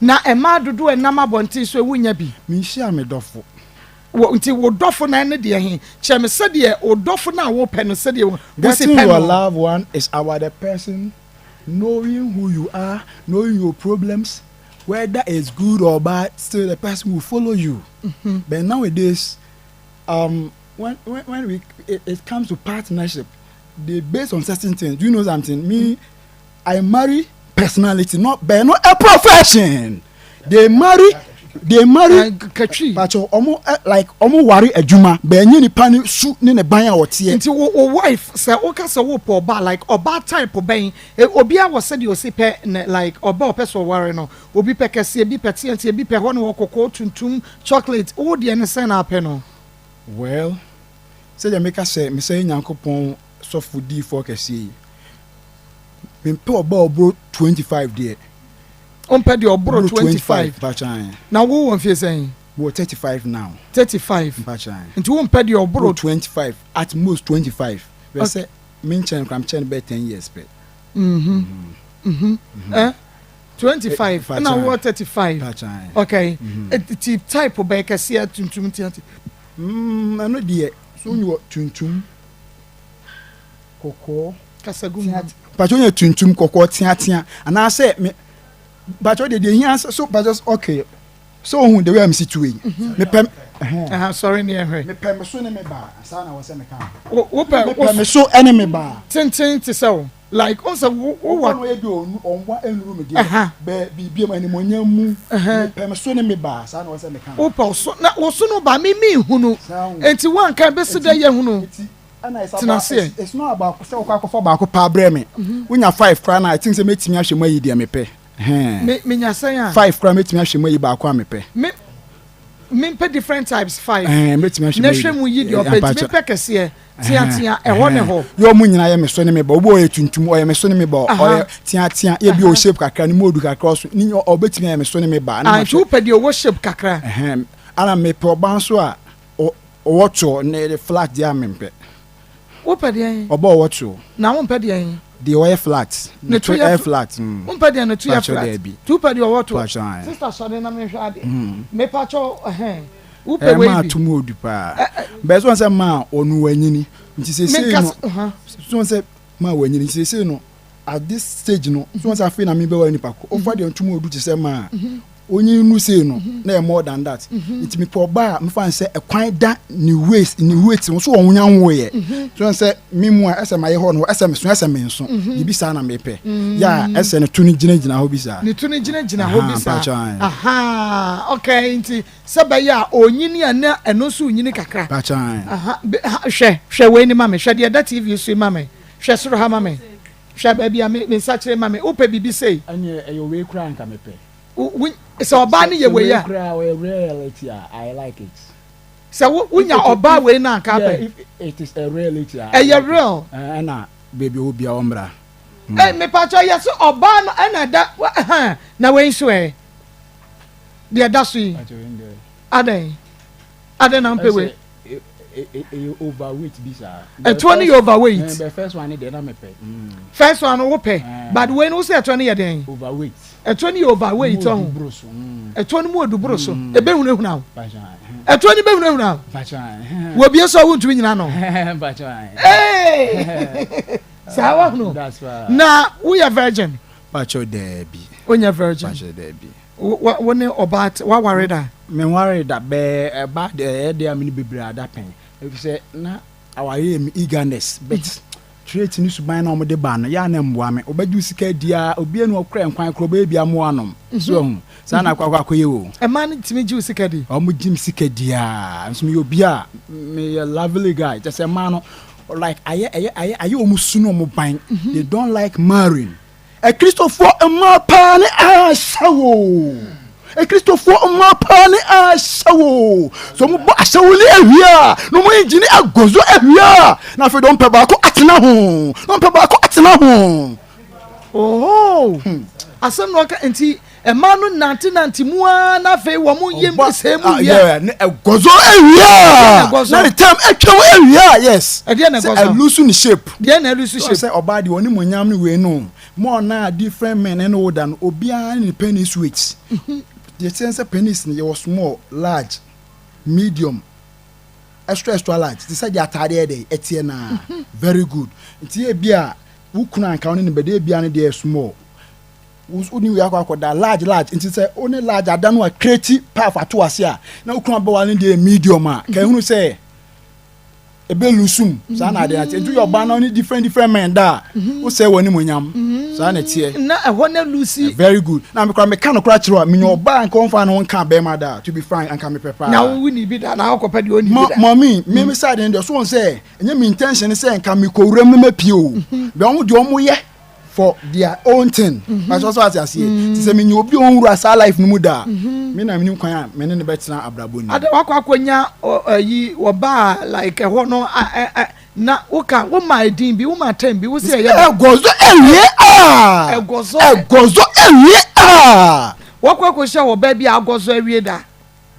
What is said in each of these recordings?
na ema dodo enam abonti so ewunya bi me share me dofo nti wo dofo na ne de he che me se de wo dofo na wo pe no se de wo se getting pe your no loved one is about the person knowing who you are, knowing your problems, whether it's good or bad, still the person will follow you. But nowadays, when it comes to partnership, they based on certain things. Do you know something? Me, I marry personality, not a profession. They marry but like worry adwuma be enye ni pani su ni ne ban a wote nti wo wife say o ka say wo po ba like oba type ben obi a wo say de o si pe like oba opeso worry no obi pe kese bi pe tie nti bi pe ho no kokko tuntum chocolate o de ne say na pe no well say the make say me say nyankopon so foodie for kese me pe oba obro 25 there on pay the obro 25 bachan now wo won fie saying we 35 now 35 bachan into won pay the obro 25 at most 25 we say me chen kam chen be 10 years pe 25 now what 35 bachan okay it type of baker see tuntum tiati ano de so you tuntum kokko kasagu bachan you tuntum kokko tia and I say me but what did you hear so but just okay so who the way I'm situated me pem sorry near her me pem so ne me ba asa na wo se me kan wo me so enemy ba ten to so like also wo no e bi onwa enuru me dey be bibiem animonyam mu me pem so ne me ba asa na wo se me kan wo pa so na wo so no ba me hunu enti wan kan be se da ye hunu it's not about so kwa ba ko pa bre me wonya 5 kra na I think say metimi ahwe mayi dia me pe me nya say 5 kra metimi ahwe mayi ba ko amepe me pe different types 5 metimi ahwe na hwe mu yi di opet me pe kese tia e ho ne ho yo mu nyina ye me so ne me ba obo ye tuntum o ye me so ne me ba o tia ye bi o shape kakra ni modu kakra so ni obetimi ye me so ne me ba na tu pe di o shape kakra ana me pe oban so a o to ne flat dia mempe wo pe di obo o to na wo pe di the oil flat the two air flat pe di na two air flat tu pe di o to sister so na me hwa de me pa cho wo pe we bi ma to mu odu pa be so say ma onu wanyini nti say no so say ma wanyini nti say no at this stage no so say afi na me be wa ni pa ko over the to mu odu ti say ma onyi nu say no na more than that it me po ba me fan say ekwan da ni waste so onwunya nwo ye so say me mu asa ma ye ho no asa me so asa me nso bi sa na me pe ya asa ne tuni gina ho bi sa ni tuni gina ho bi sa aha okay nti seba ya onyini ana eno so onyini kakra bachan aha hwe we ni mame hwe de da tv so mame hwe soro ha mame hwe ba bia me sa kire mame ope bibi sei anye eyo we kra nka me pe so oba ni ye we ya reality I like it so wunya oba we na nka pe it is a reality real na baby obi a ombra me pa cho yes oba no na da na we nso de da so yi aden na mpe we overweight bisa e 20 overweight the first one dey na me pe first one wo pe but when we say 20 ye den overweight e 20 overweight on e 20 mu odubro so e be hunu hunu e 20 be hunu hunu wo bie so wo ntumi nyina no sawa hunu na we are virgin pacho debi onya virgin pacho debi woni obat wa worried da me worried da be ba de dey am ni bebra da pen if say na aware me eagerness but trait ni suban na omde ba no ya na mboa me obaju sika dia obi enu okra nkwan kro ba bia mo anom so hu sa na akwa akoye wo e man timi ju sika di omo jim sika dia nso me obi a me a lovely guy just a man like aye omusu no mo ban they don't like marrying a Christopher Mapani ashawo a Christopher Mapani ashawo so mo ashawo le awia no mo engine agozo awia na fe don pe ba ko atena ho oh asem no ka enti e ma no nanti mu na fe wo mo yem se mu yeah gozo area na the time etwa area yes e dey na gozo lose in shape dey na lose shape say oba de oni monyam ni we no more na different men and older no obia ni penis weight the sense penis ni was small large medium extra large they say the atade dey etie na very good nti e bia wukuna anka oni ne bede bia ne dey small uni we akwa large nti say only large adanu a create power to ase a na wukuna ba wale dey medium a kan hunu say ebe lusum sa na dey nti your ban only different men da wo say woni monyam sa na tie na ehwo na lucy very good na me kwa me kan kura kire me nyo ba anka onfa na won kan be ma da to be frank anka me prepare na wo ni bi da na akopa de oni bi da mommy me side dey so won say enye me intention say anka me ko wura me mapie o be on de omo ye for their own thing but also as I see say me nyo obi on wura sa life no mu da me na me kwan me ne betina abraboni ada akwakonya yi wo ba like ehwo no na woka wo my din bi wo my time bi wo say ya gozo ewie gozo ewie wakwa hye wo ba bi agozo ewie da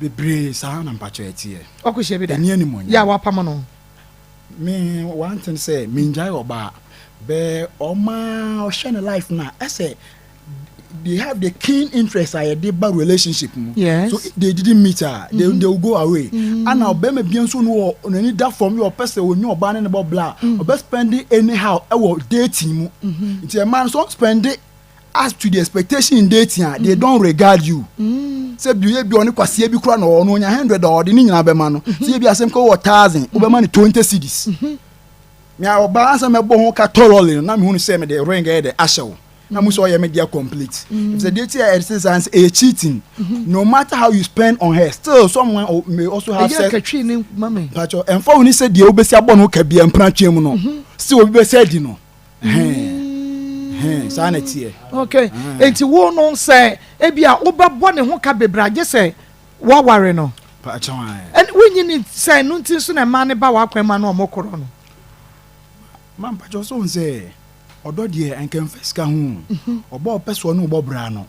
bebre sa na mpacho etie wakwa hye bi da ni animonya ya wapam no me one thing say me enjoy oba be oma o share life na I say they have the keen interest in a bad relationship. Yes. So they didn't meet her. They will go away. And now, be bien so no need that from your person when you are banning about blah. Or best spend it anyhow. Our dating. It's a man so spend it as to the expectation in dating. They don't regard you. Say you be only kwasi ebi kura no no nya 100 or the nyina be ma no. Say bi asem ko 1000. Obe ma ni 20 cedis. Me oba answer me bo ho ka toroli na me hu say me the ring e de ashew. Na muso ye media complete. If the dating exercise a cheating, no matter how you spend on her, still someone may also have sex. Pacho, and for when he said the obesi abon who can be empranchim no, still be said no. Sanity. Okay. Enti wo no say ebia obabo ne ho ka bebra je say wa ware no. Pacho. And when you need say no tin so na ma ne ba wa kwema no omokoro no. Man pacho so say odo de enkan feska hu obo peso no obo bra no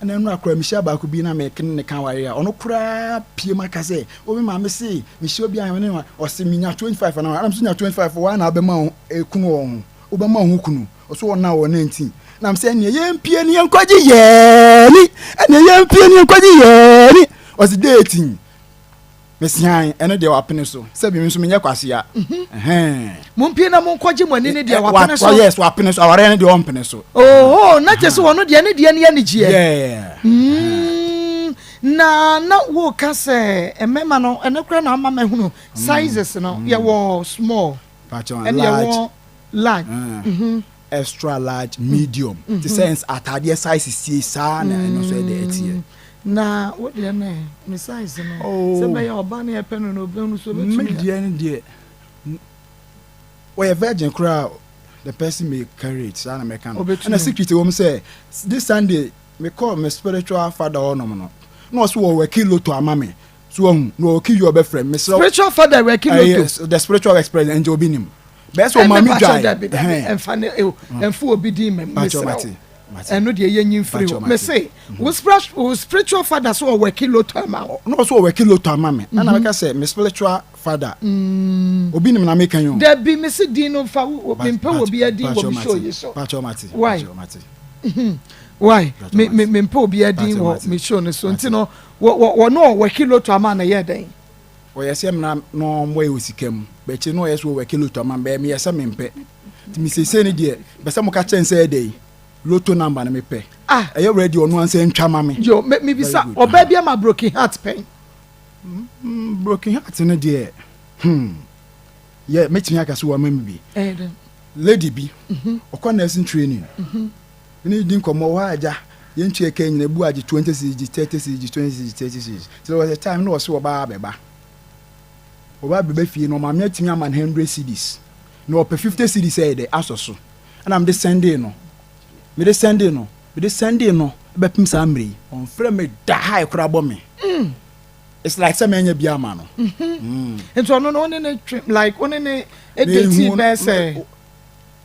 ana enu akra mi sha ba ko bi na me ken ne kan ware a ono kura pie maka say obi ma me say mi shi obi an ne o se mi nya 25 na am so nya 25 wa na be ma ekunu wo obi ma hu kunu o so na wo 19 na am say ne yem pie ne enkoji ye ni ne yem pie ne enkoji ye ni o se dating Messiah, and they were pencil. Sebi me so me kwasea. Mumpie na monkoje mani ne dia wapene so. Yes, wapene so. Aware ne de ompene so. Oh, na je so wono de ne de ne gie. Yeah. Na wo ka se emema no ene kra na ama mahunu sizes no ye wo small. Large. Large. Extra large, medium. The sense atade size is sa na no so de etie. Na what the name me size no say be your ban e pen no be no so be me die we virgin crowd the person may carry it and I can and a secret woman say this Sunday me call my spiritual father or no so we kill to amame so no kill your best friend me spiritual father we kill yes the spiritual experience and jobinim best one mami dry and fan and fu obi di me and no de yen free me say we spiritual father so we kilo to am no so we kilo to am me and I say me spiritual father obi nim na make you there be me see din no fa obi mpa obi adin wo show you so why me mpa obi adin wo me show no so ntino wo no we kilo to am na ye den o yesem na no mo e osikam be che no yeso we kilo to am be me yesa me mpe mi se ne de be se mo ka chen say dey Lotto number na me pay. Are you ready on one say ntwa mama? Yo, me bisa oba bia ma broken heart pen. Broken heart na de. Yeah, metimi aka so wa mama bi. Lady bi. Okọ nursing training. Ni din komo wa aja. Ye ntu eka nyina bu aje 20 cg, 30 cg, 20 cg, 30 cg. So there was a time no so oba beba. Oba beba fie no ma metimi ama 100 cds. No per 50 cds say dey asoso. And I'm descending no. Me de sending no be pim samri on frame me die kura bo me it's like some enya bia ma no ento no ne like one ne dating be say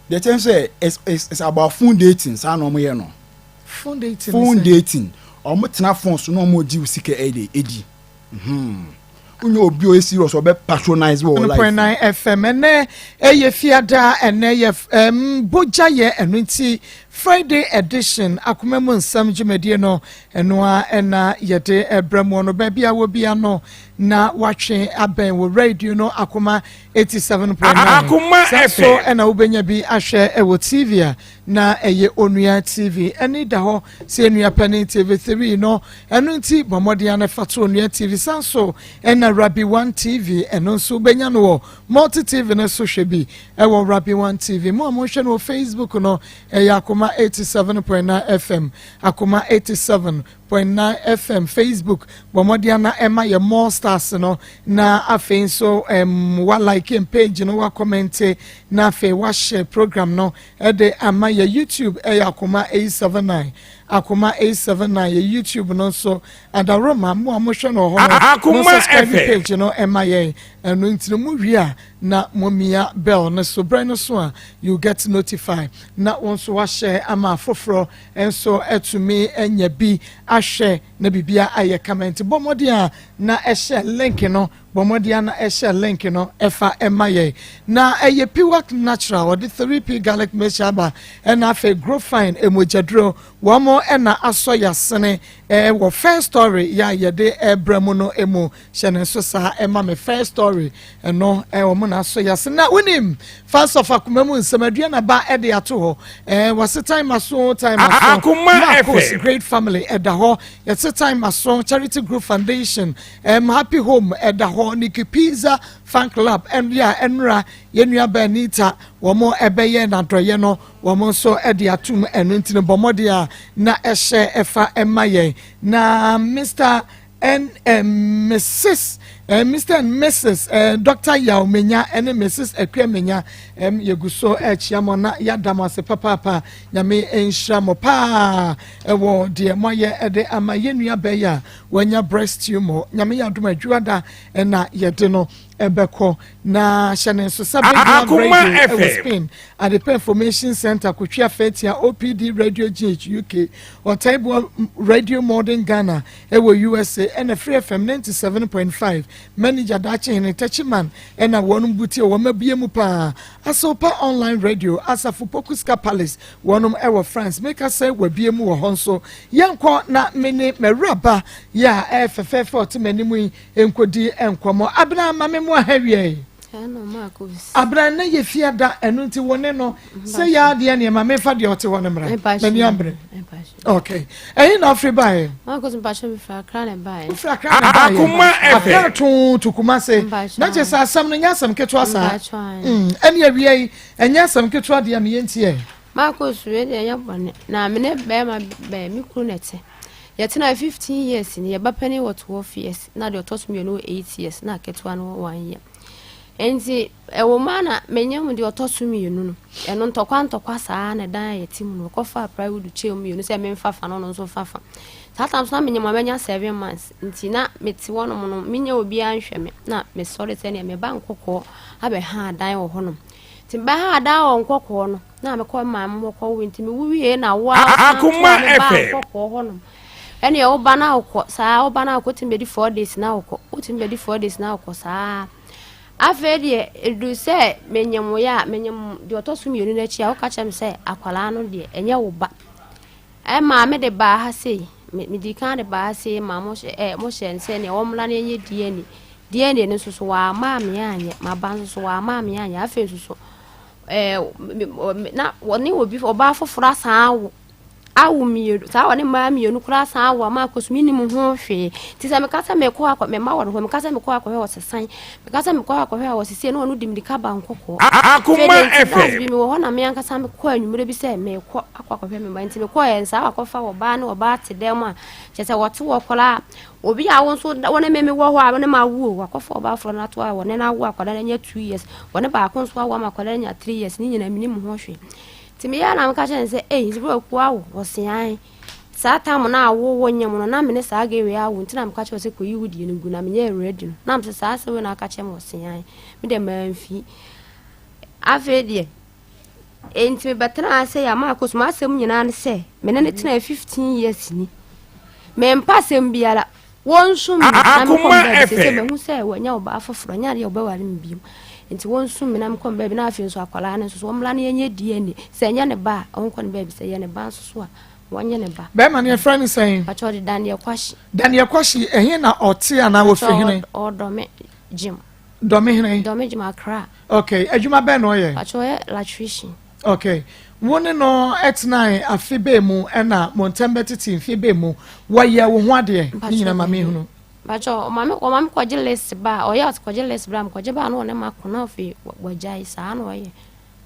the thing say it's about phone dating sa no mo ye no phone dating. Phone dating. Omo tena phone so no mo ji sika edi. Unyo obi o serious obe patronize wo life. 1.9 FM ene eye fiada ene ye boja ye enu nti Friday edition Akoma mu nsam jumedie no enoa ena yede ebramo no ba bia wo bia no na watwe aben wo radio no Akoma 87.9 Akoma so ena ubenya bi ahwe ewo TV na eye onua TV eni da ho se enua pani TV 3 no enu nti bomode ana fato onua TV sanso ena Rabi 1 TV eno so ubenya no multi TV na so hwebi ewo Rabi 1 TV mo hwe no Facebook no eye Akoma 87.9 FM Akoma 87.9 FM Facebook bomodiana ema ye more stars no na afen so wa like page no wa comment na afen wa share program no de ama ye YouTube Akoma 879 Akoma 879 ye YouTube no so adaroma mo hwe no ho no subscribe page no ema ye eno ntino mu hia na momia bell na so brand so a you get notified na onso wa share ama foforo enso etumi enya bi ahwe na bibia aye comment bomodia na share link no bomodia na share link no efa emaye na eye piwak natural or the 3p garlic meshaba and afa grow fine emojadro wamo ena asoya sene wo first story ya yede ebramo no emo hyene so sa ema me first story eno wo mo na asoya sene na unim fans of Akoma mu nsamadua na ba ede ato ho was time aso Maa Akos great family eda ho yet time aso charity group foundation happy home eda ho Niki Pizza fan club and ya enra yenua benita womo ebeye na doye no womo so ede atum enu ntine bomodia na ehye efa emaye na Mr and Mrs. Mr. and Mrs. Dr. Yaumenya and Mrs. Ekwemenya yeguso echiamo na yadama se papa nyame enhyamo pa ewo de moye ede ama yenua beya wanya breast tumor nyame yadoma adwada na yede no ebeko na hyene so sabe radio Spain at the Information Center Kutwa Fetia OPD Radio GH UK or Taibo Radio Modern Ghana ewo USA and Free FM 97.5 manager dache in Tachiman and a one buti o mabie mu pa asopa online radio asafu Pokuska Palace one ewo France make us say we bie mu honso yanko na mene meraba ya FFF ot manimu enkodi enkomo abna mame mu ahawie Maa Akos abra na ye fiada enu nti wone no say ya de ne mame fa de ote wone mra mani ambre okay na afri bae Maa Akos mpacho bi fra kra ne bae Akoma afra to kuma say na je sa asam no nyasam keto asa eni awie enyasam keto ade am yentie Maa Akos we de nya bone na mene be ma be mi kru nete yet na 15 years ni ye ba pani what 12 years na de otos me no 8 years na keto no 1 year enzi ewo mana menyam de otosu mienu no eno ntokwa saa na dan yetim no kofa private che mienu se memfafa no no so fafa tatam so na menyam amanya 7 months nti na meti wono no menya obi anhwe me na me sorry se ne me ba nkokọ abe ha dan wo hono ti ba ha dan wo nkokọ no na me ko ma mo ko wi nti me wuwie na wa Akoma nkokọ hono ene e oba na okọ saa oba na okọ timbedi 4 days na okọ timbedi 4 days na okọ saa afede edu se menyam de otosu mienu na chi a oka chem se akwala no de enye wo ba ma me de ba ha sei me di kan de ba ha sei ma mo mo hye nse ne omla na enye DNA ne susu wa ma me anye ma ban susu wa ma me anye afe susu na woni obi oba fofora san awu mienu ta woni ma mienu kura san awu Maa Akos minimum ho hwe ti se me kasa me ko akọ me ma woro me kasa me ko akọ ho sesan me kasa me ko akọ ho sese no onu dimdika ba nkokọ Akoma FM bi me wo na me ankasa me ko anwumre bi se me ko akọ me ba nti me ko ensa akọfa wo ba na wo ba te dem a chese wote wo kola obi a won so wona me wo ho a wona ma wu akọfa ba fro na to a wona na wu akwada na nya 2 years wona ba akon so awu akwada nya 3 years ni nyina minimum ho hwe timi ya na mka chen se zibro ku awo wosian sa tam na awo wonyam no na me ne sa ga we awo ntina mka chen se ko yihudi ne gu na me nya ready no na mse sa se we na aka chen wosian me de manfi afedie enti me betena say ya Maa Akos ma asem nyina ne say me ne tena 15 years ni me mpa asem biara wonsum na me kombe say me hu say wanya oba afoforo nya de oba ware mbiem enti wonsum me na me kombe bi na afi nso akwala ne so omla ne yenye die ni say nya ne ba onko ne ba bi say ne ba so a wanye ne ba be man your friend saying pacho de Daniel Kwashi ehe na ote ana wo firi hene odome Jim Dome Jim Accra okay adwuma be no ye pacho ye electrician okay woni no etnai afebe mu na montembe titi afebe mu waye wo ho ade nyina ma me hunu pacho mama kwaje list ba o ya kwaje list bra kwaje ba no ne makona ofi wajai sa no ye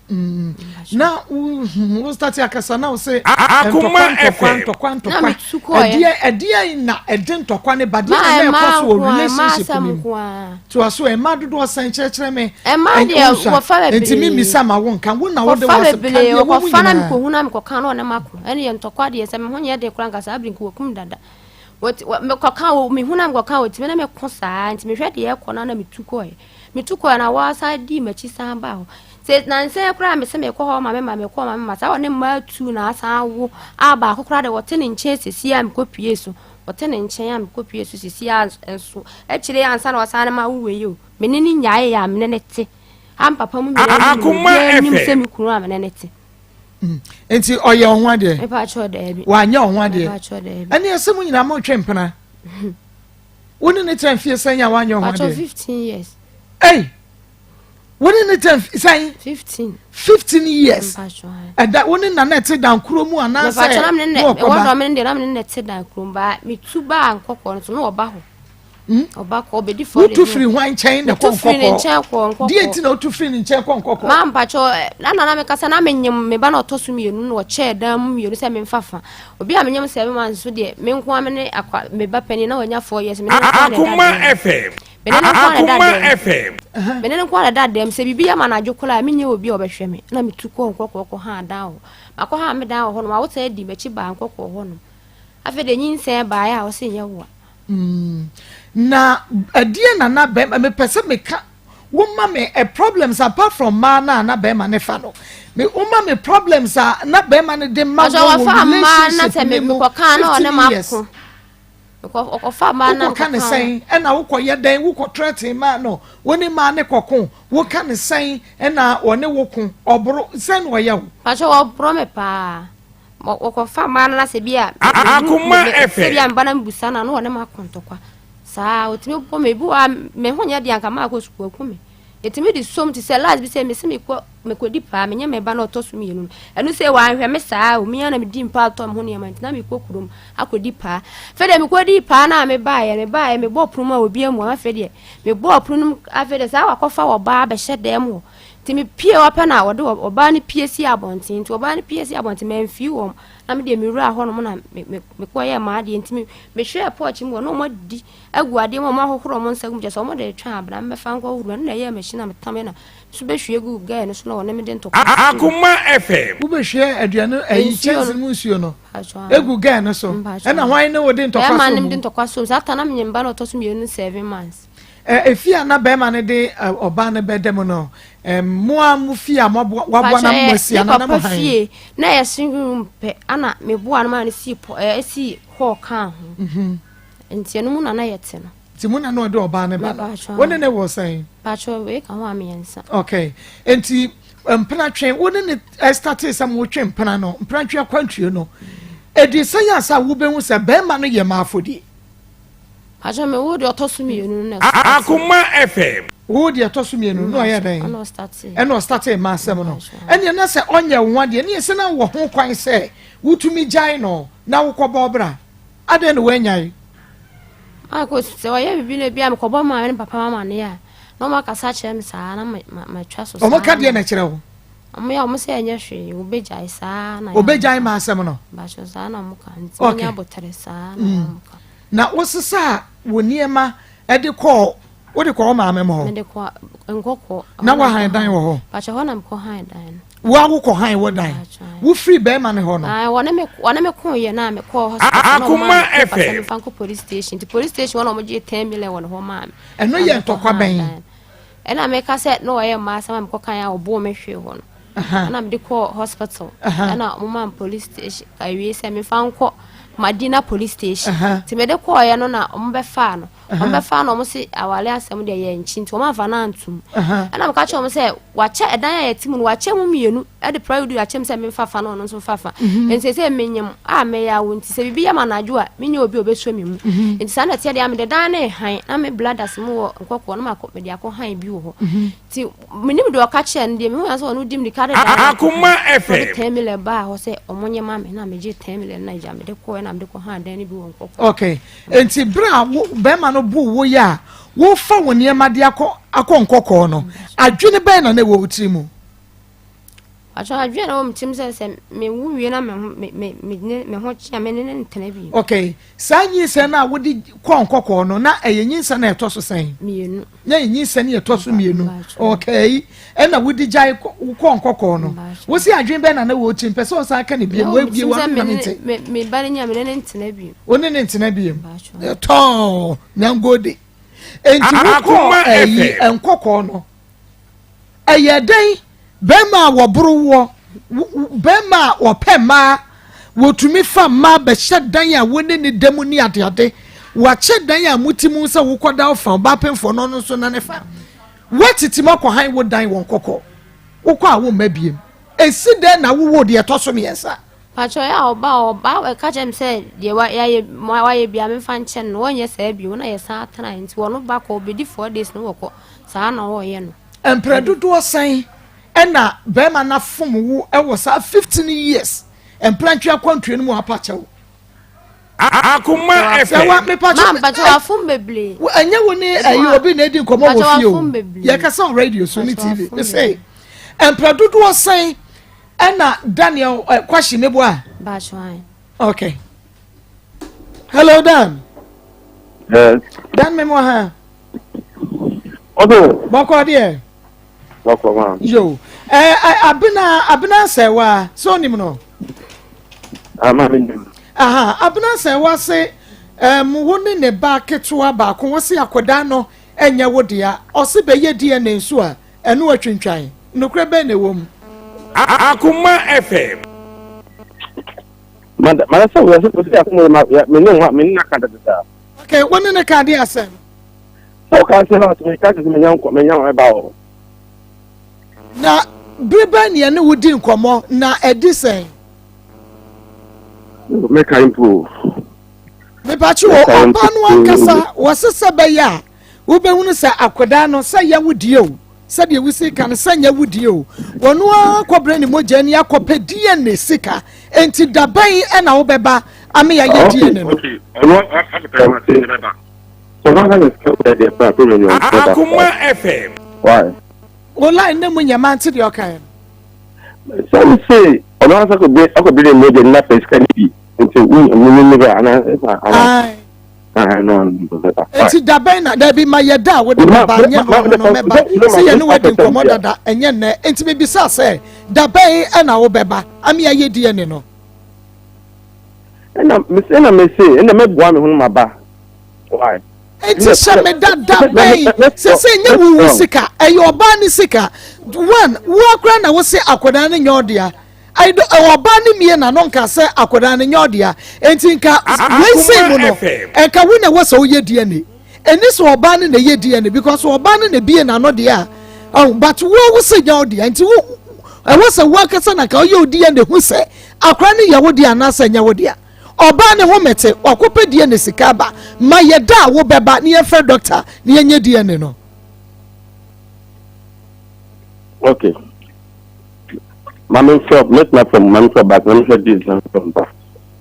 na we start akasa na we say Akoma FM kwanto na mituko edia na eden tokwa ne bade na ekoso relationship ni to aso e ma dodo san kire me e ma de wo fa bebele ntimi misa ma wo nka wo na wo de wo fa na me ko hu na me ko kan no ne mako ene ye ntokwa de se me ho ye de kura nkasa abrin ko kum dada me ko kan wo me hu na me ko kan wo ti me na me ko saa ntimi hwe de ye ko na mituko na wa sa di machi san ba ho se na nse kura me se me ko ho ma sa woni ma tu na asa wo aba akokora de wote ne nche sisi am ko pie so wote ne nche am ko pie so sisi anso e kire ansa na wasa na ma wo we yo me ni nyaaye ya me ne te am papa mu me se mi kunu am ne te enti oye ho ade e pa cho de bi wa nya ho ade ene ese mu nyina mo twempena woni ne tranfie sanya wa nya ho ade 15 years woni ne say 15 years and that woni na net down kromu ana say na me ne wo me ne na me ne te down krom ba me tuba ankokọ so no oba ho oba ko be di for tu free hwan chain na konkoko die ti na tu free ni chain konkoko ma mpacho na me kasa na me nyem me ba na otoso mienu no che dam mienu se me mfafa obi a me nyem se me man so de me nko am ne akwa me ba pani na wanya 4 years me na Akoma FM Benene kwa da dem se bibia ma na dwokola me nye obi obehwe me na metuko nkokoko ha da ho makọ ha me da ho no ma wo ta di mechi ba nkokoko ho no afede nyinse ba ya wo se nye wo na adie na be me pese me ka wo ma me problems apart from ma na be ma ne fa no me wo ma me problems na be ma ne de ma wo relationship me ko kan na ne mako ko fa ma na kan sen e na wo ko ye den wo ko threaten ma no woni ma ne kokon wo kan sen e na one wo kun obro sen wo ye wo pacho wo bro me pa wo ko fa ma na se bia Akoma FM se bia mba na mbusa na no one ma kontokwa saa otimi po me bu me ho nya de anka ma ko suku aku me etimi di som ti se last bi se me ko di pa me nya me ba na otoso me yenu enu se wa hwe me saa o mi na me di mpa to ho ne ma ntina me ko kurum akodi pa fe de me ko di pa na me ba ye me bo prum a obi amu afa de me bo prum afa de saa wa kofa wo ba be hye dem wo timi pie opa na wo de oba ne pie si abontin ti oba ne pie si abontin me mfi wo na me de me wura ho no mo na me ko ye ma de ntimi me hwe porch mo no mo di agu ade mo ma hohoro mo nsagum je so mo de twa abra me fa nko wuru na ye machine na me tame na so be hwe gu ga ne so na wona me de ntoko Akoma FM wo be hwe aduane chance mu nsuo no egu ga ne so e na hwan ne wo de ntoko so ma ne de ntoko so sa ta na me mba na otoso me 7 months efia na be ma ne de oba ne be dem no moa mu fia mo wabwa na mmosia na na fie na ya singu pe ana me boa na ma ne si si ho kan ho enti enu mu na yete no ti mu na no de oba ne ba woni ne wo saying pacho we kan ho amiensa okay enti mpana twen woni ne start sam wo twen mpana no mpana twen kwantue no edi sayasa wo be hu se be ma no ye ma afodi pacho me wo de otoso mi yenu na Akoma FM wo de otoso mi yenu no ya den eno start ma asem no ene na se onye wo de ne se na wo ho kwan se wutumi jai no na wo kọ bobra ade no wanyai Akos se wa ye bibi na bia me kọ bo ma ne papa mama ne ya no ma kasa che me sa na ma twa so sa o mo ka de na kire wo o ya o mo se anya hwe wo be jai sa na o be jai ma asem no ba cho sa na mo ka nti nya botere sa na mo ka na wosisa woniema ede ko wo de ko ma mo me de ko nkoko na wa han dan wo ho ba cho ho na me ko han dan wa wo ko han wo dan wo free be ma ne ho no wona me ko ye na me ko hospital Akoma FM fanko police station the police station wona mo je 10 million wona ho ma me eno ye ntokwa ben ena me ka se no ye ma sama me ko kan ya obo me hwe ho no ana me de call hospital ana mama police station awie se me fa nko Madina police station ti me de call ya no na ombe fa no mo se awale asem de ye nchi nti o ma fa na antum ana me ka che mo se wa che edan ya yetimu no wa che mu mienu e de pride wa che me se me fa fa no no so fa ense se menyem a me ya wo nti se bibi ya manaju a menya obi obeso mi mu nti sa na tie de am de dan na han na me blood as mu wo nkoko no ma ko me de akọ han bi wo ti menim de o ka che nde me hu ya so no dim ni ka de Akoma FM 10 million ba ho se omonye ma me na me je 10 million na ja me de ko na me de ko han dan ni bi wo nkoko okay enti bra be ma no bu wo ya wo fa woni e ma de akọ nkoko no adwene be na wo utiri mu acha adwene wo mtim se me wu wie na me ho chia me ne ntena bi okay sanyi se na wo di kọ nkoko no na eyenyi se na eto so sen mienu na eyenyi se na eto so mienu okay e na wo di jai kọ nkoko no wo si adwene be na wo utiri pese o sa aka ne bi wo bie wa na nte me ba ne nya me ne ntena bi oni ne ntena bi to nyangode enti wo nkoko no eyeden bema wo buru bema wo pema wo tumi fa ma be hyedan ya woni ne demu ni ade wa hyedan ya mutimu se wo koda fa ba pemfo no no so na ne fa watiti makọ han wo dan won kokọ wo kọ a wo mabiem esi den na wo de etoso me yensa pacho ya oba we ka jem se de wa ye bia me fa nche no wonye sa bi wona ye sa atana nti wono ba ko obedi 4 days no woko sa na wo ye no empredudu osan ena be ma na fom wo e wo sa 15 years emplantwa kwantwe no mu apacha wo Akoma FM wa me pacho ma pacho afum beble anya wo ni ayi obi na edi nkomo wo fio ye ka sa radio so ni tv me say empredudu osan ena Daniel kwashi nebo a Bashwan. Okay. Hello Dan. Yes. Dan memo ha. Odo. Bako dia. Bako ma. Yo. Abina sewa so nim no. Ama mindim. Aha, abina sewa se woni ne ba ketewa ba ko wosi akoda no enya wodia. Ose be ye die ne nsu a eno atwintwan. Nokre be ne wom. Akoma FM. Mada sa wo se akoma me na kada da. Okay, woni ne ka dia asem. So ka se na to ka se me nyan ba o. Na briba ne ne wodi nkomo na edisen. Me ka improve. Me ba chi wo oba no ankasa wosese be ya. Wo be hunu sa akoda no sa ya wodi o. Said you see can send your wodio. One cobra ni mojani akope DNA sika, and to the bay and our beba. I mean, I get DNA. Okay, I want to say that. So, what has kept the problem? Akoma FM. Why? Well, I know when your man to the okay. Some say, I could be a modern lapis can be until we never and no. Enti da ben na da bi ma yeda wo de ba nya no meba se ye no wedi nkomoda da enye ne enti me bisa se da ben e na wo beba am ya yedi ene no na me say na me boa me hu ma ba why enti se me da ben se nye wu sika e yo ba ni sika one wo akra na wo se akoda ne nyodia I do oba ni mie na no nka se akoda ne nyodia enti nka we say mu no enka we na wo so ye die ni eni so oba ni na ye die ni because oba ni na bie na no dia oh but wo se nyodia enti wo wo se wo akasa na ka ye odie ne hu se akra ni ye wo dia na se nya wo dia oba ni ho mete wakope die ne sika ba ma ye da wo beba ni ye fe doctor ni ye nye die ne no okay. Mama shop, let me from mama shop back. Mama shop this from back.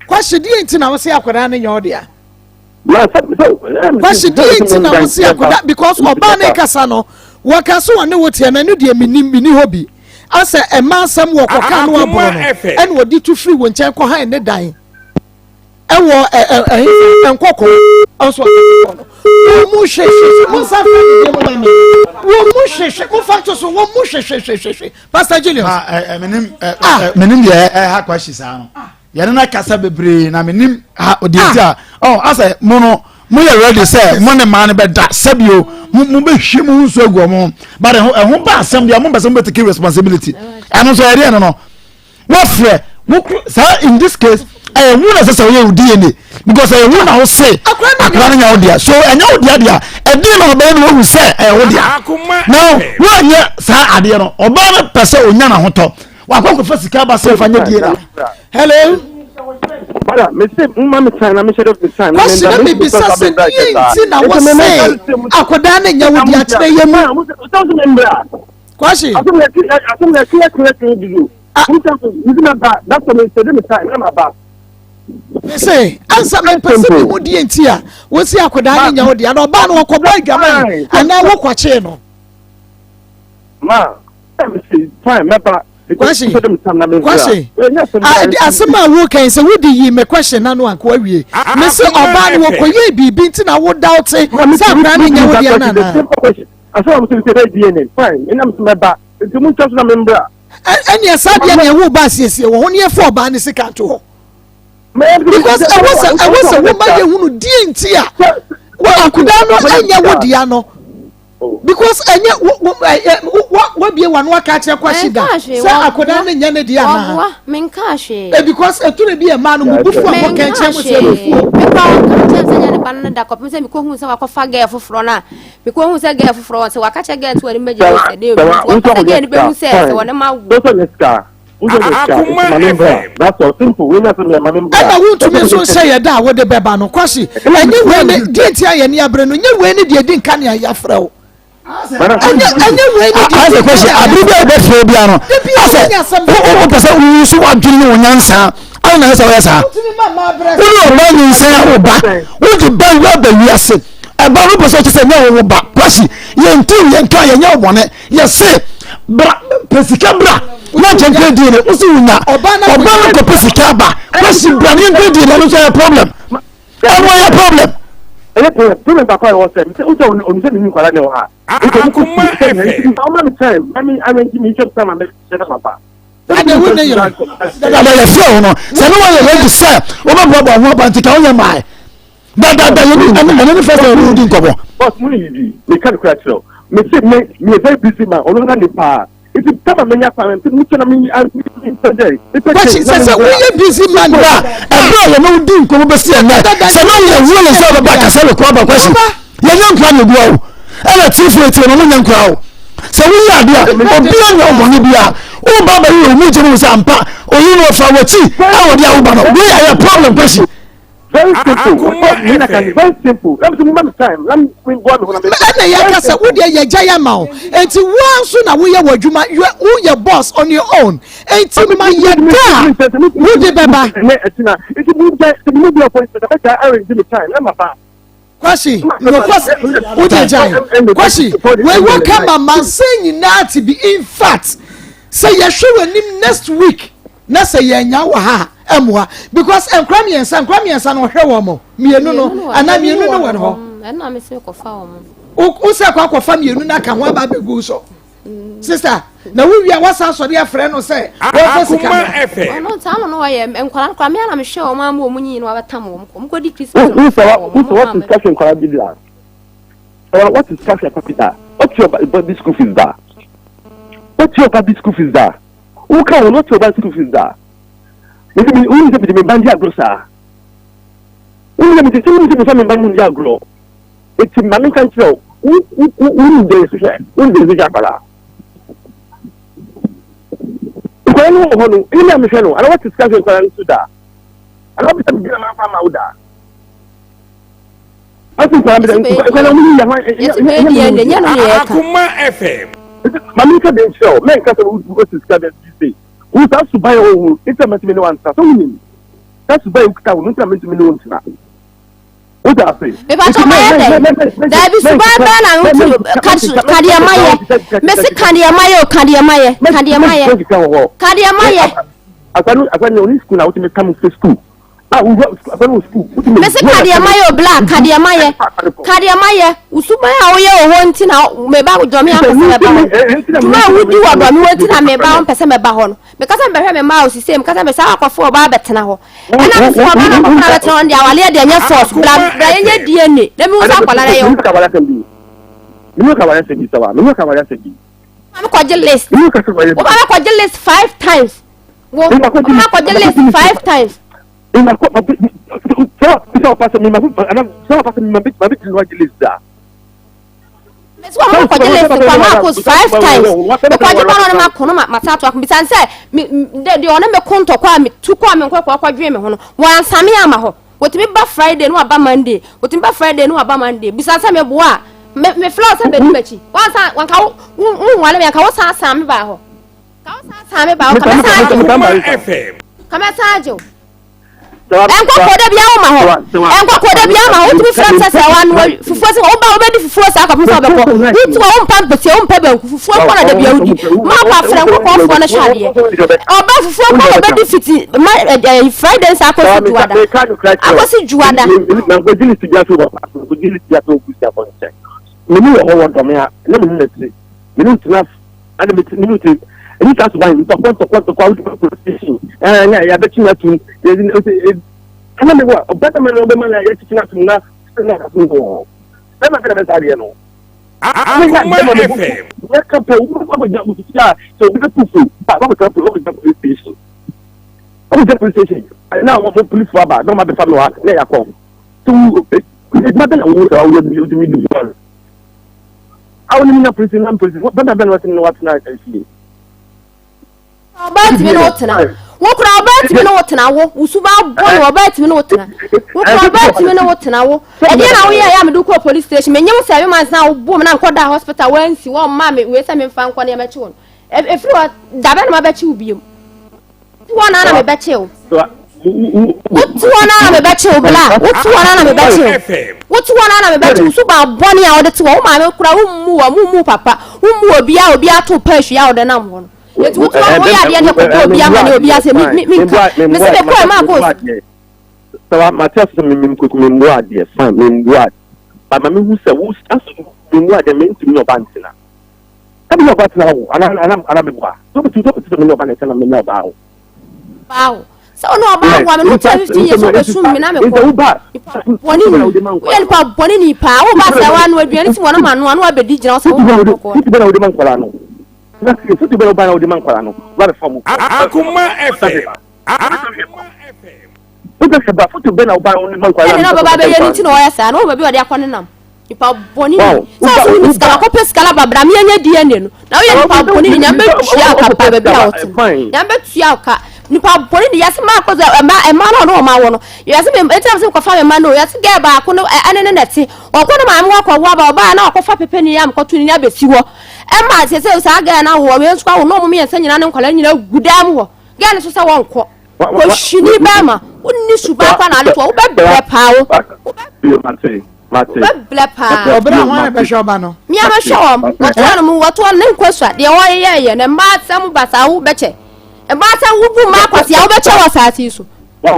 Kwashi di enti na wo se akoda ne nyodia. Kwashi di enti na wo se akoda because oba ne kasa no wakaso wane wo tie na no de mini hobi. Asa e mansam wo koka no abo no. En wo di tu free wo nchen ko han ne dan. E wo enkoko also no. Wo mu hwehwe mo sa fa de mo na me. Wo mu hwehwe ko factor so wo mu hwehwe. Pastor Julius. Menim ye ha kwashi sa no. Ye na kasa bebre na menim ha odientia. Oh asa mo no mo ye ready say mo ne man be da sabio mo be hwe mo nso agu mo but ehun ba asem dia mo be take responsibility anu so area no what frɛ in this case I won as say you DNA because I won how say akran nya odia so enya odia dia e din no be no hu say e odia now when ya sa ade no oba no pese onya na hoto wa kwa fa sika ba say fa nya die na hello Bala, me say mama time, me share the time. What's the me be say na what say akoda na nya odia kire yemu kwashi asum na clear do that's what me say me time na ba say answer my person mu die ntia wo si akoda na nya odia na oba na okobo agama ana wo kwache no ma me say fine me ba Kwashi asema wo kan se wo di yi me question na no anko awie me se oba no koye bibi ntina wo doubt say akra na nya wo dia na na asema mo say DNA fine ina mo me ba nti mo twa so na membra any asabia na wo ba siesie wo ho ne for oba ne sika to ho because I was a woman ye hunu die ntia wo akuda no anya wo dia no because enye what be one waka che kwashida say akoda na nya ne dia na menka hwe because etune bi e ma no bufu akọ kenche mo se bufu me pa kan nya ne ban na da kopim se me ko hu se wakofa ga foforo na me ko hu se ga foforo se waka che ga to ani meje se de wo ga ni be hu se wona ma that's all simple we not me mamem bra ana wo tumi so say ya da wo de beba no kwashi enye we ne die tia ye ne abre no nye we ne die di nka ne ya frɛ wo anya we ni ase question abribe be fo bia no ase o pese o su adwini no nyansa ana na ese we sa o no nyansa o ba o di ba wa ba wiase e ba no pese se nya wo ba kwasi ye ntu ye nka ye nya obone ye se bra pesika bra na jenke di ne o su nya oba no ko pesika ba kwasi bra ni ndu di ne no say problem e problem problem ba kwa say on say ni kwala ne ho ha Akoma FM how many time I mean give me just time and say that papa ade wo ne yira da ya feel no say no one ready say o ba bo ho ba ntika o ye mai da you ni first you din kobo boss mu ni me can crack so me say me very busy man ono na ni pa it tama me nya pa me tuna me today kwashi say we ye busy man ba e bro no din kobo be say na say no ye wo so ba ka say ko ba kwashi ye nya nkwa ne guo ela tifreti no nya nkwa o se wi ya dia obi anya oboni bia o ba ba yi o mu jenu se ampa o yi no fa wachi a wo dia wo ba no we are problem kwashi very simple let me mama time let me bring one when na ya ka say wo dia ye jaya ma o enti wo so na wo ye wadwuma wo ye boss on your own enti ma ye da wo de beba etina iti mu be appointment that I arrange the time let me ba Kwashi, no kwasi, Kwashi, we welcome a man saying that to be in fact. Say you show him next week. Na say ye nya wa ha emwa because enkramiensa no hwe wo mo. Mienu no, ana mienu no won ho. Na me se ko fa wo mo. O se kwa fa mienu na ka ho ba begu so. Sister, na we wia wasa so de afre no say. Akoma FM. No time no ye enkwala kwa me na me hwe o ma mo munyi no abatam wo mo ko di Christmas. What discussion kwa bidla? What is cash capital? What's your body school fees da? What's your body school fees da? Who can not your body school fees da? Maybe who is the bandi agrosa? Who is the bandi agro? It's a man can tell. Who is the Japala? I don't want to discuss your to that. I don't want to be a man. I think Akoma FM. Mamika den show, men kasa go to scatter this. Who has to buy all it's a machine one so mean. That's to buy ukta no tell me to me no ntina. What I say? Me ba to my da bi su ba na ntu kadia maye. Me se kadia maye. Asanu oni school na ultimate come to school. We go school. Me se kadia maye usuma ya oye oho nti na me ba gomi am pese me ba tuma wudi wa gomi woti na me ba am pese me ba ho no me kasa me hwe me ma o system kasa me sa akofo ba betena ho na me so ba na ko na betena on dia wale dia nya force bla nya DNA na me usa kwala na yo Me ka waya sebi sawa. Me ka waya sebi. I'm kwa list. Me ka waya. Wo ba kwa list 5 times. Wo ma kwa list 5 times. Ina ko so pasa me ma so pasa me ma bit no list da. So I'm kwa list kwa Maa Akos 5 times. Kwa jibana na makono matatu akumbisan say de ona me konto kwa me tu kwa me kwa dwe me ho no. Wan same ama ho. Wotimi ba Friday no aba Monday. Wotimi ba Friday no aba Monday. Bisa say me boa. Me flow say be ni machi. Wan ka wale me ka wo san me ba ho. Ka wo san me ba ho. Kama sajo. Enko koda bia wo ma ho. Enko koda bia ma ho tumi franta sa wan fufuo se wo ba wo be di fufuo sa ka fufuo be ko. Wuti wo mpa pete wo mpa banku fufuo ko na da bia wudi. Ma pa franko ko fufuo na hwade. Oba fufuo ko na be di fiti Friday sa ko si juada. Akosi juada. Na go dili ti jaso ba. Go dili ti jaso ku sia bon check. Me ni wo won do me a na me ni ti. Me ni ti na ana me ni ti any chance to buy to quality station ya be china to kana me wa better man no be man ya china to na na so go na ma be say no Akoma FM ya ka pe wo ko ja mu tia so we go to ba ka police station o the police station now mo police for ba no ma be fa no na ya ko to it matter na wo you do I will not prison what better than what na see Oba timi no tena. Wo kura oba timi no tena wo. Usuba bon oba timi no tena. Wo kura oba timi no tena wo. E dey na wo ya me do ko police station. Me nyem say man san wo bo me na nkoda hospital wansi wo ma me we say me fa nko na me chi wo. E firi wa da be na ma be chi wo biem. Wo na me be chi wo. Wotu wana na me be chi wo bla. Wotu wana na me be chi wo. Wotu wana na me be chi wo suba bon ya wo de ti wo ma me kura wo mu papa. Wo mu obi a to pashu ya wo de na mo no. It's what we are the obi amane obi ase me say ko Maa Akos so my test me mbo ade fine me mbo ade but me who say who aso me mbo ade me ntimi no bantina ka me no bantina wo ana me bua so to me no bantina me no ba wo wow so no ba wo me no 50 years so be sum me na me ko boni ni pa boni ni pa wo ba say wa no aduane ti wona ma no abedi gina so wo ko ti be na wo de man kwala no na se ti be na wo ba na wo de man kwala no wa be form Akoma FM Uga se ba foto be na wo ba wo de man kwala no baba be yeni ti no ya sa no ba bi ode akone nam ipa boni ni so ni skala ko skala babra me anya die ne no na wo ye ipa boni ni nyambe tua ka pa be bia wote nyambe tua ka nipa boni ni yase Maa Akos ema no ma wo no yase me etam se ko fa me ma no yase ge ba ko no ane ne ti okwo no ma me ko wo ba na okwo pepe ni yam ko tu ni abesi wo ema se sa ga na wo me nso wo no mo me yase nyina ne nkwala nyina gudam wo ga ne so sa wo nko ko shini ba ma unni suba kwa na aleto wo be bre pa wo Mate. Ble pa. Obra ho be shoba no. Mi ama show wato no mu wato ne nkosua de wo ye ne ma sam basa wo beche e ba sa wo bu Maa Akos ya wo beche wo saati so mi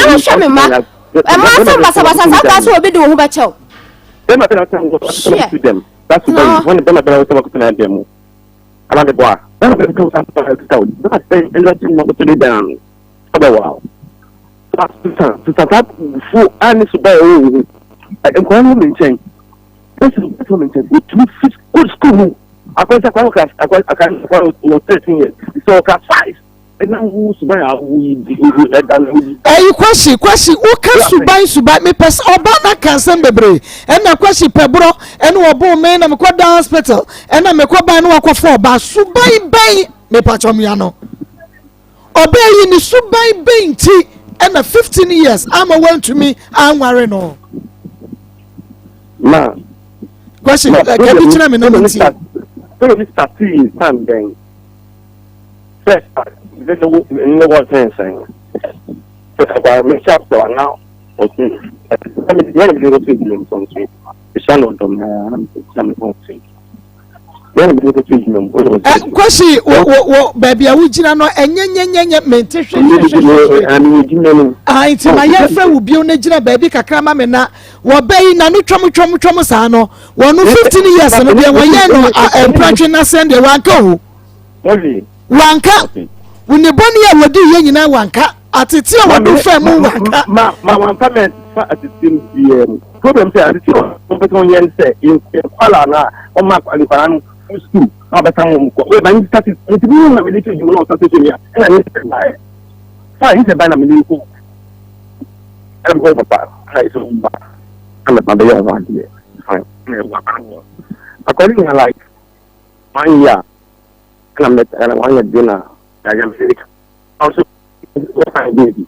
ama show me ma e ma sam basa sa ka so obi de wo beche o dem na to them that's when them na to na dem ala de boa dem na to ta o that's no down wow that fu ani so ba o en ko no mention that's what mention good school akwenta kwa class akwa 13 years so class 5 and now who suban kwasi o kan suban me pes oba na kansan bebre en na kwasi pebro en wo bo me na me kwa down hospital en na me kwa ban na kwa fo ba suban ben me pa chom ya no oba yi ni suban ben ti and 15 years I'm a went to me I'm worried no ma question can you tell me no so we start seeing something first there's no what saying so I make sure so now okay I mean when you go to them something the channel don't something kwasi wo baby a wugina no enyenyenyenye mentehwe ti ma ye fra wo bio na gina baby kakra ma me na wo bayi na no twom sa no wo no 15 years no de wo ye no empranche na send de wanka ho wanka woni boni ya wodi ye nyina wanka atete a wodo fa mu wanka ma wanka me fa atete problem say I see on person yen say in kwala na o ma kwali kwala no school na be tan mo ko we ba ni start it be na me dey you know start to me and I need to buy fine say buy na me ko I'm going papa I so ba I'm at my day on here fine according to like 1 year and I'm 1 year dinner I am sick also baby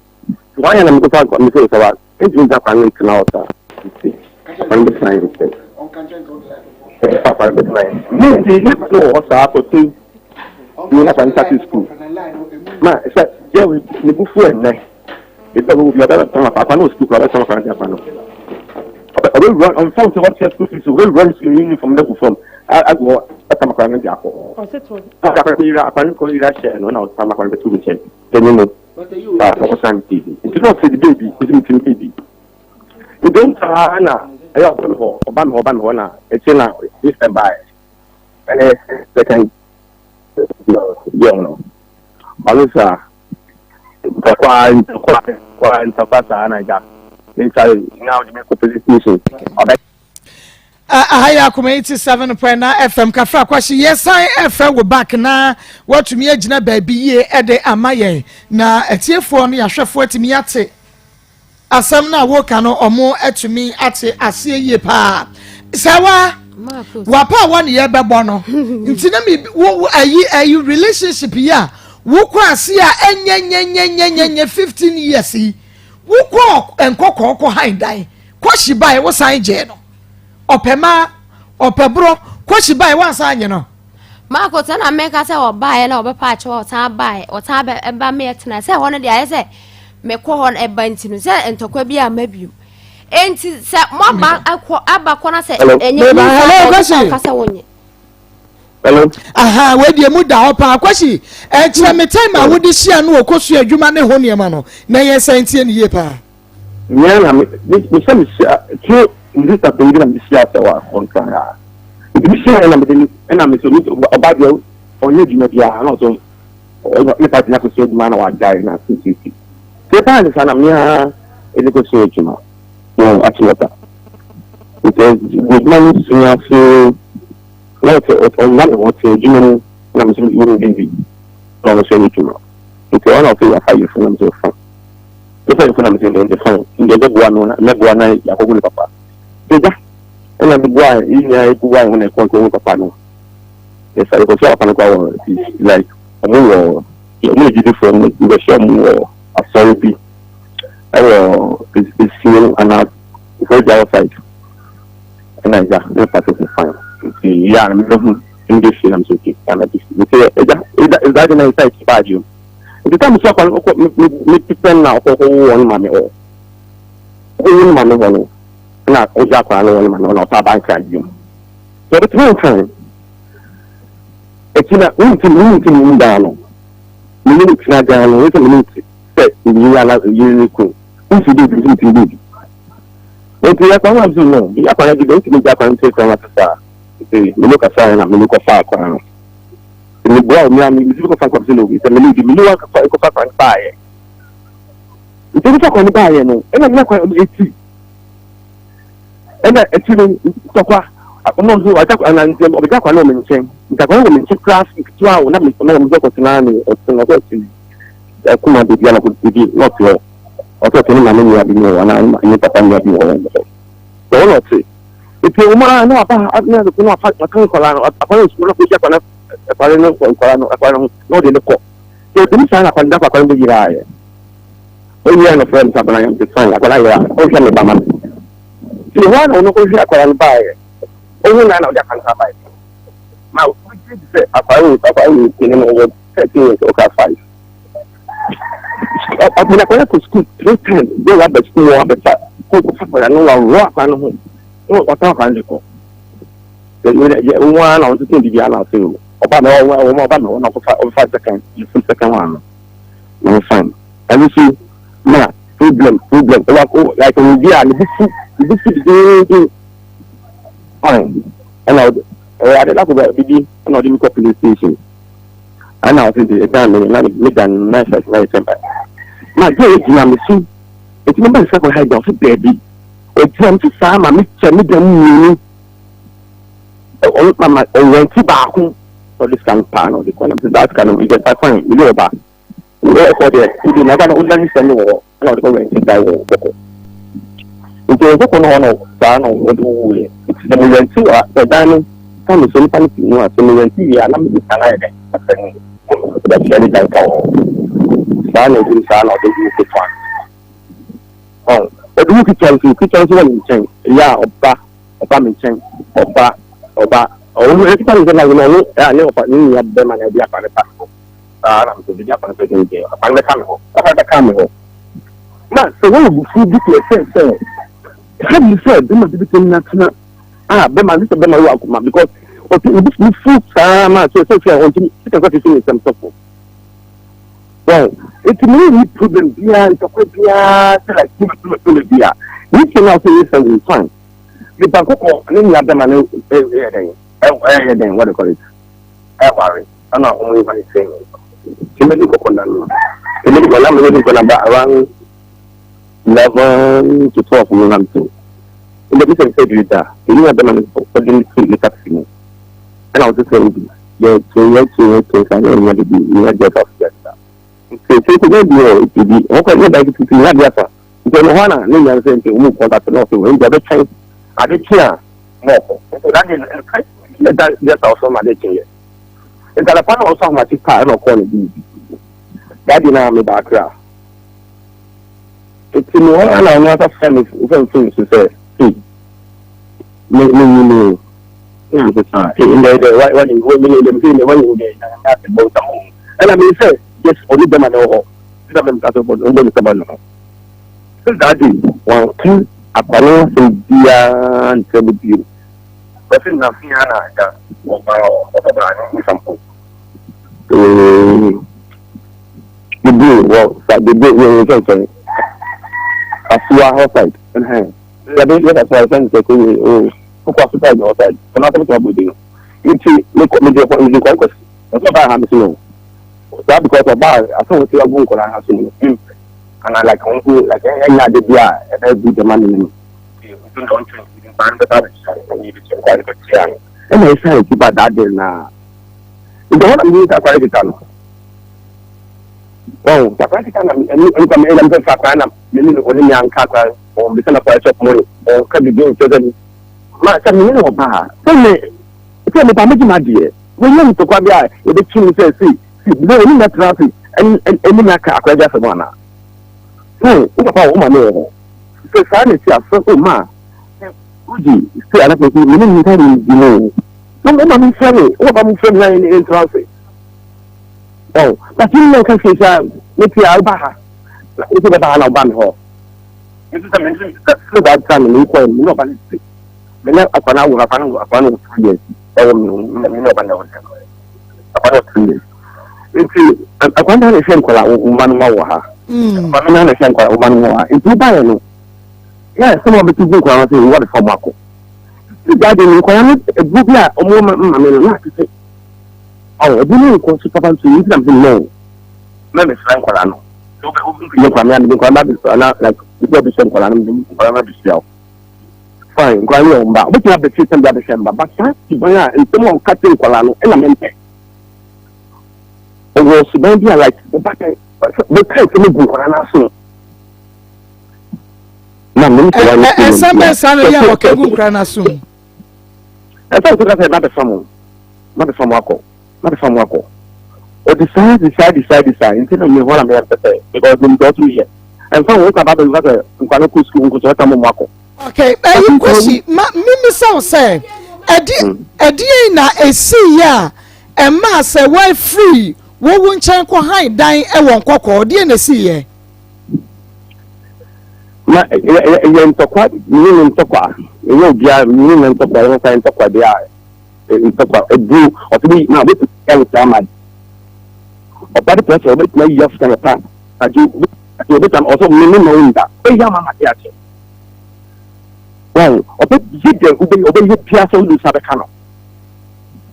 why am I going to me say about it means that I'm going out I'm the fine papa the fine me no what's up for two you na pan start school ma say yeah we go for na it will be better papa no school papa no kan papa no we run on phone to what school fees we run to uniform level from I go atama kan na jako o se to aka ko ira share no na atama kan be tu bi chen then you know for some TV it's not say the baby it's in baby you don't na ayo ko oban ho na e chen na this by and second no Malusa kwa ntapata na ja inside now the make police station ahaya Akoma 87.9 FM kafra kwashi yesan FM we back na watumi agina baabi ye ede amayen na etiefo no yahwefo atimi ate asam na wo ka no omo atumi ate ase ye pa sawa wapa won ye bebo no nti na me wo ayi relationship ya wo kwa ase a enyenyenyenyenyenye 15 years yi wo ko enkokoko handan kwashi bai wo san je no opema opebro kwashi bai wan san je no Maa Akos na meka se obae na obepa ache otan bae otan ba me etena se ho no de aye se me ko ho na eba ntinu se entokwa bi amabiu enti se mo ba abakọ na se enye kasa wonye hello aha we die mu da opa kwashi kire me time a wodi hia no okosu adwuma ne ho niema no na ye santie ne ye pa nyana me se me to ndi ta pengi na me sia se wa kontra bi sia na me na me so oba de onye djuma bia na so me pa tina ko so djuma na wa dai na titi se pa ni sana me ha ele ko so djuma no atiwata because good man sunya so like on one what djuma na me so you baby no so djuma because one of you are you from so far if you from the phone in the go no na go na ya ko ni papa deja ena mi gwa inya ku gwa ngone ko papa no esa ko so papa ko like omo yo mo jidi from the show mo asori is seen and for the outside and I just no part of the fine yeah I'm not in this film so keep and this is that in inside bad you the time so ko me people now ko won ma me o won ma me won na o ja kwa no won ma no ta ban kan you so the time ekina unti dano mini kina dano weto mini se ni ala yiri ko unti di enti ya kwa mabzu no ya kwa gi donti ni ja kwa nte kwa mata mini ka sa na mini ko fa kwa no ni bwa mi ami mi ko fa kwa zelo bi se mini wa ko fa kwa bae nti ko ni bae no ena mi kwa eti ena eti ni kwa no so ata kwa na ntem obija kwa no me nchen ntakwa no me nchen class iktua wo na me no me ko tina ni otino ko ti Akoma de dia na ko ti not yo oto tini ma me ya bi no na ni papa ni bi wo so no ti iti o ma na apa na ko no afa kan ko la no apa no so no ko ja kwa na apa no ko no apa no de ko so ti sa na kwa nda kwa bi ira ye o ya no friend sa bana yam ti sa la kwa ya o sha me ba ma ti wa no ko ja kwa na ba ye o na na o ja kan sa ba ye ma o ti se apa ni ni no wo 30 years o ka 5 Akoma ko school 3 times they were the school wa beta ko fa no wa ro akwa no ho no wa ta kan ko de ye wa na on tin bi ala se o ba na o ba na ko fa second second one no fine and you see na problem wa ko like we be an this is fine and I dey like be no dey ko police station and I think the time na me dan na sa na semba ma je ejina me si eti mo ba se ko hide off baby o from to Sama, Mr. Midden, Mama, or went to Baku for this kind of panel, the kind of that kind of get I find, you know about. We never understand war, not going to die war. It was a corner of San or Wood. It's the million two at the dining. Come to some funny thing, a million tea, and I'm the salad. That's very like San is in San or the UK one. Oh, but who could tell you? Could tell you one change? Yeah, Oba, change, Oba, oh, every time I know, I know about you have them and idea for the passport. I'm to the Japan second day. Upon the camera, upon the camera. Now, so what would you do to a sense? Have you said, they must be between national? Bema, this is Bema Akoma, because this food, Sama, so I want to see what you see in some stuff. Well, it's a really problem here, it's a question like here. You can now say this and fine. The Bangkok, and then you have them and what do you call it? I worry. I'm not only by saying. Around 11 to 12 million. In the business said that you have them for the taxi. And I was just saying, yeah, to I don't want to be in a jet of that. So, it would be okay, like to see that. Because no one, I am saying to move on that nothing. When the other time, I did here more. So that's also my day. And that upon also my car or quality. That didn't background. It's in one and another family things to say. See, no. In the when you go in the when you get about the home. And I mean, say, yes, only them and all. Them got about no. So that is one thing. A balance in the and tell you. But in the Fiana, or something. The bill, well, that the bill will return a few outside and hang. The bill that's why I send the who occupied outside, for nothing to do. You see, look me the question. That's what I have to know. That because of that, I thought you are going to have to know. And I like uncle, like any other beer, and I do the money. You don't think you can find the other and you can quite a chair. And I say, keep that day now. You don't want to meet a private tunnel. Oh, the practical and the Sakana, meaning only young cattle or the kind of price of money or can be doing to them. My son, bar. Tell me, my dear, when you to come here, if the king says, see, no, any traffic and any maca, I just one. No, what about woman? So, silence, oh, ma. Uji, say, I don't know, you know. No, I'm sorry, what about me in traffic? Oh, but you know, can say, maybe I'll buy. It's a banana ban hole. This is a mention that time in Ukraine, nobody. The next upon our upon 3 years. Oh, no, about 3 years. It's a quantity of Shankola, woman Moha. Banana Shankola, woman Moha. It's no buy. Yes, some of the people who are saying what for Marco. The guy in requirement, a book, a woman, I mean, not to say. Oh, I didn't go to Papa to eat something low. Maybe Frank Colano. So, you come and become like the Robinson Colano, fine, Grandma, but we have the system that December, but that's and someone cutting Colano, element. It was maybe like the back, the type of Colano soon. And some Sanaya or Kabu Grana soon. I thought that I not from Wako. Not from Wako. Or decide, instead of me what I'm here to say, because we go to here. And some work about the weather in Kanaku school, which was Wako. Okay, you question, Mimi Sound say, a dear na a sea ya, and mass a wife free, won't chank or hide dying a one cock or dear na sea ye. In Tokwa, you in Tokwa, you know, you in Tokwa, and Tokwa, they are. In Tokwa, a blue or three now, this is Eltamad. Or better pressure, but no, you have to attack. I do, but I'm also knowing that. Oh, yeah, Mamma, well, obey your piazza with Sabacano.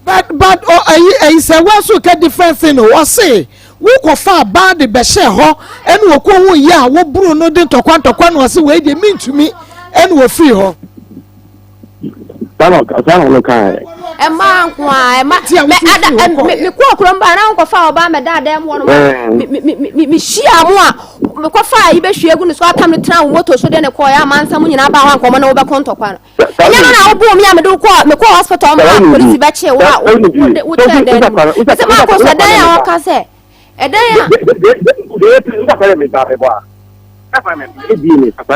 But, I say, what's so get different thing, or say, we go far bad the Beshe ho, and we go, yeah, what Bruno didn't talk one was the way they mean to me. and we free ho Sana kai. Emma kwa me kwa kromba na nko fa oba me dada mo no me hia mo a me kwa fa yi be hwie gu ne so atam ne tran moto so de ne ko ya mansa mo nyina ba ho anko mo na wo be konto kwa no enya no na wo bu mi a me do ko me ko hospital mo police be che wo wo tell dem se ma ko so dan ya wo ka se edan ya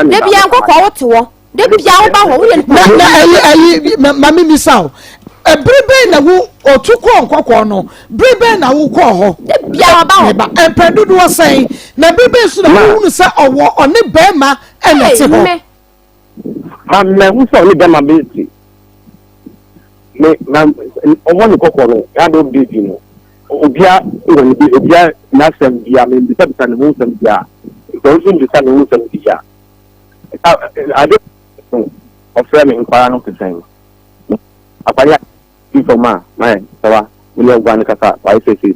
de bia nko kwa wo te wo de bia wo ba ho wo ye na mami misao ebrebe na wo otuko nkokọ no brebe na wo kọ ho bia wo ba ho empedudu wo sen na brebe su na wo nu se owo oni bema enete ho me hu so ni bema be ti me na owo ni kokọ no ya do bi no obia woni bi obia na sem bia me bi sabisa ne hu sem bia so so bi sa ne hu sem bia ade ofre me nkwara no pesen apaya ifoma my sawa we ogwan kasa why say so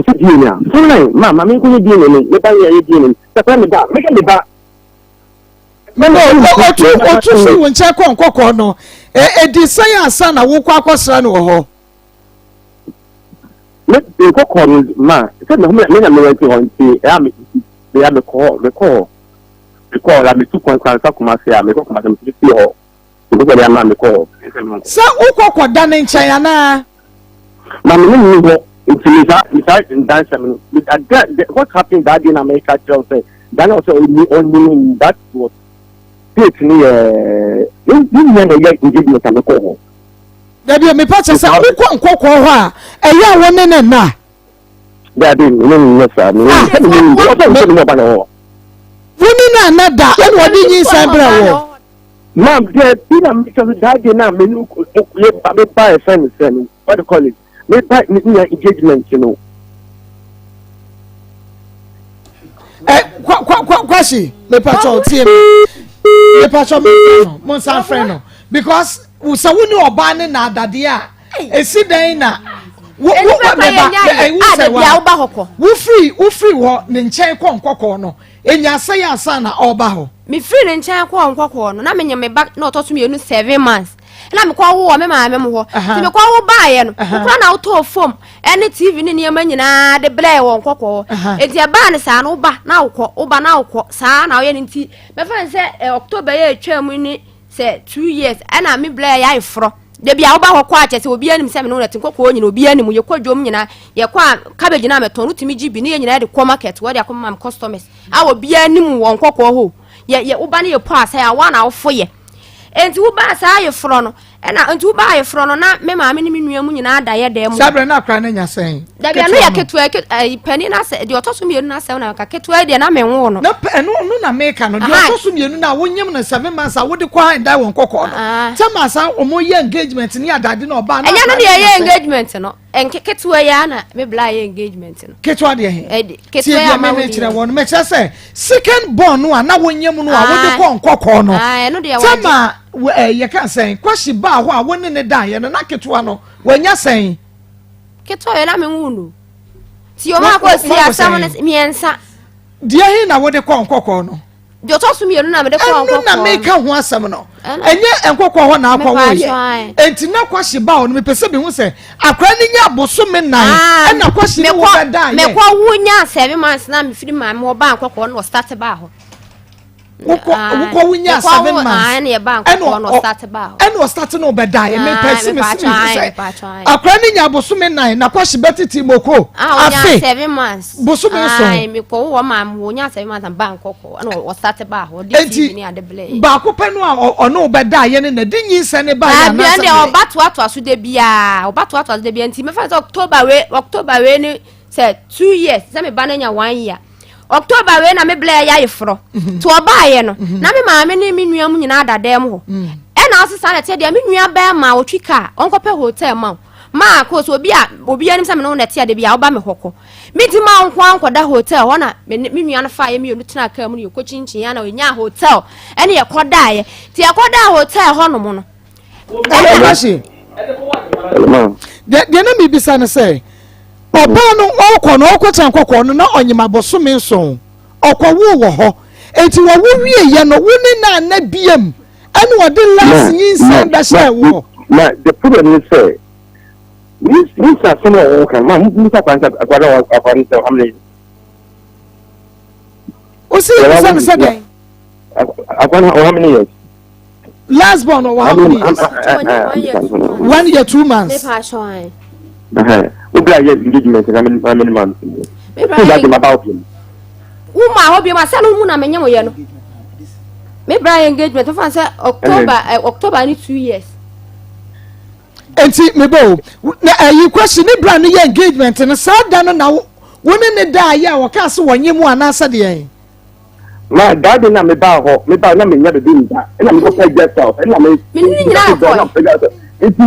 so di ni a so na ma me ko di ni me ba ye di ni ta me ba me ke ba no otu si won che ko nkokọ no di say asa na wo kwa akosra no ho me kokọ no ma se me na me wenti hon ti e am me am ko because la me tu kon kan sa kuma se a me ko kuma se me ti ho ko ko ya ma me ko sa ukoko da ne nchen ana ma me ni ho utiliza in dance what happened that in America just say that also only that was it ni ni na ya engagement am ko ho da bi me pa che sa ukoko nkoko ho a eya won ne na da bi ni sa ni ni ba na ho woni na nada en wodi yin sambra wo ma'am there been a because that day now me no me buy a friend what do you call it me buy me engagement you know kwashi me pacho tie me pacho me mon san friend no because we say we no oba ne na adade a esi dan na wo free wo ne nchen ko nkoko no enya say asa na oba ho me free ne nchen ko nkoko no na menye me back na ototo me 7 months na me kwa wo me ma me ho ti me kwa wo ba ye no kura na auto form any tv ni niam nyina de blay wo nkoko enti e ba ne sa no ba na wo ba na wo sa na wo ye nti me fa se October ye atwa mu ni se 2 years na me blay ya ifro de bia wo ba ho kwa ache se obi anim se me no na tinkoko nyina obi anim ye kwadwom nyina ye kwa cabbage na me ton rutimi gibi ni ye nyina de kwa market wo de akoma mam customers a obi anim wo nkoko ho ye wo ba ne ye po asa ya wa na wo fo ye enti wo ba sa ye fro no na enti wo ba ye fro no na me ma me ni nua mu nyina da ye da mu sabre na akra na nya sen da bia no ya ketua pani na se de otoso mienu na se na ka ketua de na me wo no na no na make no de otoso mienu na wonyam na 7 months a wo de kwa da won kokko no tema sa omo ye engagement ni adade na oba na enya no de ye engagement no enke ketua ya na me bla ye engagement no ketua de he ketua ya ma me kire won me kire se second born no na wonyam no a wo de kwa kokko no no de ya tema ye kan sen kwashi ba ho a woni ne da ye no na ketua no wanya sen ketua ye na me wunu ti o ma ko si asam na miensa dia hi na wo de kwa kokko no de otoso mienu na me de kwa kokko na me ka ho asam no enye enkokko ho na akwa wo ye enti na kwashi ba ho no me pese bi hu se akra ni nya boso me nan na kwashi ni wo da ye me kwa wunya 7 months na me firi ma me wo ba kokko no start ba ho wo wunya 7 months na ye ba kokko no start ba ho eno start no be da ye me pese me se akra ni nya boso me nan na kwashi betiti moko afi 7 months boso me so ai me ko wo ma wo nya 7 months ba kokko no wo start ba ho di ni ade ble ba ko pe no a ono be da ye ne na di nyi se ne ba ya na se na obato aso de bia obato aso de bia nti me fa October we ni say 2 years se me ba na nya 1 year October we na me ble ya ifro to oba ye no na me ma me ni me nua mu nyina adadam ho e na asesa na te de me nua ba ma otwika onkope hotel ma Maa Akos obi anim se me no na te de bia oba me hoko me di ma nko ankoda hotel ho na me nua na fa ye me onu tena ka mu ne kochinchin ya na onya hotel ene ye koda ye ti ye koda hotel ho no mo no Kashi de na mi bisa na say oba no okọ no okọ chan kokọ no na onyima boso me so okọ wo wo ho enti wo wie ye no wo ni na biem ene wo de last yin say be share wo na the problem is say this are some of okay man Mr. Kwanta akwara how many o see you say dey how many years last born or how many years 1 year 2 months we be engagement how many months that about him Uma hobi ma sanu mu na menye mo ye no me bra engagement to fan say October ni 2 years enti me bo na you question ni bra no ye engagement no sa da no na woni ne da ya wo ka so wonye mu anasa de yen ma da de na me ba na me nya be bi nda na me go pay get out na me ni nyina ko enti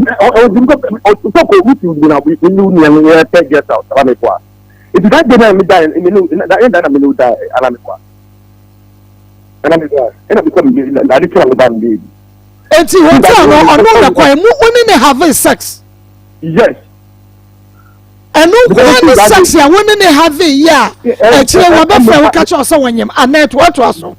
o to ko wuti na we ni ya pay get out na me kwa if that day me die me no that me no die ala me kwa ana me kwa ena become na di tell me ban baby enti hotel no ono na kwa mu oni ne have sex yes enu kwa sex ya woni ne have ya e kire wo be fa wo ka cho so wonyem anet what aso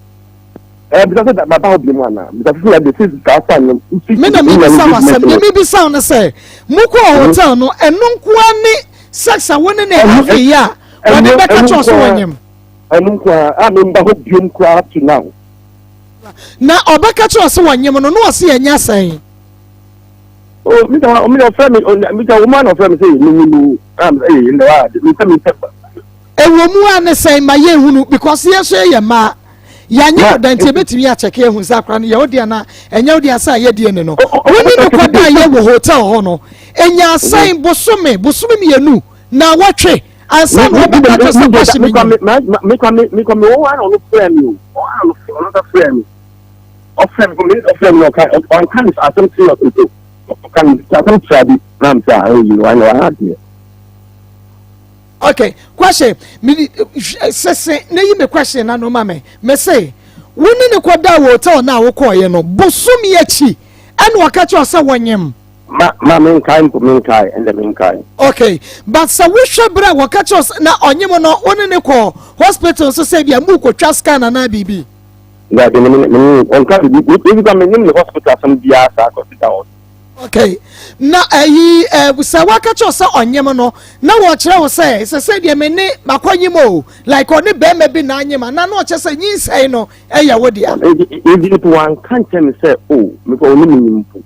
because that my baba blame na because like the things that happen me na me bisa wasem me bisa no say mu ko hotel no enu kwa ni sex a woni ne have ya woni be ka cho so wonyem enu kwa a me mba ho biom kwa to now na obeka cho so wonyem no no se enya san oh me friend me woman of friend say me in the world me ewo mu ane say ma ye hunu because ye so ye ma ya nya dante betimi ya check ye hu zakra no ye odi na enya odi asa ye die ne no woni no kwada ye wo hotel ho no enya san bosome mienu na watwe ansa no be ka so question me me one on friend you one another friend of friend no kan on kan is something of it kan something trabi ram sa you know I know I had here. Okay, question. Me say na yi me question na no mama. Me say, woni ne kwada hotel na wo koye no, bosumi achi. Anu waka cho say wonyem. Ma men kai and the men kai. Okay, but so we should bra waka cho na onyem no woni ne ko hospital so say bia mu ko twa scan na bibi. Yeah, the on kan we come in the hospital some dia sa ko sit. Okay, na so waka cho say onyem no na wo kire wo say de me ne makonyim o like oni be me bi na anyem na no che say yin say no e ya wo dia. If one can tell me say oh me ko oni nimpu.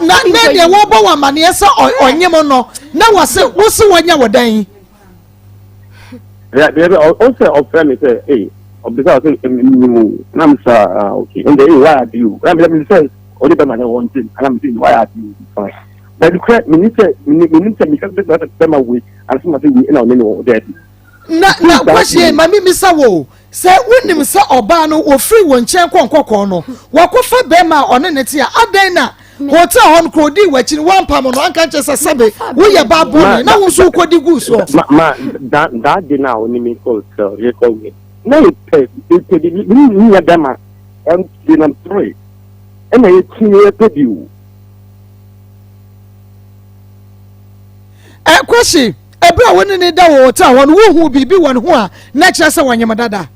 Na de wo bo wa mane say onyem no na wo say wo se wonya wodan. Yeah, baby also offer me say hey because na me say okay and the why do you let me say only by my one thing and I'm saying why are you fine but the correct minister because that them away and some of we in our name there na question mami misa wo say wonim say oba no wo free won chen konkoko no wakofa be ma one ne tia adan na hotel hon krodi wachi one pam no anka che say sabe wo ye babu na wo so kodi gu so ma that day now oni me call so you call me na you pay you dama and then 3 and I pay you. Question. Ebra woni ne da wo hotel won wo hu bibi won ho a na kire se wonyem dada.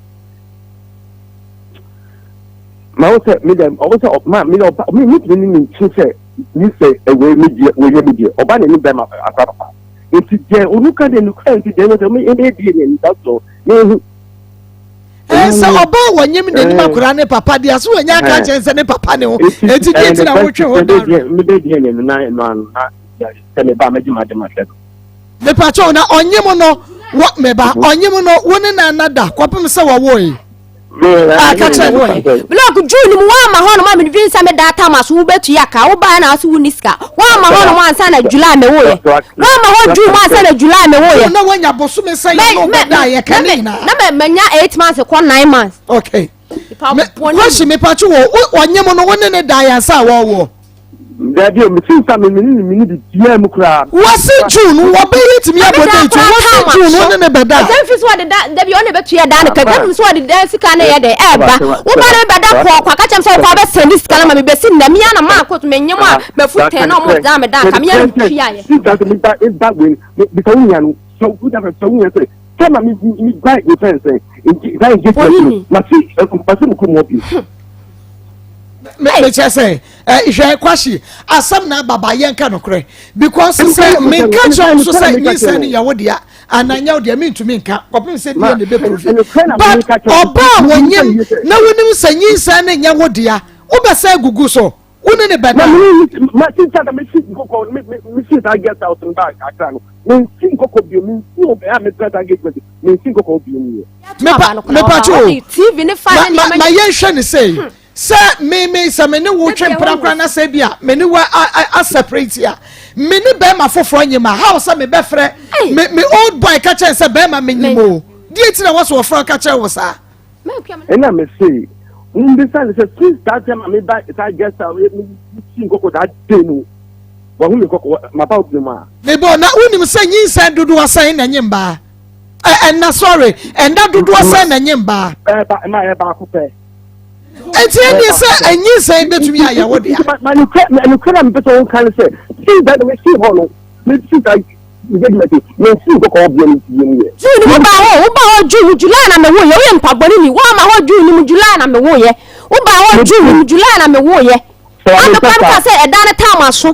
Ma wo se me dem o wo se ma me no me say ni say we media oba ne ni be ma akapa. Enti je onuka de nuka enti de no me e die ni that so. So oba wonyem de ni makura ne papa dia so wonya ka chense ne papa ne ho enti die ti na wo twe ho da me de die ne na ya tele ba ma jima de ma se me pacho na onyem no wo me ba onyem no woni na nada kwapem se wo wo yi ka che wo block June mu wa ma ho no ma me dwin sa me data ma so wo betu ya ka wo ba na so wo niska wa ma ho no ma ansa na July me wo ye wa ma ho June ma ansa na July me wo ye na wanya bosu me say no be da ye kan na menya 8 months ko 9 months okay me pacho wo onyem no woni ne da ya sa wo Daddy, me see some minute dia mu kra. Wasi June, wo be yitimi abode tu. Wasi June woni ne beda. Dem fi so de da bi on be tu ya da ne ka dem so de da sika na ye de e ba. Wo ba ne beda ko ka chem so ko be send sika na ma be sin na mi na ma ko to menyem a be fu 10 na mo da me da ka mi ya tu ya ye. See that me that win because we nya no so good have so we say come me buy the fence that get ma see person ko mo bi me say ihwe kwashi asam na baba yenka no kre because say me catch on so say me say ne yawo dia ananya dia me ntumi nka kopim say dia ne be proof but oba wonyem na wonim sanyi say ne nyawo dia wo be say gugu so woni ne beda ma see that me see koko me see that get out and back akra no me see koko bi me see obe a me try that get me see koko bi me pacho TV ne fa ne ma yen hwe ne say sir me say me ne wo twempra na say bia me ne wa a separate ya me ne be ma foforo nyima how say me be frɛ me old boy catch say be ma me nyimo die ti na wo so fro catch wo sa ena me say understand say since that time me buy that guest me see koko that day no wa hu me koko ma pa obi ma me bo na unim say nyinsa dodo asan na nyimba na sorry and that dodo asan na nyimba ba ko pe enti eni say anyinsa betumi ayawo dia ma you can be so kind say see that we see holo me see that you get me see koko obi me June mo ba ho June July na me wo ye we mpabori ni wa ma ho June mu July na me wo ye wo ba ho June mu July na me wo ye ando kan say e dan time aso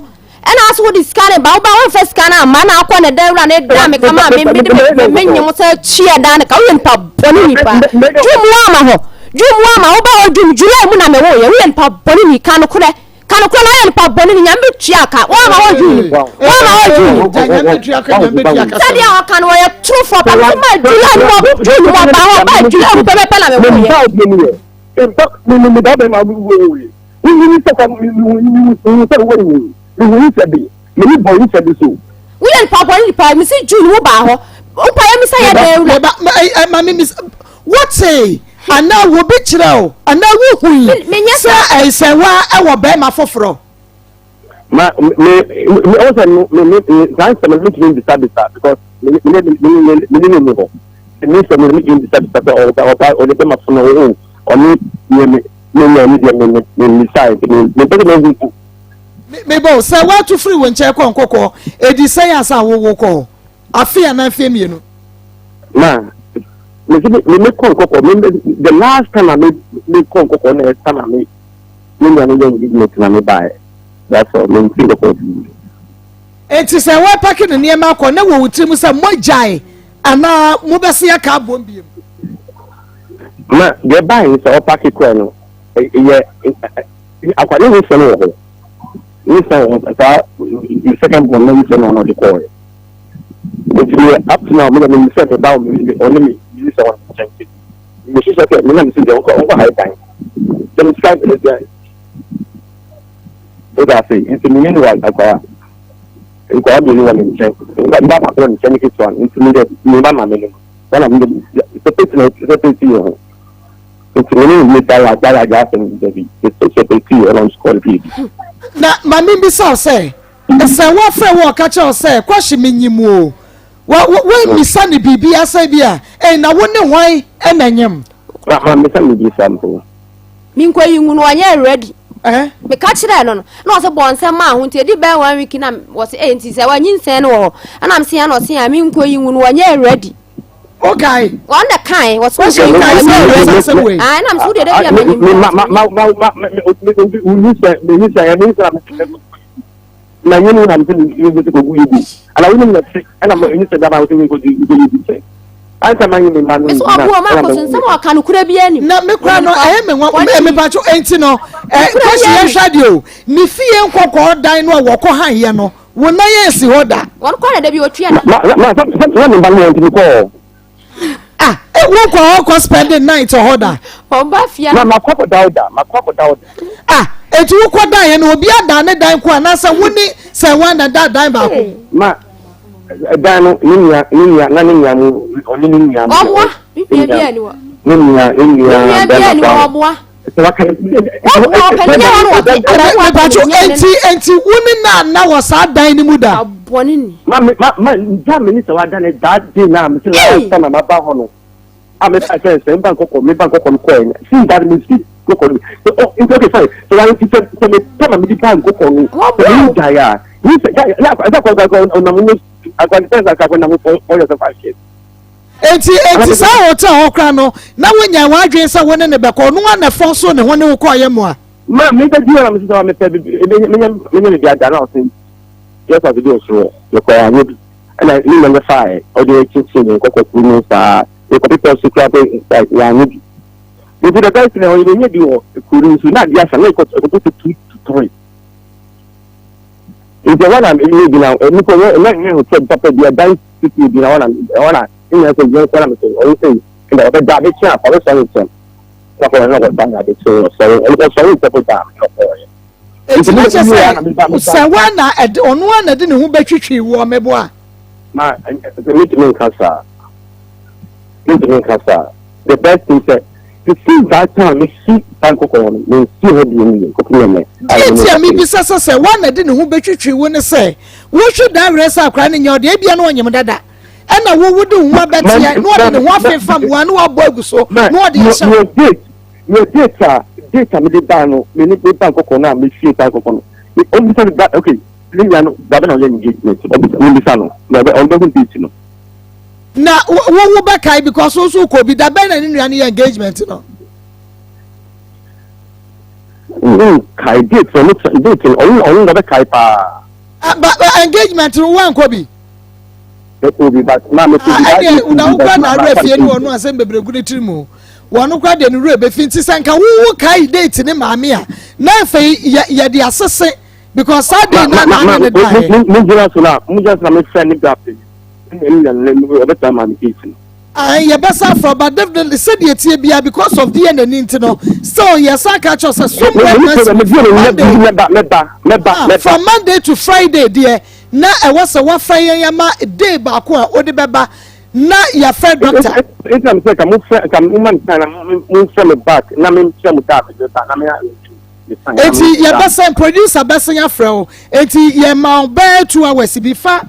ena aso wo di scan ba wo ba wo first scan ma na akọ na dan wura na da me kama me nyem say chi e dan ka wo mpabori ni pa June wa ma ho wo ba ho June July mu na me wo ye we mpabori ni kan ko na pa boni nyambe tuaka wa ma ho June nyambe tuaka sadia o kan wo ye true for pa ma July no June wa ba July wo pe na me wo ye me da be ma wo ye ni se ka ni se wo ye ni se be me boy ni se be so we en pa boni pa mi se June wo ba ho o pa ya mi say ya de ma me what say ana wo bi kirao ana wo hui say say wa e wo be ma foforo ma me also me can say me to be stability because me no me say me to be stability or the ma so no or me say me bo say wa to free won che konkoko edi say asa wo ko afia na afia mienu ma me the last time I made Conco next time I made me buy. That's all. Me think of it is a way packing the near Marco. No, we would trim some more jai and now Mubasia car won't be. Ma, they're buying so packet chrono. Yeah, I quite know so. The second one, no, you on the call. Up to now, I'm set about only me. So she said, "Me na see the uncle high time." Then try to get. What I say, into me anyway, I got. I got the one in check. But Baba one check it one. Into me that me mama me. One of them the people. Into me that got and the people around school people. Na mami bi say what friend wo catch us say question me nyimu when mi sani bibi asa bia na woni hwan enanyem ma me sani bi sample mi nko yingu no anya ready me ka kire no no so bon se ma ho nti di ba 1 week na was nti se wanyin sen no ana am se ya no se ya mi nko yingu no anya ready okay on the kind was what you guys say way and I'm so dey na yenu na mtini yuko go yuko ala wini na trick ana mo yinu sada ba wo go yuko anta manyi me manu so abu ma ko sensem o kan kura bi ani na me kura no me pacho enti no kwesi ye hwade o ni fie nkokọ dan no wo ko han ye no wo na ye si hoda won ko na da bi o twa na ma me manu enti ko wo ko spend night hoda o ba fia ma ko dauda etu wo ko dan ye no obi adan ne dan ko na se woni se wan na dan ba ko ma dan no ninya na ninya mu oni ninya mu omwa bibia bia ni wo ninya bia ni wo omwa enti woni na wo sa dan ni mu da aboni ni ma jam ni se wa dan that day na me se na ma ba ho no I'm a person, bank or me bank on coin. See that means go on. Oh, it's okay, fine. So I think some medical go on. You die. You say, yeah, I got on the I can tell that I can have 4 years of 5 years. Enti sa hotel okra no na wonya wadwen sa woni ne beko no na fon so ne woni wo koye mo a Ma me da di am so me pebe me dia da na so yes I do so you ko anya bi and me me fa o de chichi ne kokko ni sa e ko people secret like ya anya bi if the guys ne o nya bi o kuru so na dia sa na ko to 2 to 3 if the one I'm in now me ko me hotel papa dia dance city bi na one in a good time to everything in the David Chan for the solution. So sa wana onu na de ne hu betwitwi wo mebo a ma me kasa the best thing is to see that time me see banko ko me see ho bi ko me enti mi bi sasa se wana de ne hu betwitwi wo ne se wo hwe da resa akra ne nya de bia na onyem dada ena wo wudu nwa betia no de ne ho afefam wa na wo agu so no de your data me de dano me ni banko ko na me see banko ko no only say that okay ni ya no da na engagement only say no on be teach no na wo be kai because so ko bi da be na ni nua ni engagement no kai date so no date on be kai pa engagement no wan ko bi but na me na wo na refie ni wonu asem bebregu ne tirimu wonu kwa de ni rebe finti sanka wo kai date ni maami a na fe ya de asese because Saturday na ne dai mu just na me friend ni gap ni better man kitchen ya besa for but definitely said the tie bia because of the end no so yes I catch us some from Monday to Friday there na e was a wafayen ya ma day ba ko a odi beba na ya friend doctor it am say kam woman kana mu frame back na me frame tap na me enti ya besa producer besa ya frɛ enti ya ma be 2 hours bi fa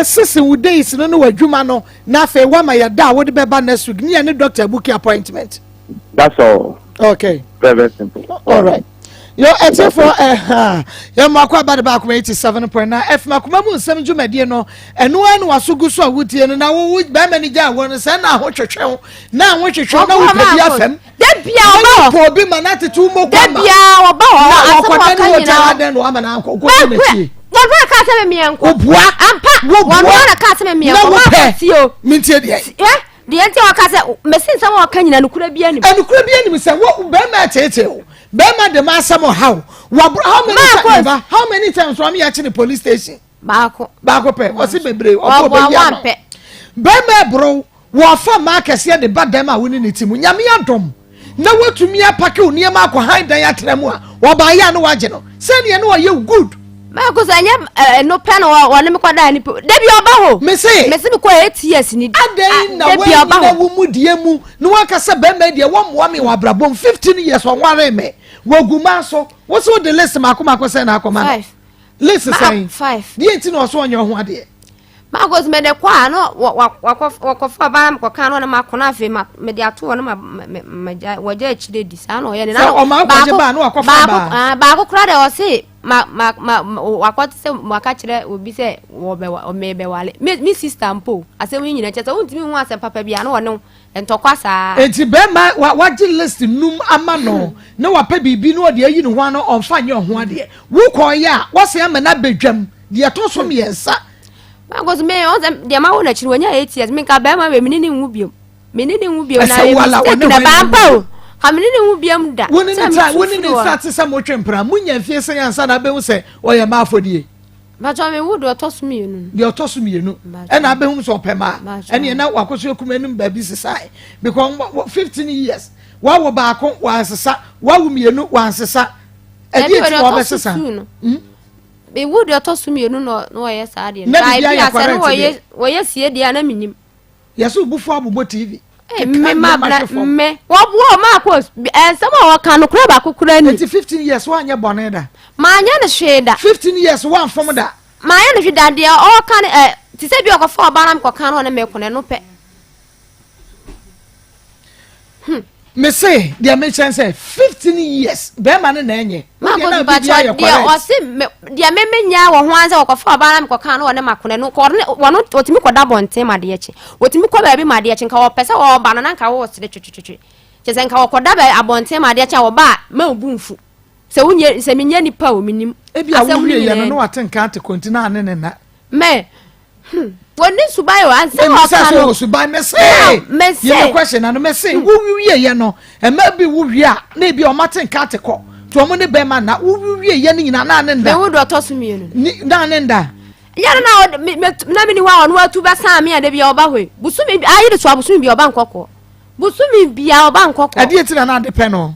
sisi wo days no no wadwuma no na fe wa ma ya da wo de beba next week ni doctor book appointment. That's all. Okay, very simple. All right. Yo eti for yo makwa ba de ba ko 87.9 f makoma mu nsem dwumade no eno anu wasogu so awutie no na wo ba mani ja wo no se na ho twetwe na wo twetwe na wo pedi afem da bia wo bi manate tu mo kwa da bia wo ba wo asema kan ni na den wo amana ko ko ne ti wo ka se me mienko obua ampa wo na ka se me mienko wo ti o mintie de de enti wo ka se mesin se wo ka nyina no kura bia ni se wo ba ma tete o Bema de masamo how many times from here to the police station? Bako pe osi bebre obo be Bema bro wo fa market here the bad dem a woni ne timu nyame adom na watumi apake oni ma akọ han dan atremu a wo ba ya no waje no se ne no ye good Bako sanya no pen wo ne me kwada ni da bi oba ho me se me ko 8 years ni adan na we na wo mu die mu no waka se bema die wo mo me wa brabom 15 years wo ware me waguma so what's the list makoma say na akoma 5 list say 5 the enti no so onye ho ade Magos me de kwa no wakofa ba m koka no na makona afi me de ato no ma waje achire di sa no ye na o ma kwaje ba no wakofa ba ba ko kra de o se wakote se waka kire obi se wo be o me be wale me sister mpo asem nyina chese wontimi hu asem papa bia no wonu entokwa sa enti be ma waje list num ama no na wapa bibi no de ayi no ho ano onfa nye ho ade wo ko ya wo se ama na bedwam de to so me yensa Magos me on de ma wona chiri wonya 8 years me ka be ma we menini hu biom na we na ba mpa ha menini hu biom da woni ni start se mo twempra munya fie se yansa na be hu se oye ma afodie ba jo me wo do tosumienu de otosumienu e na be hu so pema ene na wakoso ekumenum ba bi sesai because 15 years wa wo ba ko wa sesa wa wo mienu wa sesa e di ti wo be sesa be would your tosumienu no yes ade na bia se no ye sie dia na minim yeso bufu abubo TV me ma me wo ma Akos some wa kan kura ba kokura ni 15 years wa anya bone da ma anya ne hweda 15 years wa fom da ma anya ne hweda dia o kan ti se bi okofa oba na me kokan no me kone no pe me say dia me chance 15 years be ma ne na enye ma go ba cho dia o se dia me nya wo ho anza wo kofa ba na me koka na wo ne makone no ko wono otimi koda bonte ma de echi otimi ko ba bi ma de echi nka wo pese wo ba na nka wo sire twetwetwe chese nka wo koda ba abonte ma de echi wo ba ma obunfu se wunye se minya nipa wo minim ebi a wo ye no watenka ate kontina ne ne na me woni subai wa anse o ka no subai me say ye question na no me say wo wiye ye no e ma bi wo wi a na bi o matenka ate ko to mo ne be ma na wo wiye ye ni na ne nda me wo do to so mienu na ne nda ya na na me ni wa onu atu ba sa me ade bi oba hwe busumi ayi de so busumi bi oba nkoko busumi bi a oba nkoko ade ti na de pe no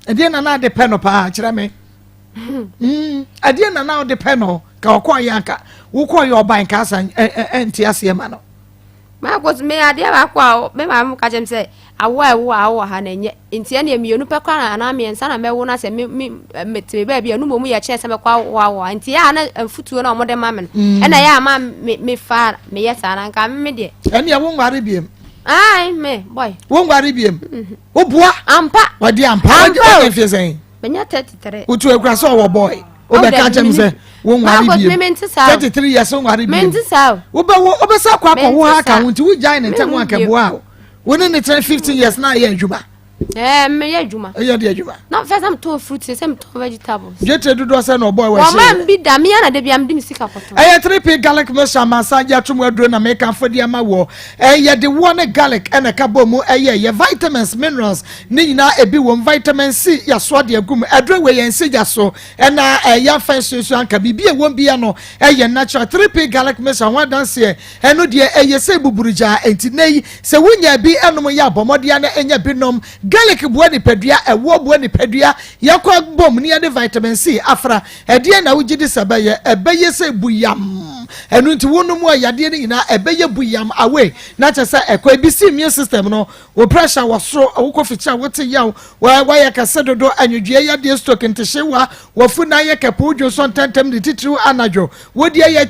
ade na de pe no pa kire me ade na de pe no ka okọ yanka wo kọ yo ban ka san enti ase ma no ma ko me ade ba kwa me ma mu ka jem se awo ha na nye enti na emienu pe kwa na me ensa na me wo na se me te ba bia no mu ya che se me kwa wo enti ya na futuo na omode ma me na ya ma me fa me yesa na nka me de eni ya wo ngware biem ai me boy wo ngware biem wo bua ampa odi ampa o fie sen benya 33 utu ekura so wo boy o be ka jem se wo ngware biem 33 years wo ngware biem menti saw wo be sa kwa wo ha ka wonti wo jai ne ntam akabua wo ne 15 years na ye adwuma me ye adwuma ye de adwuma na first am to fruit say am to vegetables je te dudu se no boy we she o man bi da me na de bia am di misika koto 3p garlic mesha massage atum aduro na make am fodi ama wo ye de one garlic ena ka bomu ye vitamins minerals ni nyina ebi wo vitamin C ya so de agum aduro we yen se so ena ya fa so anka bibie wo bia no ye natural 3p garlic mesha wa dance eno de ye se buburuja enti nei se wunya bi enom ya bomode na enya binom garlic buo ni padua ewo buo ni padua yakwa bom ni de vitamin C afra ede na wugidi sabaye ebeye se buyam enu nti wonumu ayade ni na ebeye buyam away na chese ekwa ebisi immune system no wo pressure wo soro wo ficha wote yaw wa yakase dodo anwudue yade stroke ntihyewa wo funa yakapo dwo so ntentem de titru anajo wodi ye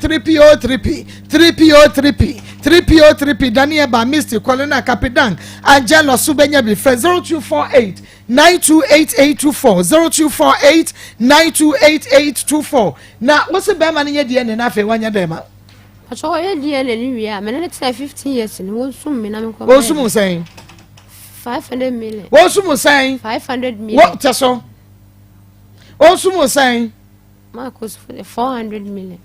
3PO3P Daniel ba Mr. Colina Capidan Angelo Subenya bi 0248 928824 0248 na wose be ma ne de ne na fe wanya dem ma acho ye de ne ni wi a me ne 15 years ni won sum me na me ko won sum sen 500 million won sum sen 500 million what teso won sum sen Maa Akos 400 million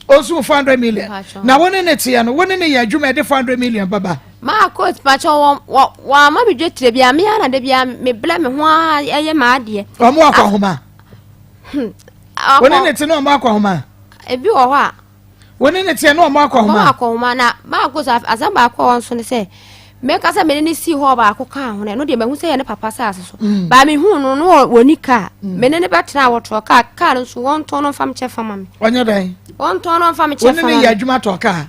also 400 million na woni ne tie no woni ne ya adwuma de 400 million baba Maa Akos pacho wa ma bi dwetire bia me ana de bia me bla me ho eye ma ade o mo akwa homa woni ne tie no mo akwa homa ebi wo ho a woni ne tie no mo akwa homa na Maa Akos azamba akwa won so ne se me ka se me ne si ho ba akwa ho no de me hu se ye ne papa sa aso ba me hu no woni ka me ne betra wo to ka no so won to no fam che fama me onye dan won to no fam che fama woni ne ya adwuma to ka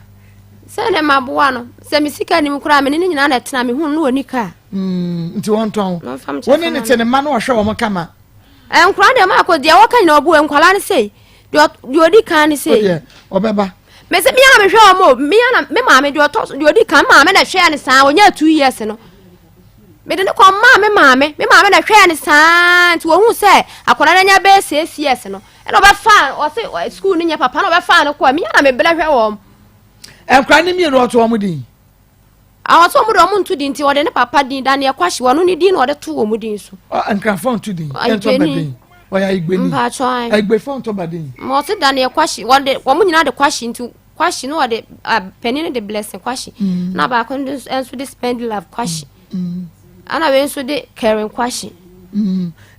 se ne maboa no se me sika ni mkura me ne nyina na tena me hu no woni ka nti won ton woni ne tie ne ma no hwe wo kama nkura de Maa Akos de wo kan na obu enkwala ne sei de odi kan ne sei obeba me se me ya me hwe o mo me ya na me ma me de odi kan ma me na hwe ne san onya 2 years no me de ne ko me ma me na hwe ne san ti wo hu se akona na nya be 6 years no e no be fa o se school ni nya papa no be fa no ko me ya na me bela hwe wo enkra ni mi no to wo din awo so mu do mu ntu din ti wo de ne papa din dan ye kwahye wo no ni din no de to wo mu din so enkra fon tu din ento badin oya igbeni mpa cho igbe fon to badin mo se dan ye kwahye wo de wo mu nyina de kwahye nti kwahye no de penny de blessing kwahye na ba ko enso de spend love kwahye ana we enso de caring kwahye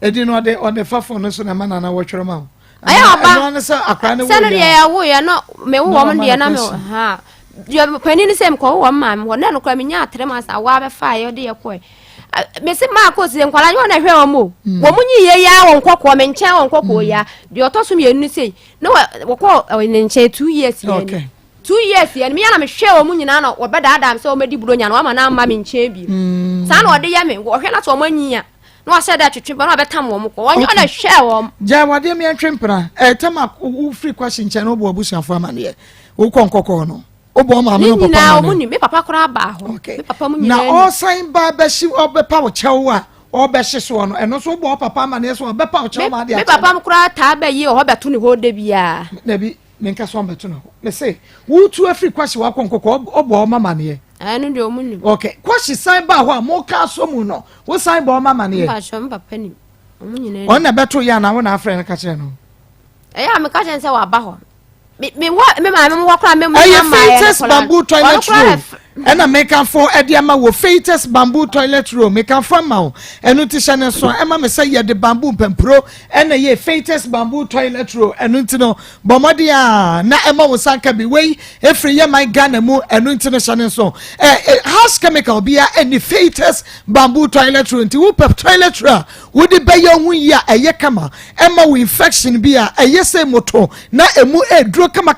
edi no de fafo no so na mana na wo twere ma aya oba no se akra ne wo ya ya wo ya no me wo mo de na me ha yo penny ni sem ko wo ma me wo na no kwa me nya 3 months awa be fa yo de ye ko me se Maa Akos de nkwala yo na hwe wo mo wo munyi ye ya wo nkoko me nche wo nkoko ya de otoso me enu sei no wo ko ne nche 2 years ye okay 2 years ye me ya na me hwe wo munyi na no wo beda adam se wo medi buro nya no ama na ama me nche bi sa na ode ye me wo hwe na so manyi ya no ase da twetwe ba no betam wo mo ko wo nya na hwe wo ja wade me antwempra tema wo free question nche no bo abusuafo amane wo ko nkoko no obo ma me papa na omuni me papa kora ba ho me papa munyi na all sign ba ba shi obepa wo chewa obehye so no eno so bo papa ma na so obepa o chama de me papa m kura ta ba yi o beto ne ho de bia na bi menka so beto no me say wo tu afri kwashi wa konkoko obo mama ne anu de omunni okay kwashi sign ba ho a mo ka so mu no wo sign ba mama ne ba so papa ni omunni on na beto ya na wo na afre na ka kire no ya me ka chen se wa ba ho me ma me wo kura me mu ma Fetus bamboo toilet roll ena make am for ediama wo Fetus bamboo toilet roll make am for ma enu ti hye so ema me say ye de bamboo pempro ena ye Fetus bamboo toilet roll enu ti no bomode a na ema wo sanka bi wei efri ye my Ghana mu enu ti no hye so house chemical bia eni Fetus bamboo toilet roll nti wo pep toilet roll wo di be ye hu ya eye kama ema wo infection bia eye say moto na emu edro kama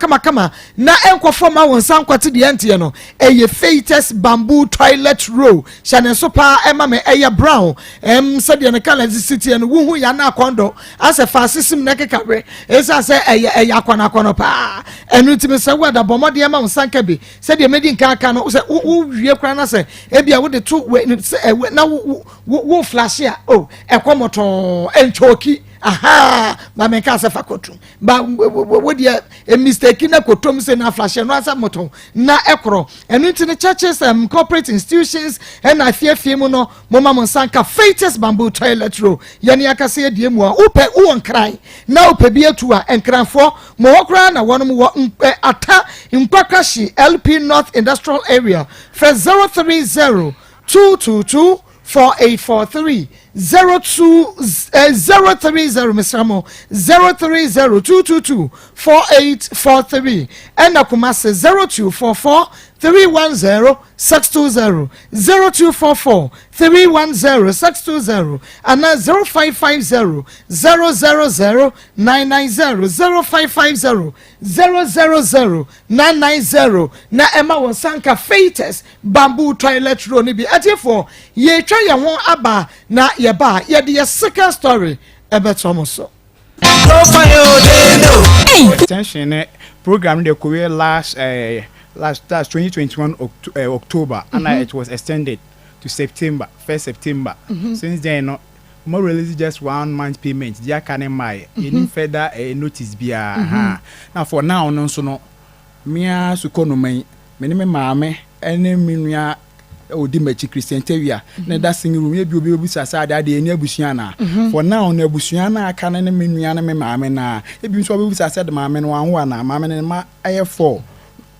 na enkofo ma wo sankwate de ante no eye Fetus bamboo toilet roll shane so pa ema me eye brown said the color city and wo hu ya na kondo as a fascism na kekawe esa say eye akwana pa enu ti me say wada bomode ema wo sanka bi said the medi nka no say wo wie kra na say e bia wo de to na wo flash ya oh ekomoto enchoki aha ba me ka se fakotu ba wo dia a mistake na kotom se na flash no asa moto na ekro enu nti ne churches corporate institutions and afie mu no mama monsanka Fetus bamboo toilet roll yani akase die mu a upe wo nkran na upe bi atu a nkranfo mo wokra na wonom wo ata nkwakashi LP North Industrial Area for 030 222 4843 030 Mr. 030 222 4843 and Akoma says 0244 310 620 0244 310 620 and now 0550 000 990 0550 000 990 na Emma Wansanka Fetus bamboo toilet roll ni bi atefo ye twa ye ho aba na ye ba ye de second story ebetomoso extension program the career last 2021 October and it was extended to September 1st September. Since then more release just 1 month payment dia can my any further notice bia now for now no so no mia sukono me maame ene minua odi machi Christian Tavia na da sing room e bi obi sasa da de eni abusua na for now na abusua na aka na minua na me maame na e bi so obi sasa de maame no anwo na maame ne ma aye 4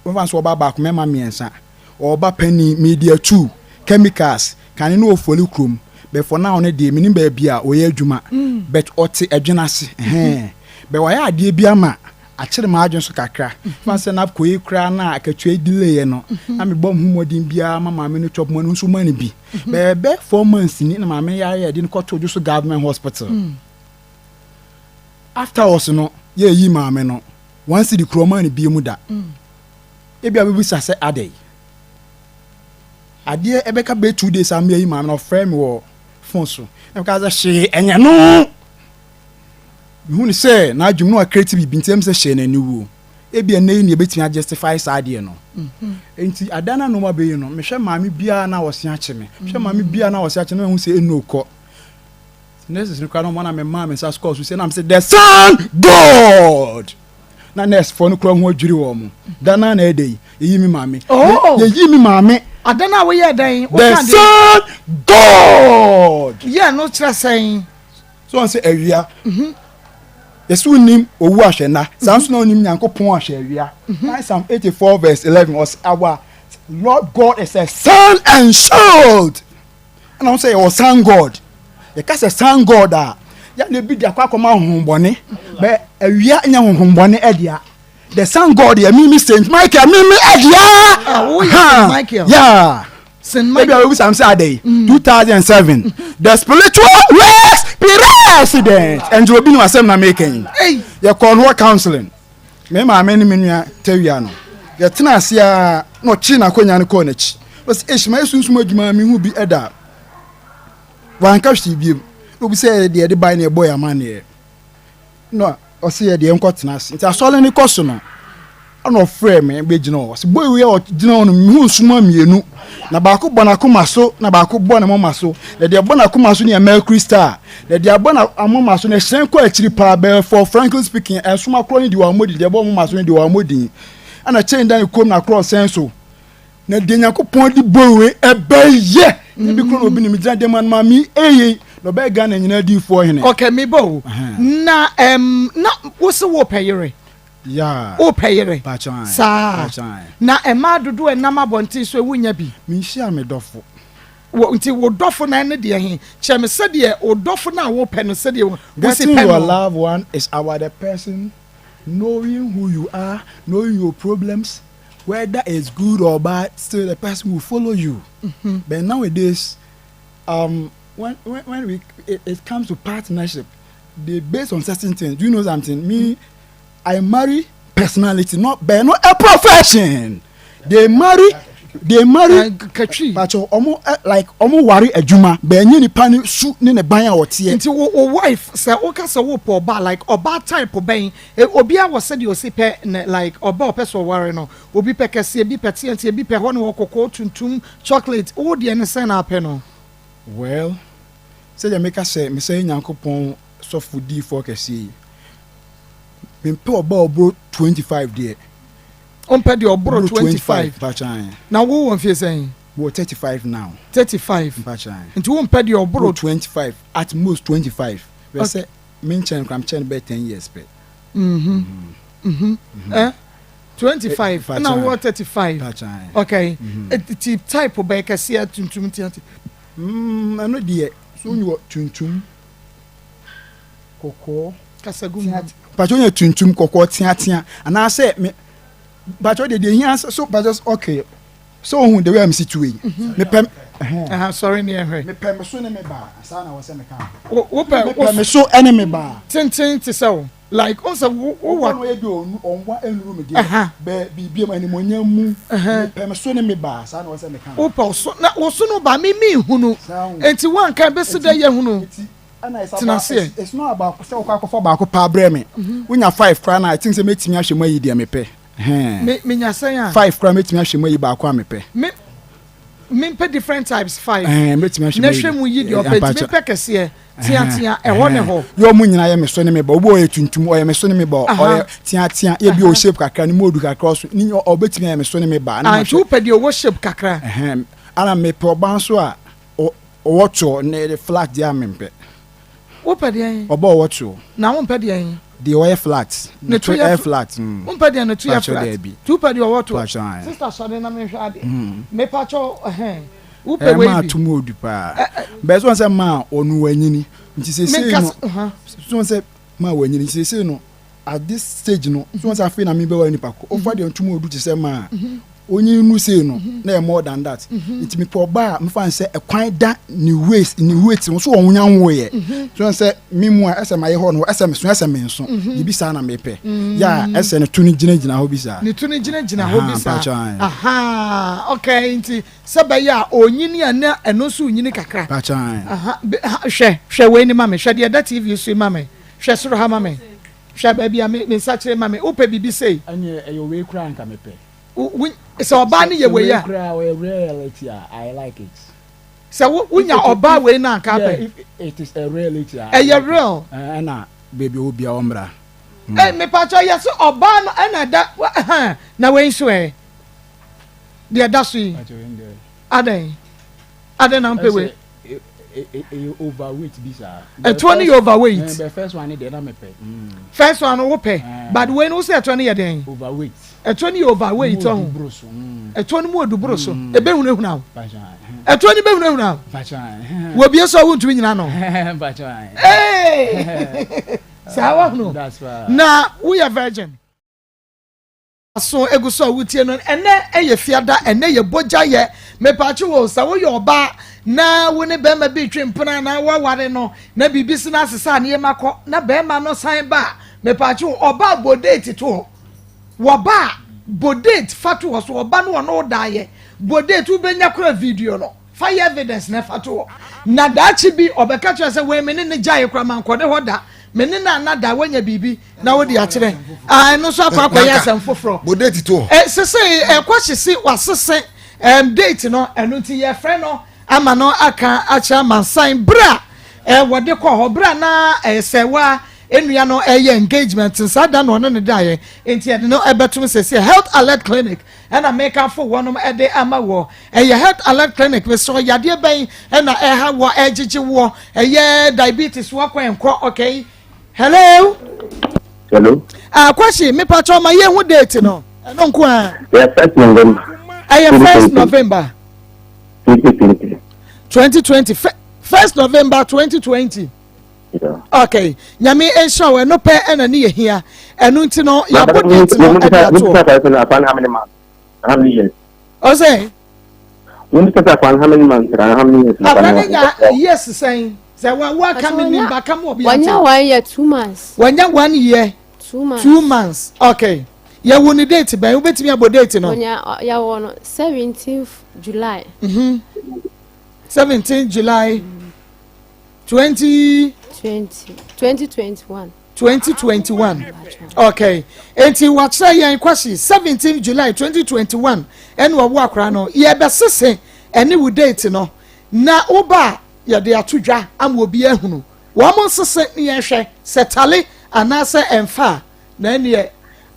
we so oba back me ma miensa oba penny media 2 chemicals kan no ofoli krom but for now na de minim ba bia oye adwuma but ote adwenase be wa ya ade bia ma akire ma adwen so kakra fanse na koyi kra na akatwe delay no na me bom humodin bia mama me no chop mo no so mani bi be 4 months ni na mama ya de ko to so government hospital after also no ye yi mama no once the kroma ni bi mu da e bia be sase ade ebeka be 2 days am yi mama no frame wo phone so e ka za she enya no who ni say na adwum no a creative bi ntem se she na niwu e bia na yi ne betia justify sade no enti adana no ma be yi no me hwe maami bia na wose ache me hwe maami bia na wose ache no hu say enu ko next no kwa no na me maami sa score so say na me say the son God na next for no kro ho adwiri wo mo dana na ede yi mi maami ye yi mi maami adana we ye dan the son God yeah no try saying so on say area Yesu nim owu ahwena sanso na onim nyankopon ahwewia Psalm 84 verse 11 was our Lord God is a sun and shield and I say your son God you can say son God ya na bi dia kwakoma honhombone be awia nya honhombone edia the son God ya mimi Saint Michael mimi edia Michael yeah Saint Michael we Sam say 2007 the spiritual race president and you be no asem na making you call no counseling me ma me ni menua tawia no you tena asia no chi na konya no ko na chi was ishmael sunsun adwuma me hu bi eda wan ka hwi bi no bi say de buy na boy amane no o say de enko tena asia nti asole ni koso no no frame me be gino so boy we o gino no hu suma mienu na ba ko bona kuma so na ba ko bona mama so de bona kuma so ne Mercury Star de bona amama so ne hyen ko akiri pa be for frankly speaking suma kro ni de wa modi de bo mama so ne de wa modi ana chain dan kom na cross senso na de Yakopon di boy ebeye e bi kro obi ni mi gina de man mami eye no be ga na nyina di fo hene okay me bo na wo se wo payere yeah o payere bachan sa na ema dodo enam abonti so ewunya bi mi hia me dofo wo nti wo dofo na ne de he che me se de o dofo na wo pe no se de wo si getting pe your no loved one is about the person knowing who you are, knowing your problems, whether it's good or bad, still the person will follow you. But nowadays, when it comes to partnership, they based on certain things. Do you know something? Me, I marry personality, not a profession. They marry katri but like worry adwuma be nyi ni pani su ni ne ban a wote nti wo wife say o ka say wo po ba like oba type ben obi a wo say de o si pe like oba o person worry no obi pe kese bi pete nti bi pe ho no kokko tuntum chocolate wo de ne say na pe no well say the make say me say Yakopon so foodie for kese me pe oba obro 25 there on pay the obro 25 bachan now wo won fie saying wo 35 now 35 bachan nti wo pay the obro 25 at most 25 we say mention cram chen be 10 years pe 25 now what 35 bachan okay it type of be kase tuntum tiati ano de so you tuntum kokko kasagum bachan you tuntum kokko tia and I say me but what they hear so but just okay so who the way I'm situated me pem sorry me here me pem so ne me ba asa na wo se me kan wo pe me so enemy ba tintin to so like also wo no e bi onwa enuru me dey be bibiem animonyam mu me pem so ne me ba asa na wo se me kan wo pe so na wo so no ba me hunu enti wan kan be se da ye hunu it's not about so kwa ba ko pa bre me wonya 5 kra na I think say metimi ahwe mayi dia me pe me nya say 5 kra metimi ahwe mayi ba ko amepe me pe different types 5 metimi ahwe na hwe mu yi di opet me pe kese tia e ho ne ho yo mu nyina ye me so ne me ba obo ye tuntum o ye me so ne me ba o ye tia ye bi o shape kakra ni modu kakra so ni obetimi ye me so ne me ba na tu pe di o shape kakra ana me pe oban so a o to ne flat dia mempe wo pe de obo o to na wo pe de the oil flat the two air flat umpa dia na two air flat two pa dia what sister so na me hwa ade me pa cho upe we ma tumu odu pa be so say ma onu wanyini nti say no so say ma wanyini say no at this stage no so say afi na me be wani pa ko over the tumu odu ti say ma onyi nu say no na more than that it me po ba me fan say ekwan da ni waste so onwunya nwo ye so say me mu a ese maye ho no ese me so ese me nso ye bi sa na me pe ya ese ne tuni gina ho bi sa ne tuni gina ho bi sa aha okay nti se ba ya onyini ana eno so onyini kakra pa chan hwe we ni mame hwe de da tv so mame hwe soro ha mame hwe ba bia me sa kire mame ope bibi sei anye eyo we kura nka me pe so oba ni ye we ya reality I like it so unya oba we na ka pe it is a reality real na baby obi a omra me pa cho yes oba no na da na we nso de da so yi aden na mpe we overweight this a 20 overweight the first one dey na me pe first one wo pe but when who say 20 ye den overweight a 20 overweight on a 20 mo odubro so e be hunu na a 20 be hunu na wo bie so wo ntumi nyina no sawa hunu na we are virgin so eguso wutie no ene eye fiada ene ye boja ye me pachi wo sa wo yo ba na wo ne be ma bi twempena na wa ware no na bibisi na asesa na ye makọ na be ma no san ba me pachi wo oba bodate to wo ba bodate fatu wo so oba no no da ye bodate u benya kora video no fire evidence na fatu na dachi bi obeka kire se we me ne jaye kora man kode hoda mene na anada wanya bibi na wo di akire no so akwa ya asem foforo bo date to sese kwachisi wasese date no eno ti ye frɛ no ama no aka acha mansan bra wode kɔ hɔ bra na sewa enua no engagement nsada no ne dae enti ede no ebetum sese health alert clinic and make up for one ede ama wo health alert clinic we so yade ben na ha wo ejiji wo diabetes wo kwenko okay hello kwashi me patro ma ye hu date no no nko a first November 2020 1st November 2020 yeah. Okay nyame ensure we no pe na ne yehia enu nti no ya bodate no how many years o say when you start how many months how many years yes saying say wa come in back come obi 1 year 2 months 1 year 2 months okay ya woni date ba obetimi abodate no ya wono 17th July 17th July 2021 okay enti watcha yan kwashi 17th July 2021 enu wo akra no ye besese ene wo date no na oba ye de atodwa am obi ahunu wo mo sese ne ye hwe setale anase emfa na ene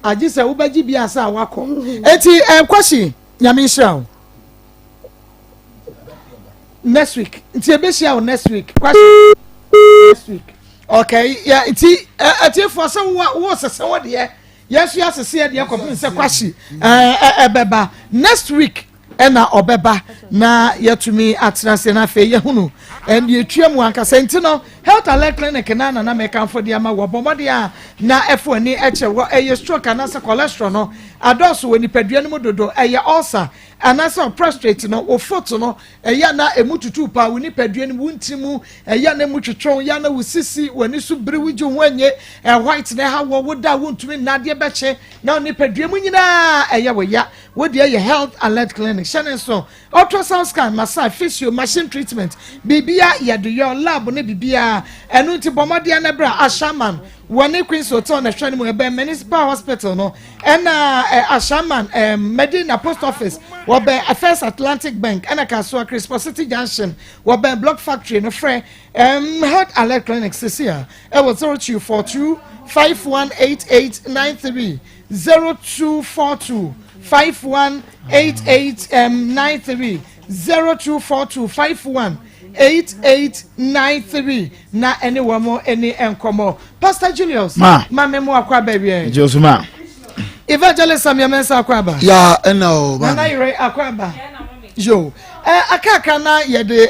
agise wo baji bia asa wakọ enti kwashi nyame nhira next week nti ebeshia next week kwashi next week okay yeah nti for so wo sese wo de yesu asese de akopin se kwashi ebeba next week ena obeba na yetumi atrase na fe yehunu and yetuamu ankasa nti no health alert clinic na make for dia ma wo bomode a na efo ani eche wo stroke na se cholesterol no adoso woni padua no dodo ulcer anasa prostate no o foot no na emututu pa woni padua no wuntimu na mutwetwon na wusisi woni so bere wuju ho anye white na ha wo da wuntumi na de beche na oni padua mu nyina wo ya wo de health alert clinic shane so ultrasound scan massage physio machine treatment bibia ya do your lab ne bibia enu ti bomode na bra ashaman woni Queen's Hotel na hwani mu ebe municipal hospital no na ashaman Medina post office wo be First Atlantic Bank na Kasua Crispo City Junction wo be Block Factory no frɛ health alert clinic sisia e wo 0242 518893 0242 518893 0242 518893 na anyone more any enkomo Pastor Julius ma memo akwa baby Josuma Evangelist Samuel Mensa akwaba ya no ba na ire akwaba yo akaka na ye de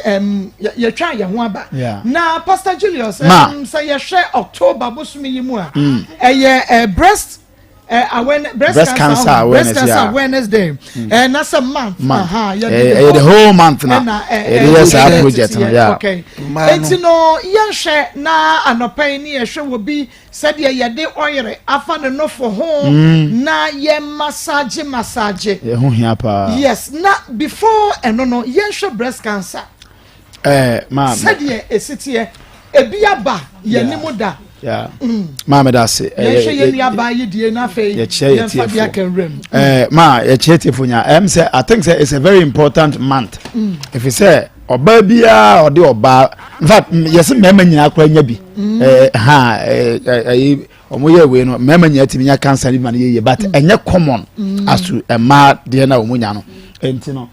ye twa ye ho aba na Pastor Julius say ye hwe October bosumi yimu a breast breast cancer awareness day and that's a month the whole month now it is a project okay enti no ye na anopai ni ye will be said ye de oil afa no for home na ye massage ye ho hia pa yes na before no ye breast cancer ma said ye esitie ebiaba ye nimuda yeah mama that's it ma say I think say it's a very important month if you say oba bia or the oba in fact yes mema nyina akwa nya bi omoye we no mema nyina timinya cancer ni man ye but enye common as to ma de na omunya no enti no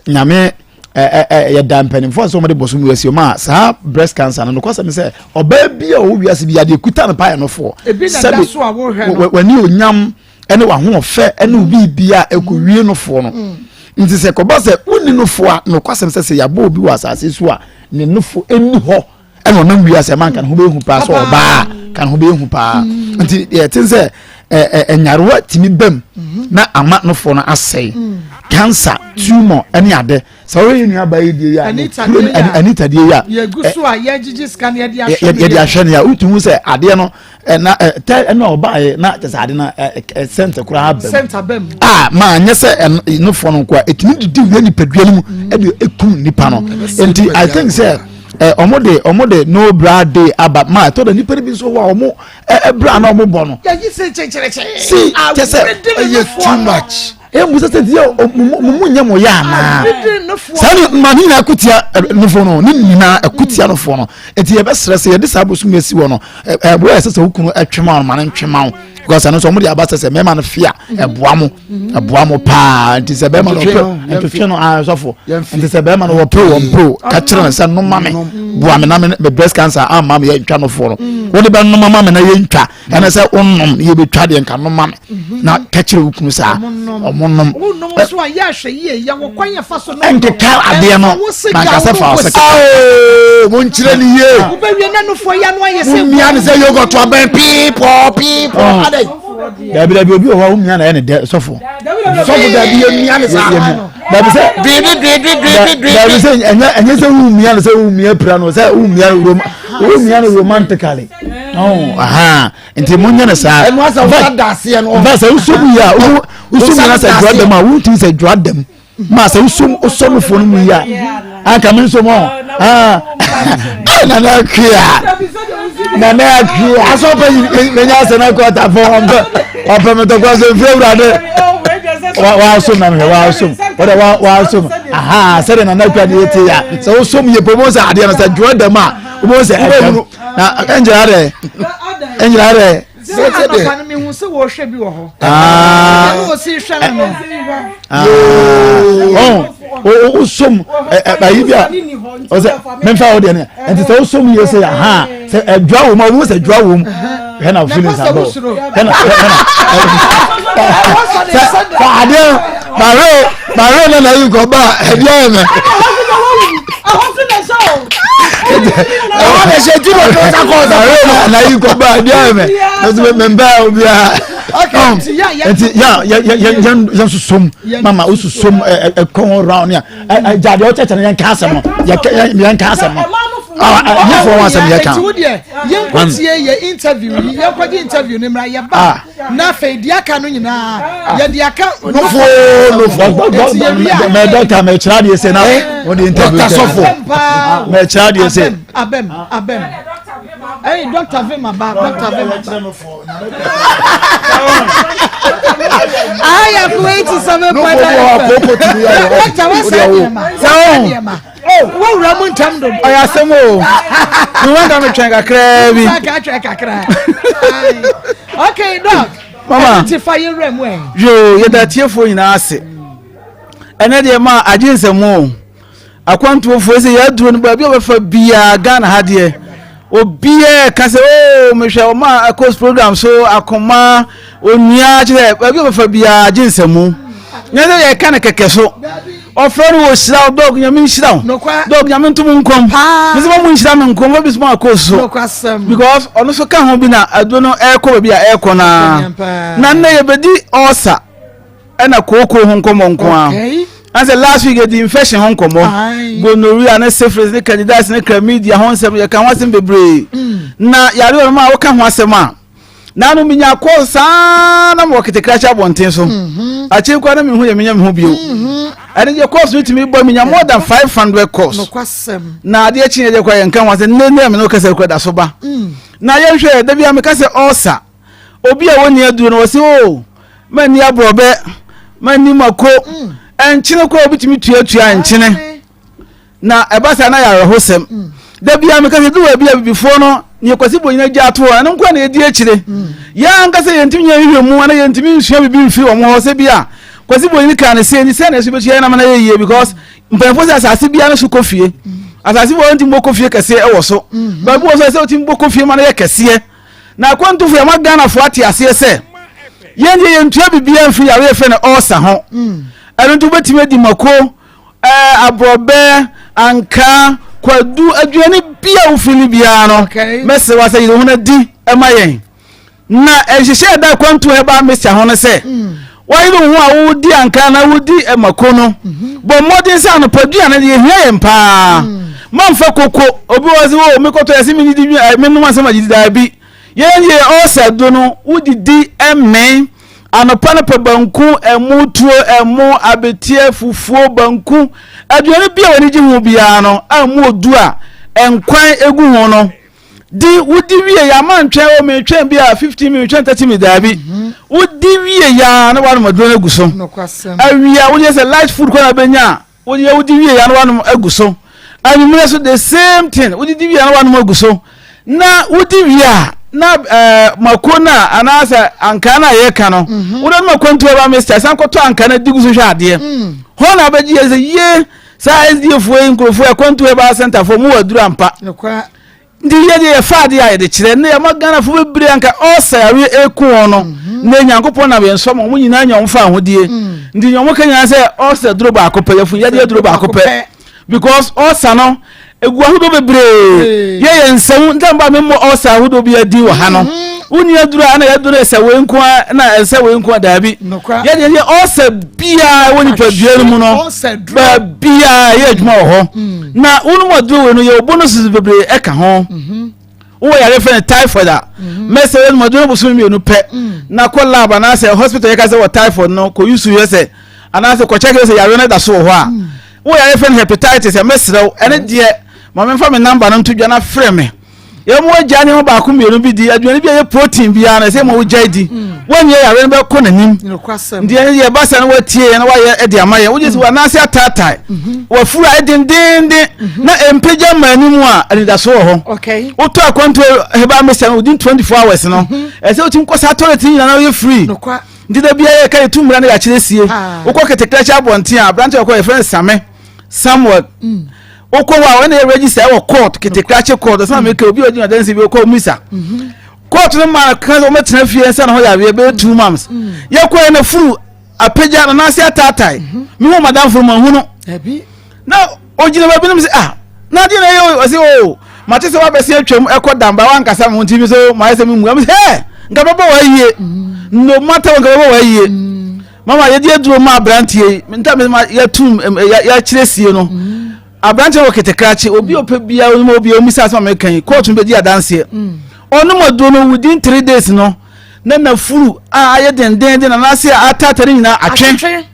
nyame ya dampening for somebody bosom we ma sa breast cancer no kwasa me say oba bia o wiase bia de kuta no pa no for sabi so awo hwe no wani onyam ene wa ho ofe ene obi bia ekowie no for no nti se ko ba se uni no for no kwasa me say ya bo obi wa asase so a ne no for eni ho ene onam wiase man kan ho be hu pa so oba kan ho be hu pa nti ye tin say enyarewa timi bam na ama no for no asai cancer tumor any ade so we nua ba yedie ya anita die ya ye guso a ye gigi scan ye dia ahwe ya utumu se ade no na na oba na tese ade na center kura bam ma anya se no for no kwa etimi didi we ni padua mu e ekum nipa no enti I think say omode no bra day aba ma to the nipa bi so wa omo bra na omo bo no ya yi say cheche see just too much musa say mu nya mo ya na say mani na akutia no fo no ni nyina akutia no fo no enti ye be stress ye de sabosu mesi wo no bro ese se hukunu atwema ma na ntwema because I know somebody about say me man fear eboa mo pa nti se be man no pe no so for nti se be man wo pro ka kire na say no mame boa me na me breast cancer mama ye ntwa no for no wo de be no mama me na ye ntwa na say onnom ye be twa de nka no mame na ka kire hukunu sa omonnom so ya hwe ye ya wo kwan ya fa so no enke ka ade no na ka se fa o mo nkire ni ye wo be wie na no fo ya no aye se mi an say yogurt to aban people dabi obi o wa umia na ene sofo dabi umia na sa dabi say enye say umia na say umia pra no say umia na romantically enti munya na sa eno asa wo dase no ba say usumu ya usumu na say draw them a won't say draw them ma say usumu fo no mu ya aka min so mo na aso pa menya se na ko ta fo o pe me to ko se fewra de wa so na me wa so wa so se na kwa de eti ya se wo so mu ye po mo se ade na se dwo dem a mo se na enjira de se de me hu se wo hwe bi wo ho wo si hwe na no som bayi bia o se memfa o de ne enti se o som ye se se adwa wo ma wo se adwa wo he na feelings abo he na fa ade bare na yi go ba e dia me I say you don't na you go ba dia me no member obi a okay ya susom mama ususom kon round ya jade o cheche na yan ka asem yan ka asem you for once am yan kwatie ye interview ye kwaje interview ni mra ye ba na fe dia ka no nyina ye dia ka no fo me doctor me chira de say na o the interview sofo me chira de say abem hey Dr. Vema ba Dr. Vema I am waiting some point Dr. what's that ma wo ramun tamdo oya semo we want am twen kakra bi kakra okay doc mama identify your rem when yo ye da tiefo nyina ase ene de ma aginsemo akwanto fo se ya duro no ba bi obefa bia Ghana ha de obie ka se mehwe o Maa Akos program so Akoma onua kire ba bi obefa bia aginsemo nyeze ye kana keke so ofro wo shira dog nyame shira dog nyame ntum nkom mizimo mu shira me nkom obi Maa Akos so because ono so ka ho bi na ado no ekọ bi a ekọ na nne ye bedi osa na koko ho nkom nko as a last week the infection hon komo gonorrhea na syphilis ne candidiasis ne chlamydia hon sem ye kan wasem bebre na yare o ma wo ka ho asem a na no minya ko sa na mo kitekracha bonten so a chi kwa na mi hu ye minya me hu bio ani je course with me boy minya more than 500 course no kwasem na ade chi ye kwa ye kan wasem ne me no kase kwa da so ba na ye hwe da bia me kase ulcer obi a woni adu no wose o mani abrobe mani mako enchine ko obitimi tuatua enchine na ebasa na ya rehosem da bia me kase duwa bia before no ni kwasi bonyina gyato na nkwa na edi akire ya nkase yentimi nya hwehmu na yentimi nsua bibi mfi wo mo se bia kwasi bonyina kan ne se ni se na so betua na mana ye because mpemfo se asase bia na so kofie asase bo ntimbo kofie kase e wo so ba bo so se otimbo kofie ma na ye kase na kwantu fu ya magana fo ate ase se yenye yentua bibia mfi ya we fe na osa ho eno tu betime di mako abrobe anka kwadu aduane bia ufili bia no mese wasa yi ho na di emayen na ehihye da kwantu he ba mese ho no se why no ho a wo di anka na wo di emako no bo modern sa no paduane de hia yempa manfa koko obi wazi wo mekoto yesi mi di menum asema di da bi yenye osa do no wo di emme anopana pe banku emutuo emu abetie fufuo banku aduane bia woni ji hu bia no amu odu a enkwan egu ho no di wudi wie ya man twen o me twen bia 15 minutes 30 minutes dabi wudi wie ya na wanu maduro na guso awia wudi say light food kwa benya wudi wie ya na wanu aguso anumre so the same thing wudi wie ya na wanu aguso na wudi wie na makona anasa ankana ye kano wudi makwantu ba mister san koto ankana diguso hwa ade ho na baji ye sa SDF nkrofo akwantu ba center for mu waduru ampa ndi ye faade ya de kire ne ma Ghana fo bebre anka osawe eku ono na nyankopon na be nso mo nyina nya omfa ahodie ndi nyomo kanya se osa duro ba akopɛ yafu ye de duro ba akopɛ because osa no egu ahodo bebre ye nsɛm ndamba me mo osa ahodo bi adi wo ha no uni aduru ana ya duru ese we nko na ese we nko dabi ye de osa bia woni padua mu no ba bia ye adwuma wo ho na unu mo duru we no ye bonuses bebre eka ho wo ya refer typhoid a message mo duru busu mi onu pe na ko lab na say hospital ye ka say what typhoid no ko use you say ana say ko check say ya na da so ho a wo ya refer hepatitis e mesrew ene de ma me fa me number no to dwa na frɛ me ye mo agya ne ho ba ko mienu bi di aduane bi ye protein bi ana say mo agya di woni ya re be ko nanim ndi ye ba sa na watie na wa ye de amaye wo jesi wa na say atatai wa furu adindinde na empeja manimu a ani da so ho okay wo to akonto he ba me say within 24 hours no e say utim ko sa toilet ni na ye free ndi da bia ye kai tumra na ya kiresie wo ko ketekra cha bonten a branch ko ye friend same somewhat Okowa when they register our court ketekrache court so make obi odin adansi bi ko misa court no man kan o metra fie nsa na ho ya be 2 months ye ko na furu apeja na se atatai mi ho madam furu man hunu ebi na ojina ba binim se na di na ye o se o mate se wa be se atwam ekodamba wan kasa mo ntimi so ma se mi mu am se nga baba wa yie no matter nga baba wa yie mama ye di aduro ma brantie nta me ya tum ya kiresie no abranche wo ketekrache obi ope bia onimo obi omisa asma mekan court be di adanse onimo do no within 3 days no na furu aye den na se atatari nyina atwen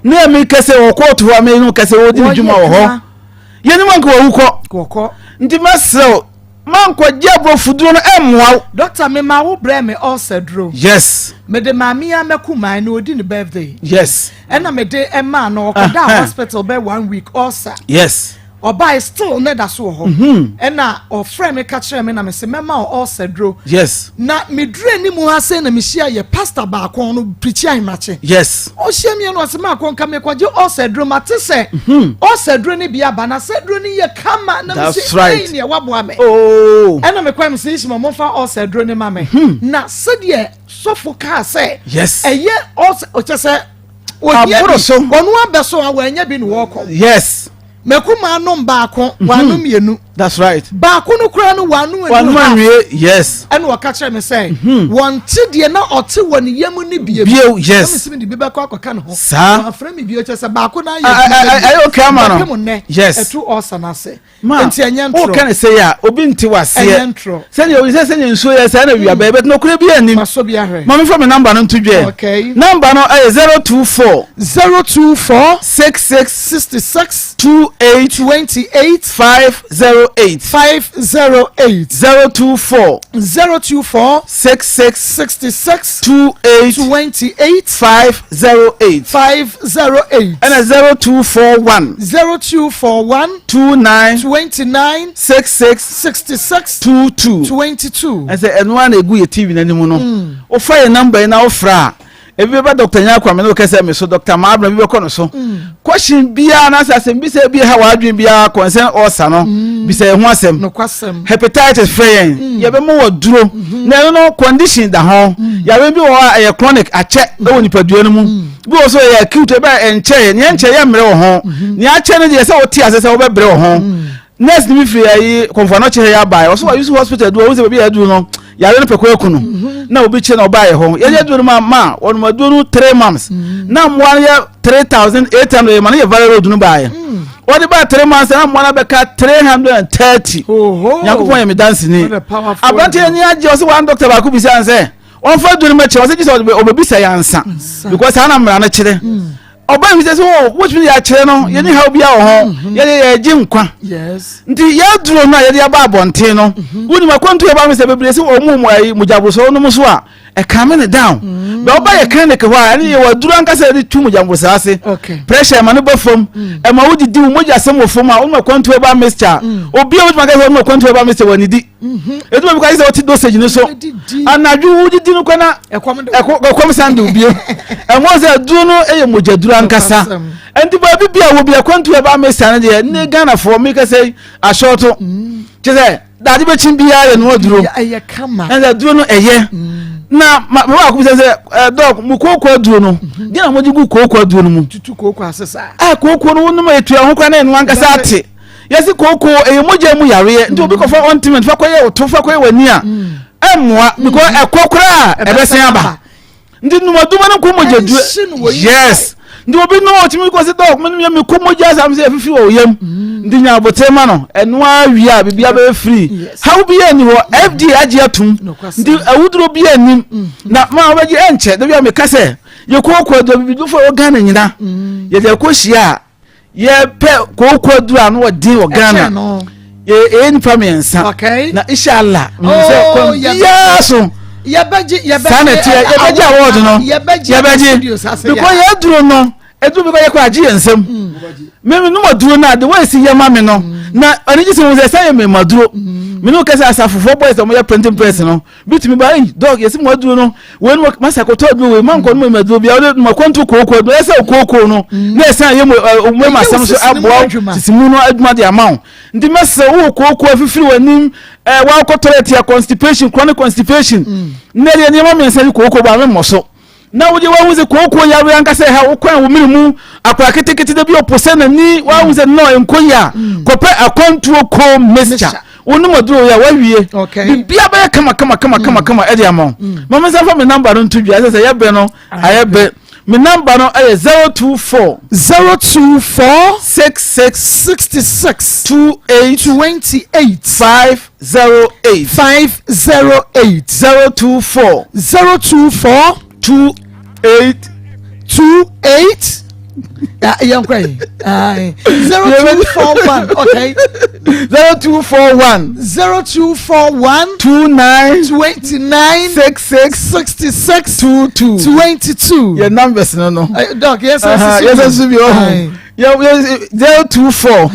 na me kese wo court ho me no kese wo di djuma wo ho ye ni manko wo ko ndi masro manko jabo fuduro no emwa doctor me ma wo bre me also dro yes me de mamia mekuman no odi ni birthday yes ena me de emma no okoda hospital be 1 week also yes oba is still ne da so ho ena o friend me ka kire me na me se mema o sedro yes na me dure ni mu ha se na me hia ye pastor ba akon no preach ahimache yes o hia me no se ma akon ka me kwaje o sedro mate se o sedro ni bia ba na sedro ni ye kama na me se ni wabo ame oh ena me kwa me se ishima mo fa o sedro ni ma me na se de sofo ka se yes eye o chese o ye onu abeso a wanya bi ni wo ko yes mekuma no baako wanu mienu that's right baako no kura no wanu yes and waka kire me say won tidie na ote woni yemu ni bie yes me simi di bebe kwa kwaka no ho sa afra mi bie chese baako na ye okay ma no yes etu osana se enti anyantro o kan say ya obi nti wase say you say nso ya say na wi abebe no kura bia ni maso bia hwe mama fa me number no ntudwe okay number no 024 66 28 508 024 66 28 508 and 0241 29 66 22 and say anyone egu ye TV na nimu no o fa your number na o fra everybody Dr. Nyakwa me no kese me so Dr. Mabra bi ko no so question bia na asem bi se bi ha wa adwen bia concern osa no bi se ho asem no kwasem hepatitis free ye be mo waduro na no condition da ho ya be bi wo a chronic ache e woni padua no mu bi wo so ye acute be enche ne enche ye mre wo ho ne ache no je se wo ti ase se wo be bre wo ho next ni free ayi konfano che ya bai so use hospital do wo se be ya du no ya re no pekọ ekunu na obi che na obaye ho ye du no ma onu ma du no 3 months na mo ya 3800 man ye valley road no baye o de ba 3 months na mo na be ka 330 yakopon ye me dance ni abante ni age o se one doctor ba ku bi say on fa du no ma che o se ji se o be bi say ansa because ana mra na kire oba mi say oh what me ya kire no ye ni ha obi a ho ye ji nkwa yes nti ye duro no ye de aba abonten no woni makwantu ye ba me say bebre say o mu ayi mujaboso no so a e calm me down be oba ye clinic ho a ni ye wa duro ankasa de tu mujaboso ase pressure ma no ba fom e ma wodi di moja sem wo fom a woni makwantu ye ba mixture obi e wodi makasa woni makwantu ye ba mixture woni di e do be ka say o ti dosage ni so anaju wodi di no kwana ekom sande obi e mo say duro no e ye mojaduro ankasa enti ba bibia wo bia kwantu e ba mixture ne de ne Ghana for me ka say ashoto che say dade be chim bia ye no duro eye kama and duro no eye na ma ko say dog mu kokko duro no di na mo ji gu kokko duro no mu tutu kokko asesa kokko no no ma etu ho kwa na enu ankasa ate yesi kokko eye moja mu yare nti obi ko fa ointment fa koye oto fa koye wani a emwa because ekokora ebesen aba ndi numaduma no ko moja duro yes ndi obi no otimi ko se dog me ko moja sam se fifi wo yam ndi nya abotema no enu awi a bibia be free how be ani ho fd agi atum ndi awuduro bi anim na ma obaji enche de bia me kase ye kokko do bibi fo Ghana nyina ye de ko hia ye pe kokko do an wo din wo Ghana ye eni pamensa na inshallah oh yeso yebeji award no yebeji because ye duro no edu bi ko ye ko agi ensem me no maduro na de we si ye ma me no na oni ji se mo say me maduro me no kasa asafofo boys o mo ye printing press no bitimi ba dog yesi mo maduro no we no masakoto bi we man ko no maduro bia o mo kwantu kokko do ese kokko no na ese ye mo masam so abo sisimu no aduma de amount ndi mese wo kokko afifiri wanim wa ko toilet ya constipation chronic constipation na de ne ma me se kokko ba me moso na wuje wa wuze kokko ya ru anka se ha wo kwan wo minimu akwa ketekete de bi opose na ni wa wuze no enkoya kope akontuo ko mixture wonu maduro ya wawie bibia ba kama edi amon mama sa fa me number no tudua se ya be no ayebe me number no ay 024 66 28 508 024 28 young cray 0241 okay 0241 29 66 22 your numbers no dog yes yes be oh 024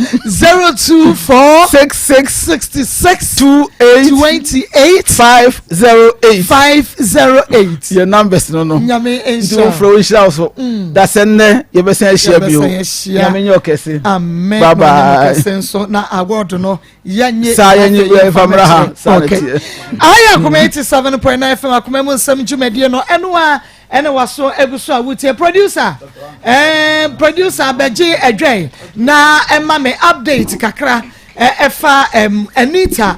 66 28 508 your numbers no nyame ensure flow shall so that's enne you be say share bio nyame nyokese amen bye bye senso na award no yanye sa yanye famra ha okay aya Akoma 87.9 FM Akoma mu nsam dwumadie no ene waso eguso awutie producer beji edwen na ema me update kakra efa Anita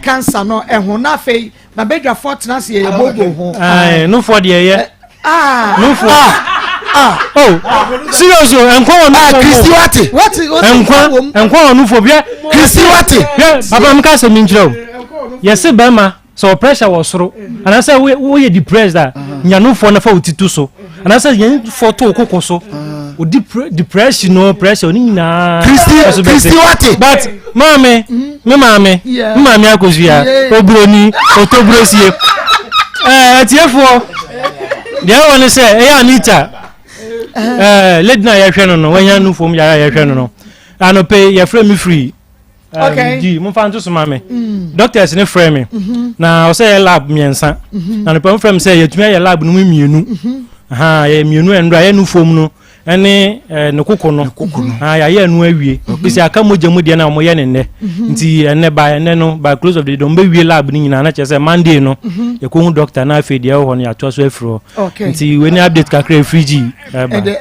cancer no eho na fei na bedwa fortness ye bobo ho no for the ye no for oh serious enkwa no Christiwati what enkwa no for bia Christiwati papa mka se minjiro yesi bema so pressure was through and I say we depressed that nya no for na fa utitu so and I say yen for to kokko so o depression no pressure ni na Christiwati but mame mame akozia obroni otobrosie tiefo dia woni say Anita ledna ya hwe no wanya no fom ya hwe no anope ya frame me free okay di mo fa nto so mame doctors ne frame me na o say lab miensa na no pam frame say yetumi ya lab no mienu ya mienu endra ya no fom no ene ne kokko no ya ya nu awie bisi aka moja mu de na mo ye ne nne nti ene ba ene no by close of the don be wie lab ni nyina na chese Monday no ye ko hu doctor na afedi e ho no ya to so afro nti we ni update kakra frigi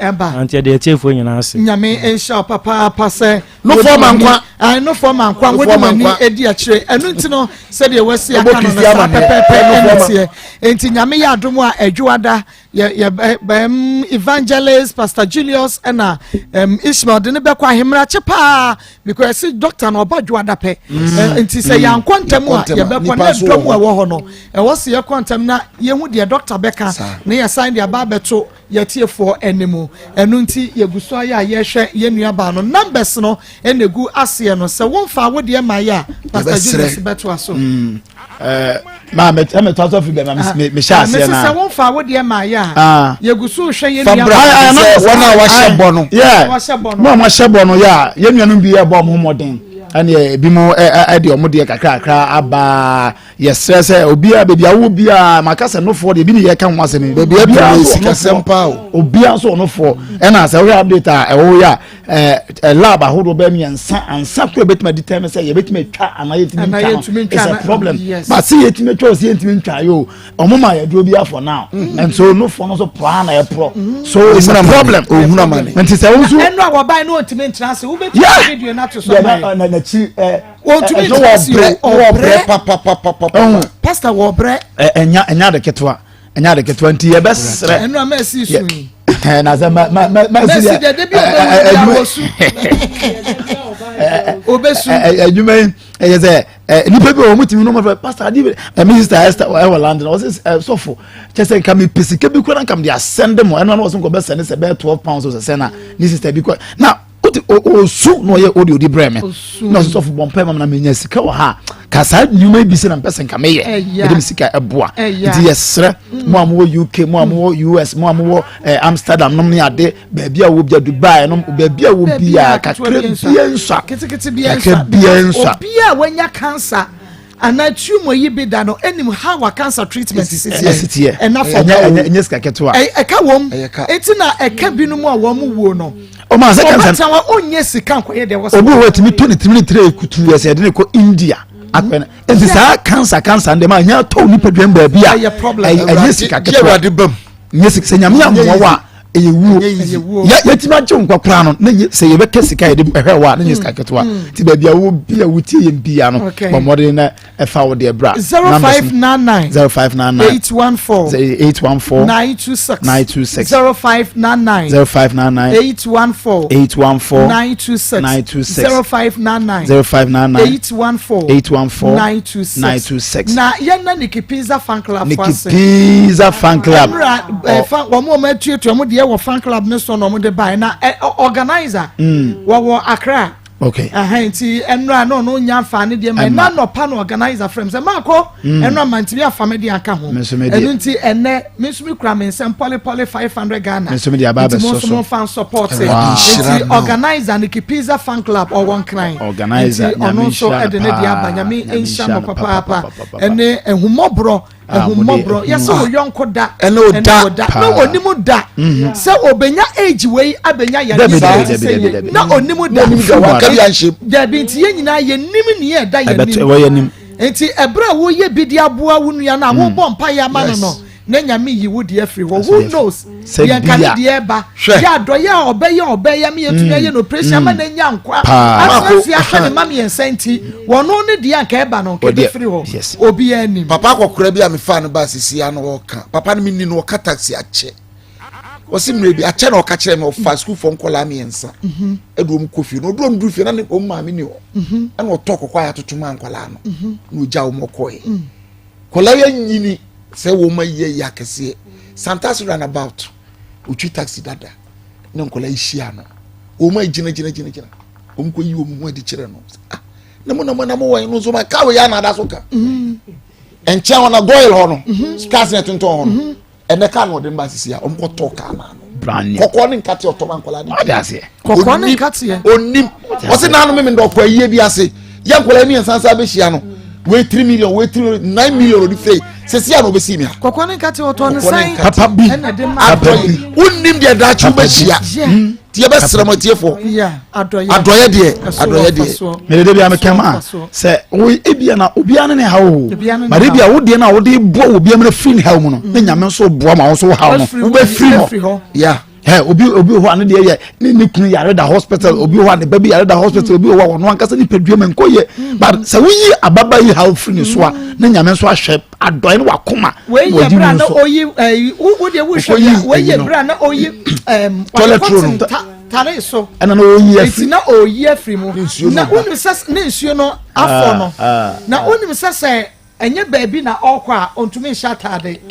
eba nti de chefo nyina ase nyame ensha papa pase no form ankwa no form ankwa wodi mani edi a kire enu nti no se de wasi aka no na pepe enti nyame ya adomu a adwuada ye evangelist Pastor Julius and Ishmael de ne be kwa hemra chepa because see doctor na obadwo adape nti say yan kwantem a ye be kwa na dom a wo ho no e wo se ye kwantem na ye hu de doctor beka na ye sign de aba beto ye tiefo animu enu nti ye guso ya ye hwe ye nuaba no numbers no enegu ase no se won fa wo de ma ya Pastor Julius beto aso ma me to so fi be me sha ase na se won fa wo de ma ya ye guso hwe ye nuaba wana wa shebo no yeah wa shebo no ya ye nuanu bi e bo mo modern ane bi mo e de omo de kakra aba ye stress obi a bebi awo bi a makasa no for de bi ni ye kan ho asem bebi a bi sika sempa obi an so no for e na say we update a wo ya lab ahodo ba mi ansa ko betima determine say ye betima twa anaye timi twa it's a problem but see ye timi twa see ye timi twa yo omo ma ye do bi for now and so no for no so plan na ye pro so it's a problem ohuna mane nti say wo so eno awoban no timi ntrase wo betima video na to so na chi timi bre papa pastor wo bre enya de ketwa nti ye besre eno amasi su na za ma si de bi obesu adwuma ye say nipa bi o mutimi no mo pastor adi minister Esther o London o say sofo chese kam pesike bi ko na kam dey send mo eno na o so ko be send say be 12 pounds o say na ni sister bi ko na o su no ye odi breme no so sofo bompa mam na menya sika wa ha ka sa nyuma bi se na person ka meye de sika eboa di yesre mo amwo UK mo amwo US mo amwo Amsterdam no ne ade ba bia wo bia Dubai no ba bia wo bia kakra bia nsa ketekete bia nsa obia wanya cancer ana tumo yi bi da no enim how cancer treatment is here enough enya sika ketwa eka wom etina eka binum a wo mu wo no o ma se cancer wa onye sika nkoye de wo obi wo timi 23 kutu yesi ade ne ko India akwen enti sa cancer ndem anya to ni padwem ba bia enya sika ketwa de bam nya sika se nyame amwo wa eyewu ya tima je nkokra no na se ye beka sika ye de ehwe wa na sika ketwa ti ba bia wo bia wutie ye bia no bomode na efa wo de bra 0599 814 926 0599 814 926 926 na yenna Nikki Pizza fan club wo mo ma tuetu mo de wo fan club ne so no mo de buy na organizer wo Accra okay nti enra no nya fa ne de ma na no pa no organizer frame se mako enra manti bia fa me de aka ho enu nti enne mesumi kura me nsem poly 500 Ghana mesumi de aba be so fan support nti organizer Nikki Pizza fan club or one client organizer ono so ede ne de abanya me ensha no papa ene ehumobro yes o yonko da no onimu da se obenya age wey abenya ya na onimu da da bi nti ye nyina ye nim ne ye da ye nim nti ebra wo ye bidi aboa wo nua na wo bɔ mpa ya ma no na nyame yi wo de afri wo who knows ye kan de eba ya do ya obey me yetu ye no pressure ma na nya nkwa asasi ahwe ne ma me ensenti wono ne de anka eba no ke de free ho obi ya nim papa akokora bi a me fa no ba sisi ya no wo ka papa no me ni no ka taxi ache osi mre bi ache na o ka kire me o fa school for nkola me ensa edu om kofi no do ndu fi na ne o ma me ni ho na o to kokwa ya totuma nkola no na o ja o mokoe kola ya nyini se wo ma ye ya kese Santas runabout uchi taxi dada na nkola ihia no o ma gina o mko yi o mu adi kire no na mo wan no so ma ka we ya na da so ka enche wona goil ho no stars net nto ho no ene ka no de mbasisi ya o mko to ka na no brand kokko ni nkate otoba nkola ni ase kokko ni nkate onim o se na no me ndo kwa yie bi ase ya nkola ni ensansa be hia no we 3 million we 9 million odi fei sesi ano besi mi ha kokko ni nkate oto ne sai papa bi adoye unim de da chu be hia tie be sramo tie fo adoye de me de bia me kema se we ebia na obia ne ha wo ma de bia wo de na wo de bo obia me free ha wo no na nyame so bo ma wo so ha no wo be free ho yeah obi ho ane de ye ni kunu yare da hospital obi ho ane baby yare da hospital obi ho wono ankasa ni pedua men koye but se wuyi ababa yi how free so a na nyame so ahwe adoy ne wakoma we ye bra na oyi wo de wo hwe we ye bra na oyi toilet room tare so ana no oyi afri na oyi afri mu na unu sas na nsuo no afọ no na unu sas enye baabi na okwa a ontumi hya tade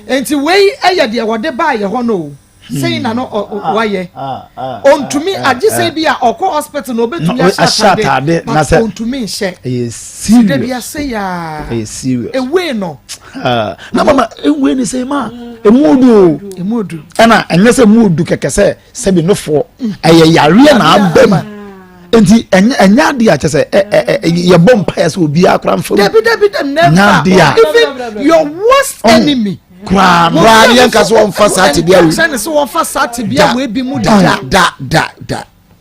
enti we eye de wode ba ye ho no sei na no waye ontumi agi sei bia okọ hospital no obetumi hya tade na se ontumi hye serious de bia sei ya serious ewe no na mama ewe ni sei ma emudu ana enye se mudu kekese se bi nofo eye yare na abam enti enya dia chese ye bompa ya se obi akra mfo David never even your worst enemy kra yanka so on fa sati bia we so on fa sati bia we bi mu da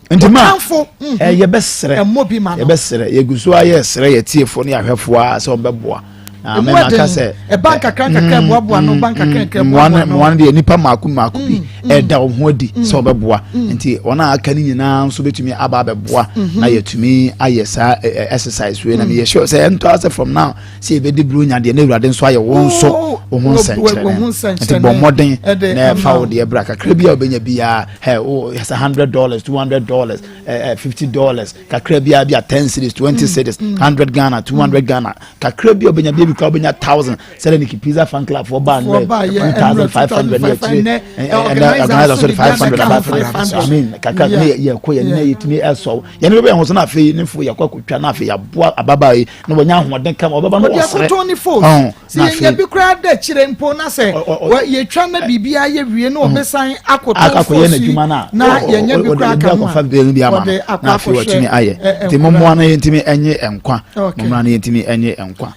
enti ma ye besere ye besere ye guso aye sere ye tiefo ne ahwefo a se on beboa me maka se e banka kranka boaboa no banka kranka boaboa no one de nipa maku bi e da ho adi se obeboa nti ona aka ni nyina so betumi aba beboa na yetumi ayesa exercise we na me sure say ento as from now say e be di bro nya de na urade nso aye won so wo ho sentre nti bo modern na fa wo de bra kakra bia obenya bia oh yes $100 $200 $50 kakra bia 10 cities 20 cities 100 Ghana 200 Ghana kakra bia obenya bia ka obenya 1000 sele niki pizza fan club for band 1500 organize 500 I mean kakra ye ko ye na yetimi eso ye ne be ho so na fe ne fo ye kwa kwatwa na fe ya boa ababa yi na wonya hoden kam obaba no osre si ye bi kra da chire mpo na se ye twa na bibia ye wie na obesan akoto ye na djuma na ye nya bi kra ka ko fa be bi ama na fe watimi aye ti mommo na yentimi enye enkwa mommo na yentimi enye enkwa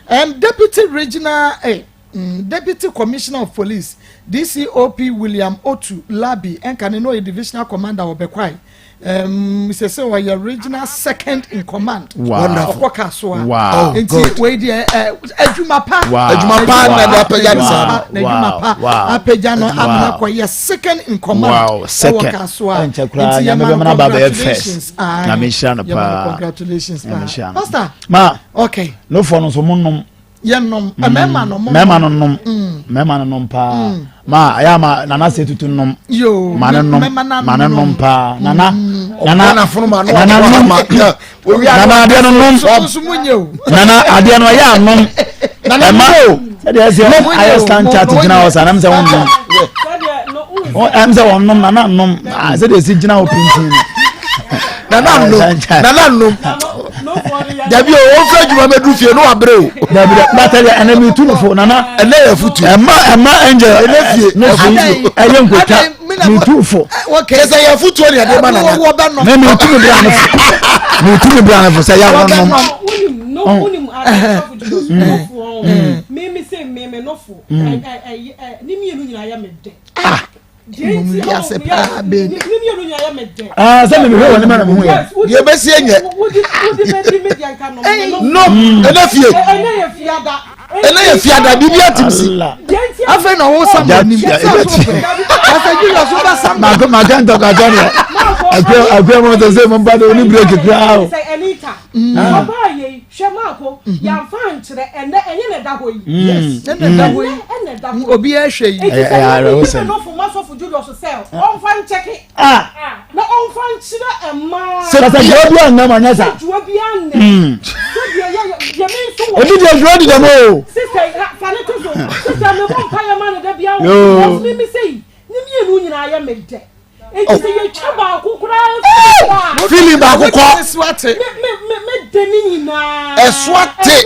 Deputy Commissioner of Police DCOP William Otu Labi enkaneno a divisional commander obekwai Mr. Sewa your regional second in command wonderful wow inti we dey adwuma pa na apeja no amna kwa your second in command wow second inti ya me baba first na me sha no pa congratulations pastor ma okay no for no so monnom yenom mema no nom pa ma ayama nana se tutu nom yo mana nom pa nana forma no nana ade no nom nana ade no ya nom nana mo se de se ayo stand chat gina o sanam se won nom o am se won nom nana nom se de se gina o pintin nana nom dabi o fa djuma medu fie no abre o dabi batale enemy tu no fo nana ene ya futu ema angel ene fie no fie ayen kota mi tu fo okay say ya futu ni ade ma nana na mi tu mi bra na fo say ya won no me say me no fo ni mi enu nyina ya me de ah say me we won ma na mo ye be sie nye no ene fiada bibia timsi afa na wo sam ni asa ji lo so ba sam ma kan to ka jani agwe mo to say mo ba do ni break kra o baba ye shemako ya fan kire ene enye na da hoyi yes ene da hoyi obi a hwe yi o say no for maso for Julius sell on fan check na on fan kire emma se ka say obi an na manya sa obi an so ye me so obi dey ready dem o sister fanato so sister me bon pa ya man da bia o me say ni mi enu nyina ya me de enti se ye chaba akukura fili ba akukọ swate me deni nyina eswate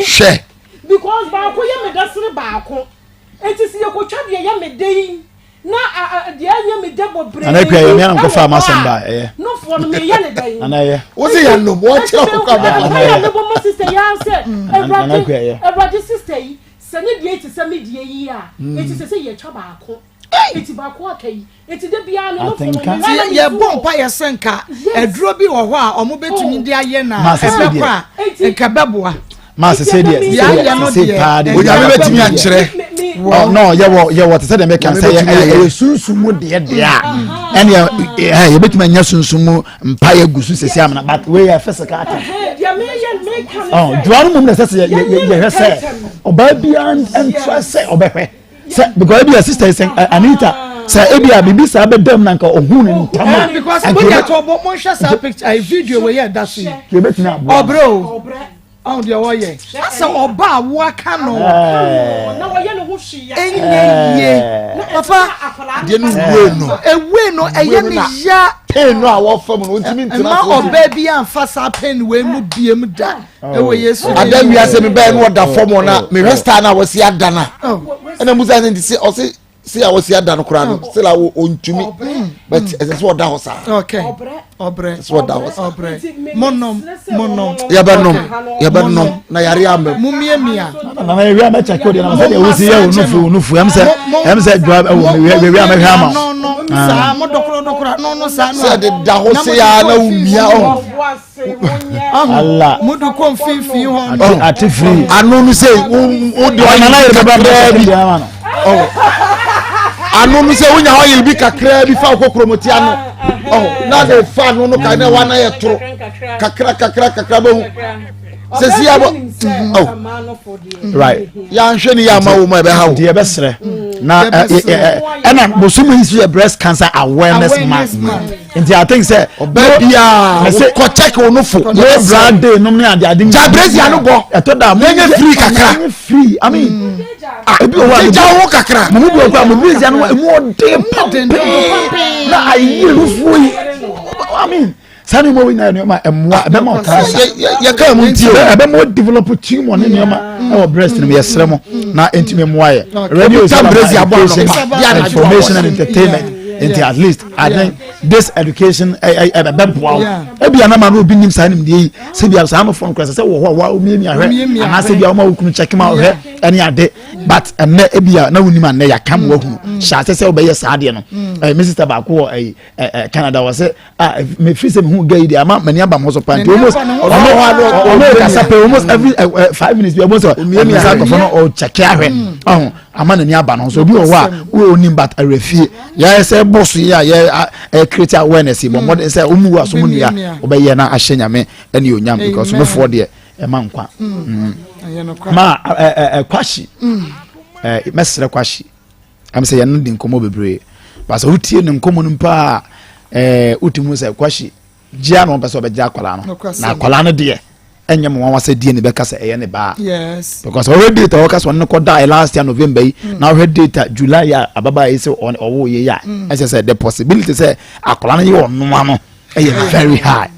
she because ba ko ye me da sere ba ko enti se ye ko twa de ye me den na de ye me de bobre ana kwa ye me an ko fa ma samba no for me ye ne den ana ye wo se ya no bo che akukọ ba ya me bo mo sister ya se everybody sister yi se ne de eti se me de yi a enti se ye twa ba ko eti ba ko akai eti de bia no for me ye bompa ye senka eduro bi wo ho a omo betumi de aye na ebekwa enka beboa ma se dey ya no se pa de o ya me betimi a kire oh no ye what say dem can say e sunsumu de and ye betuma nya sunsumu mpa ye gusu sesi amna but we ya physical attack oh duanu mum na say ye say oba bia and trust say obehwe say because be sister say Anita say ebia bibi sa bedam na nka ohun ntama because we get to mo share sa picture a video we here that see ye betuna bro on the way so oba waka no na wo ye no ho hwia enye papa de no we no eye ni ya pen no awo fam no ntimi ntina ma oba bia amfa sa pen we mu biem da e we Yesu adam wi ase me be no da fam na me resta na wo si adana na musa nti se o se see I was here done crying still I on to me but it's what that was okay obre it's what that was obre monom yabanom na yare am mumie mia na we am check code na say we see you no fu am say drive we am hama no sa mo dokoro no sa no say the da ho say ya na umia o Allah mudu konfifi ho ati free anu no say o de na yare ba anu mi se wonya oil bi kakra bi fa kokromoti anu na de fa no no ka na wa na ye toro kakra ba hu se si abo right ya nhwe ni ya ma wo ma be ha wo de be sere na na bosum hisu ye breast cancer awareness month nti I think say obabia ko check wo no fo we brand day no me ade jabrezi anu go eto da mo free kakra free I mean ebi o wa jawo kakra mo bi o kwa mo brezi anu mo de na ayi rufu I mean sani mo wina no ma emwa be ma cancer ye ka mo nti be mo develop tumor ne no ma e breast no ye sere mo na entime mo aye radio is brezi abo no information and entertainment into at least I think this education wow ebi anama no obi nim sanim dey se bia sa amfon kwese se wo wa o miemi ahwe ana se bia o ma wukunu check ma ahwe ene ade but enne ebia na wunim an ya kam wa hu sha se obeye sa de no Mr. Bako Canada was me free se me hu gay dey ama mani aba mo so panty almost almost every 5 minutes bia almost miemi sa ko no o check ahwe ama nani aba no so bi o wa o onim but arefie ya se boss ya create awareness but more say omu wa so mu ya obeye na ahye nyame ene onyam because me for de e man kwa ma kwashi mesre kwashi am say yan din komo bebre ba so utie ne komo npa utimu say kwashi gia no pese obeja akwala no na akwala no de enye mo wanwa say die ne beka say eye ne ba yes because already to workers one ko die last year November now we data July ya ababa is on owo ye ya as I said the possibility say akwala no ye onoma no very high.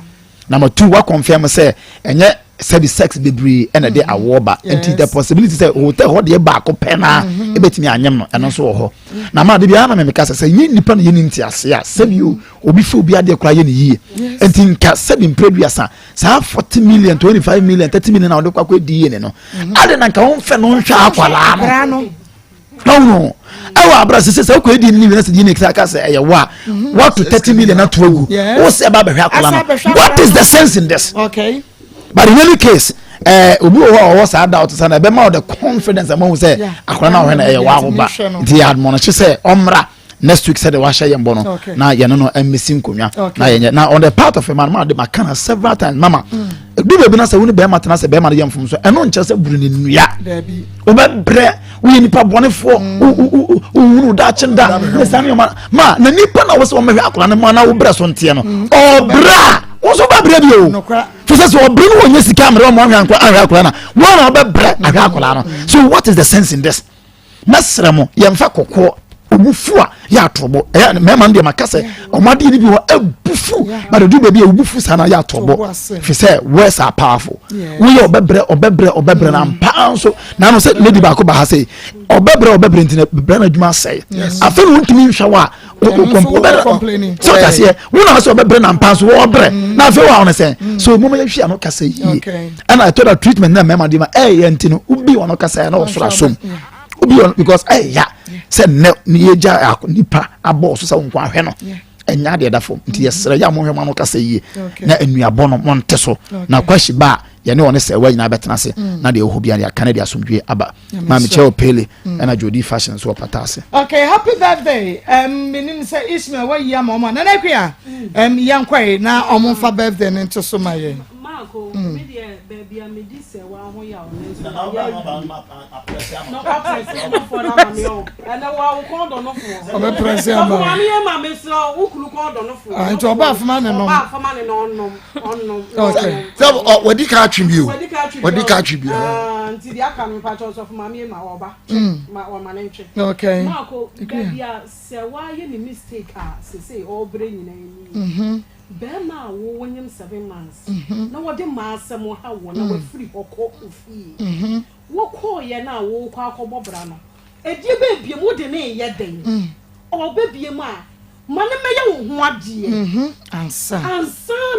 Number 2 what confirm say enye sabi sex bebre and dey awoba until the possibility say hotel ho dey back up na e betimi anyem no eno so ho na ma de bia na me ka say yin nipa no yin nti ase a sabi obi fe obi ade kra ye ne yie until nka sabi mpreduasa sa 40 million 25 million 30 million na ode kwa di ye ne no ade na nka won fe no nhwa akwala no no awa abrase se ko edi ni na se di ne ka say e wa what to 30 million na to agu o se ba behwa akwala no what is the sense in this okay. But in any case, obi o was sad out sana be ma the confidence among say akwana na hwe na wa ba the admonish say omra next week said the washa yembo no na ye no emisi nkonwa na ye na on the part of a man ma de makana several times mama do be na say woni be ma tena say be ma de yemfum so eno nche say buru ni nua dabi o be bre we nipa bonefo unu da chinda ne sanu ma na nipa na wo se wo mehwe akwana na ma na wo bre so ntie no o bra wo so ba bre bi o so obrin won yesi camera mo ahwa akora na won obebre ahwa akora no so what is the sense in this mesra mo yemfa kokko obufu a ya tobo me man de makase omade ni bi ho abufu but do be obufu sana ya tobo fi say words are powerful we obebre na mpa so na no say lady ba ko ba ha say obebre ntina bebre na adwuma say afa no ntimi nhwa wa complaining so that say we no say obebre na mpa so obebre na afa wa on say so mo ma hwia no kasa yi and I told her treatment na me man de ma ntino ubi wono kasa na osura som ubi because said ne yeja nipa abo so sa nkwa hwe no enya de da fom nti yesere ya mo hwe ma no kasa yi na enuabo no monte so na kwashi ba ye ne one se wa nyina betena se na de oho bia ya Canada asomdwe aba ma me che Pele na Jody fashion so patase. Okay, happy birthday. Meaning say Ismail wa yi mama na na kwa yankwai na omonfa birthday nto so maye. Marco, me dey baby am di se wa ho ya o no for na me o. And wa ko do no for. O be press am. Ma me ma me so ukulu ko do no for. Ah, nto oba afama ne no. Oba afama ne no onnom. Okay. So wadi ka attribute. Wadi ka attribute. Nti di aka me patch so for ma me ma oba. Ma o ma ne ntwe. Okay. Marco, baby se wa ye ni mistake say all brain ni. Bema wo wonyem 7 months na wo de maasem ha wo na wo free hoko ofi wo ko ye na wo kwa akobobra no edie bebie mu de ne ye den o bebie mu a mane meye wo ho ade ansa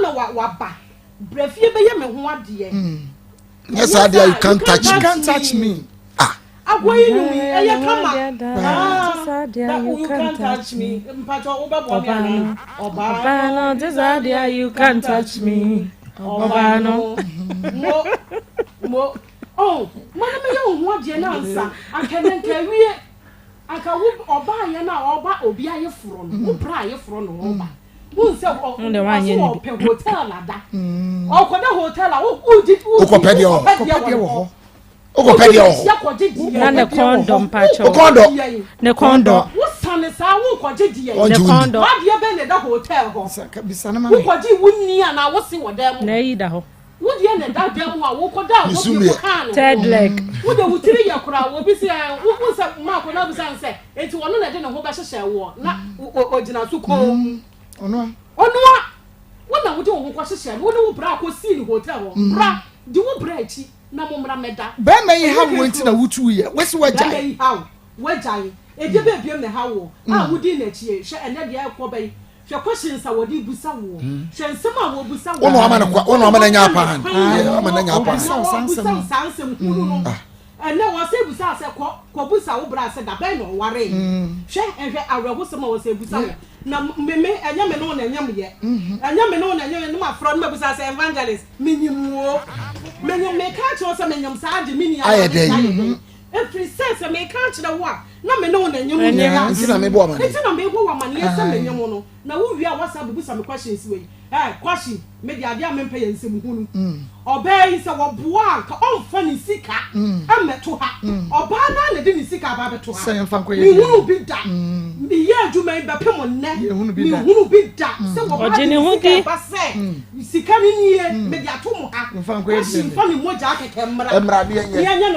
na wa ba brafie beye me ho ade yes ade you can't touch me Agwai no eye kama you can't touch me mpacho oba me oba no desire you can't touch me oba no mo oh mana me yo ho de na nsa akanenka wie aka wo oba ye na oba obi aye foro no wo bra aye foro no oba wo nse o pe hotel na da o ko da hotel a wo ko pedi wo Oko pedi o. Na ne condom pacho. O condom. Ne condom. Wo sane sa wo kwaje die. Ne condom. Wa de be ne da hotel ho. Bisa na ma. Wo kwaje wunni ana wo se wo dem. Na yi da ho. Wo de ne da dem ho wo koda wo bi kan. Third leg. Wo de wutiri ya kura wo bi se wo se ma ko na bi san se. Enti wono na de ne ho be hyehyɛ wo na o gina so ko. Ono. Wo na wo de wo ko hyehyɛ wo ne wo bra ko si ni hotel ho. Bra di wo bra echi. Na momra meda be me yi ha wonti na wutu ye wesi wajai be yi ha wajai eje be biem ne ha wo wudi na chie hwe ene de ekwo be hwe questions a wodi busa wo hwe nsem a wo busa wo ono ama na nya apa ama na nya apa sansem hunu no ene wo se busa se ko busa wo bra se da be no ware hwe enhwe aweho sem a wo se busa wo na meme enya me no na enya me ye enya me no na enya no ma fro no busa se evangelist minyimuo menyam me ka cho se menyam sa de mini every sense me ka cho wo na me no na enya mu ntina me bo amane ntina me bo amane ye se menyam no na wo wi a wasa busa me questions we question me dia dia me pay nsem hunu obey se wo boa ka onfa ni sika ameto ha oba na de ni sika ba beto ha se mfa mi hunu bi da mi ye adwuma ba pemo ne mi hunu bi da se wo ba ni ba se sika ni nie me dia to mo ha mfa ni moja akeke mra de yenye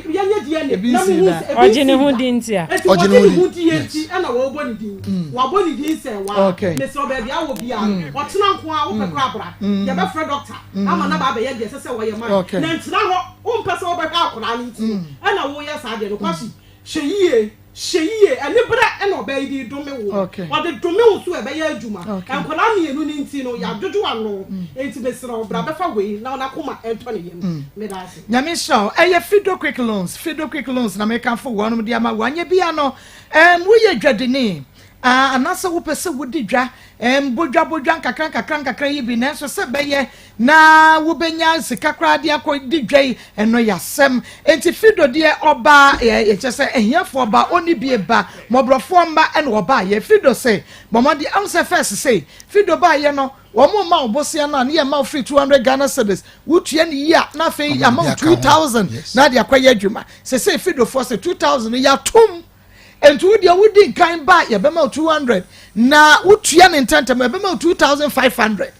yenye die ne na mi ojene hu di ntia ojene hu di enti ana wo bo ni din wa bo ni din se wa me so ba bia wo bia o tena nko a wo pe kra bra ye be fra doctor ama na ba be ye de se wo ye ma na ntina ho o mpa se wo be ka akora ni nti ana wo ye sa de no kwashi hyeyiye ani bra ana oba yi dome wo wa de dome wo so e be ye adwuma enkola mienu ni nti no ya dodo ano enti be sra obra be fa we na ona koma ento ne yem me da se nyame show eye Fido quick loans na me kan fo wonum dia ma wanye bia no wo ye dwadeni anasa wo pese wo di dwa bodwa nkakran yi bi na so se beye na wo benya sika kra de akọ di dwa eno yasem enti Fido de oba ye chese ehiafo oba oni bi eba mobrofo mba eno oba ye Fido se bomodi am se first say Fido ba ye no wo mo ma obosia na ye ma free 200 Ghana cedis wutua ni ya na fe ya ma 2000 na de akwa ye adwuma se Fido for se 2000 ya tum entu dia wudi kan ba ye be ma 200 na wutua ne ntantem ye be ma 2500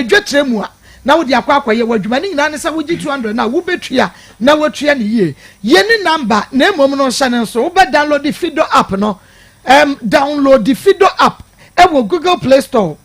dwetremu a na wudi akwa ye wadwuma ni nyina ne sa wugi 200 na wo betua na wotua ne ye ni number na emom no hye ne so wo be download the Fido app no download the Fido app e wo Google Play Store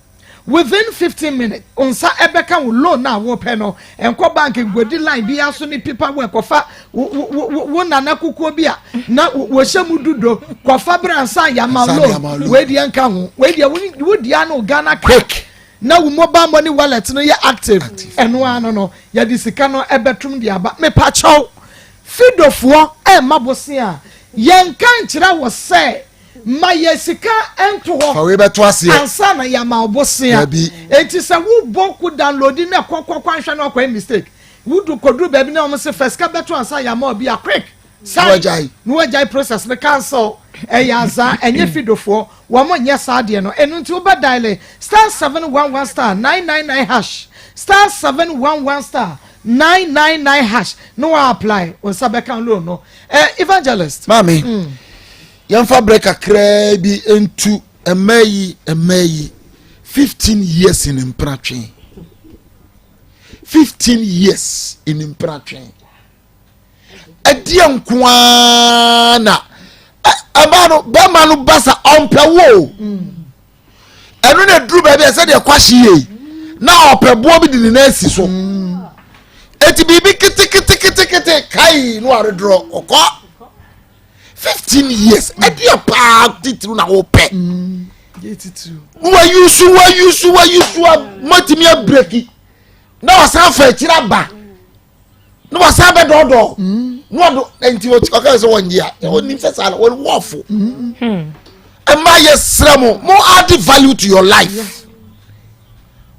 within 15 minutes onsa ebeka wo loan na wo pe no enko bank godi line bi aso ni paper work kofa wo nana kukuo bi a na wo hyemu dudo kofa bransa ya ma loan we di enka ho we di wo di ano Ghana quick na wo mobile money wallet no ya active eno ano no ya di sika no ebetum di aba me pa chaw Fido fo mabose a yenka nkyira wo se ma yesika ento ho fa we beto ase ansa na ya ma obosia enti se wo boku download na kwakwa hwe na kwa mistake wudu kodru baby na almost first ka beto ansa ya ma obi a quick sai no wajai process the cancel eyaza enye fidofo wo mo nye saade no enu nti oba dial star 711 star 999 hash star 711 star 999 hash no apply on sabeka loan no evangelist mami yamfa break akra bi entu emayi 15 years in impratwe 15 years in impratwe edian kwana abano bamanu basa onpewo enu ne dru ba bi se de kwahye na opebo bi di na asi so eti bibi kiti kai no aredro okọ 15 years edian pa titru na ope wa yusu matimi abreki na wasan fa kira ba no wasan be dodo no do enti okay so one year onim sesa won wofo am I sramo more add value to your life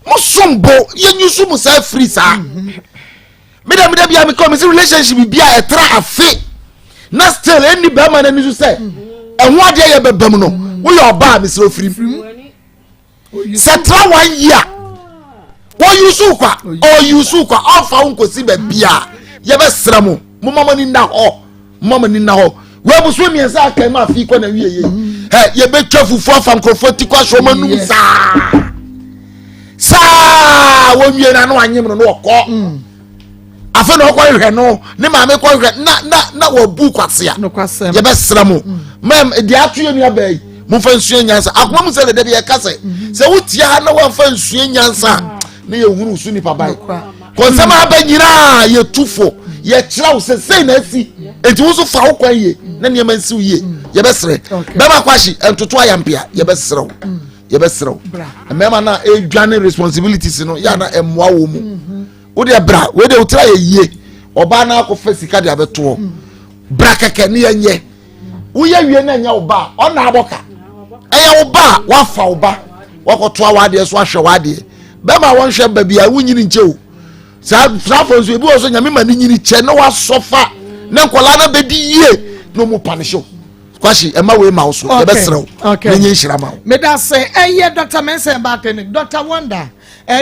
mo sombo yenyusu mo sa free sa me da bia me come relationship bia e tra afi na still any be man na nisu say ehwo ade ye bebam no wo ye oba me so free se tra 1 year wo yusu kwa ofa unkosi be bia ye be sramo mo mama ni na ho we bu so mi ensa aka ma fi kwa na wiye ye be twafufu afa nkrofo ti kwa so manum sa wo mi na no anyem no okọ afa na okọ hwe no ne ma me kwa hwe na wo bu kwasia ye be sramo mem di atu ye nua bai mo fa nsuo nyansa akoma mu se de be ye kase se wutia na wo fa nsuo nyansa na ye hunu su ni pabai ko sama ba nyira ye tufo ye kira wo se sei na asi enti wo so fa wo kwan ye na ne ma nsi wo ye ye be sere be ma kwashi entoto ayampia ye be sere mema na edwane responsibilities no ya na emwa wo mu wo de bra we de utra ye yie oba na akoffa sika de abeto bra keke ne yenye wo ye wie na nya oba ona aboka eya oba wa fa oba wakoto awade so ahwe wade be ma won hwe ba bia wo nyini nche o sa fonso ebi wo so nyame ma ni nyini che na wa sofa na nkola na bedi yie no mu panisho kwashi ema we ma so ye be serew nenye nhira ma me da say Dr. Mensa back clinic Dr. Wonder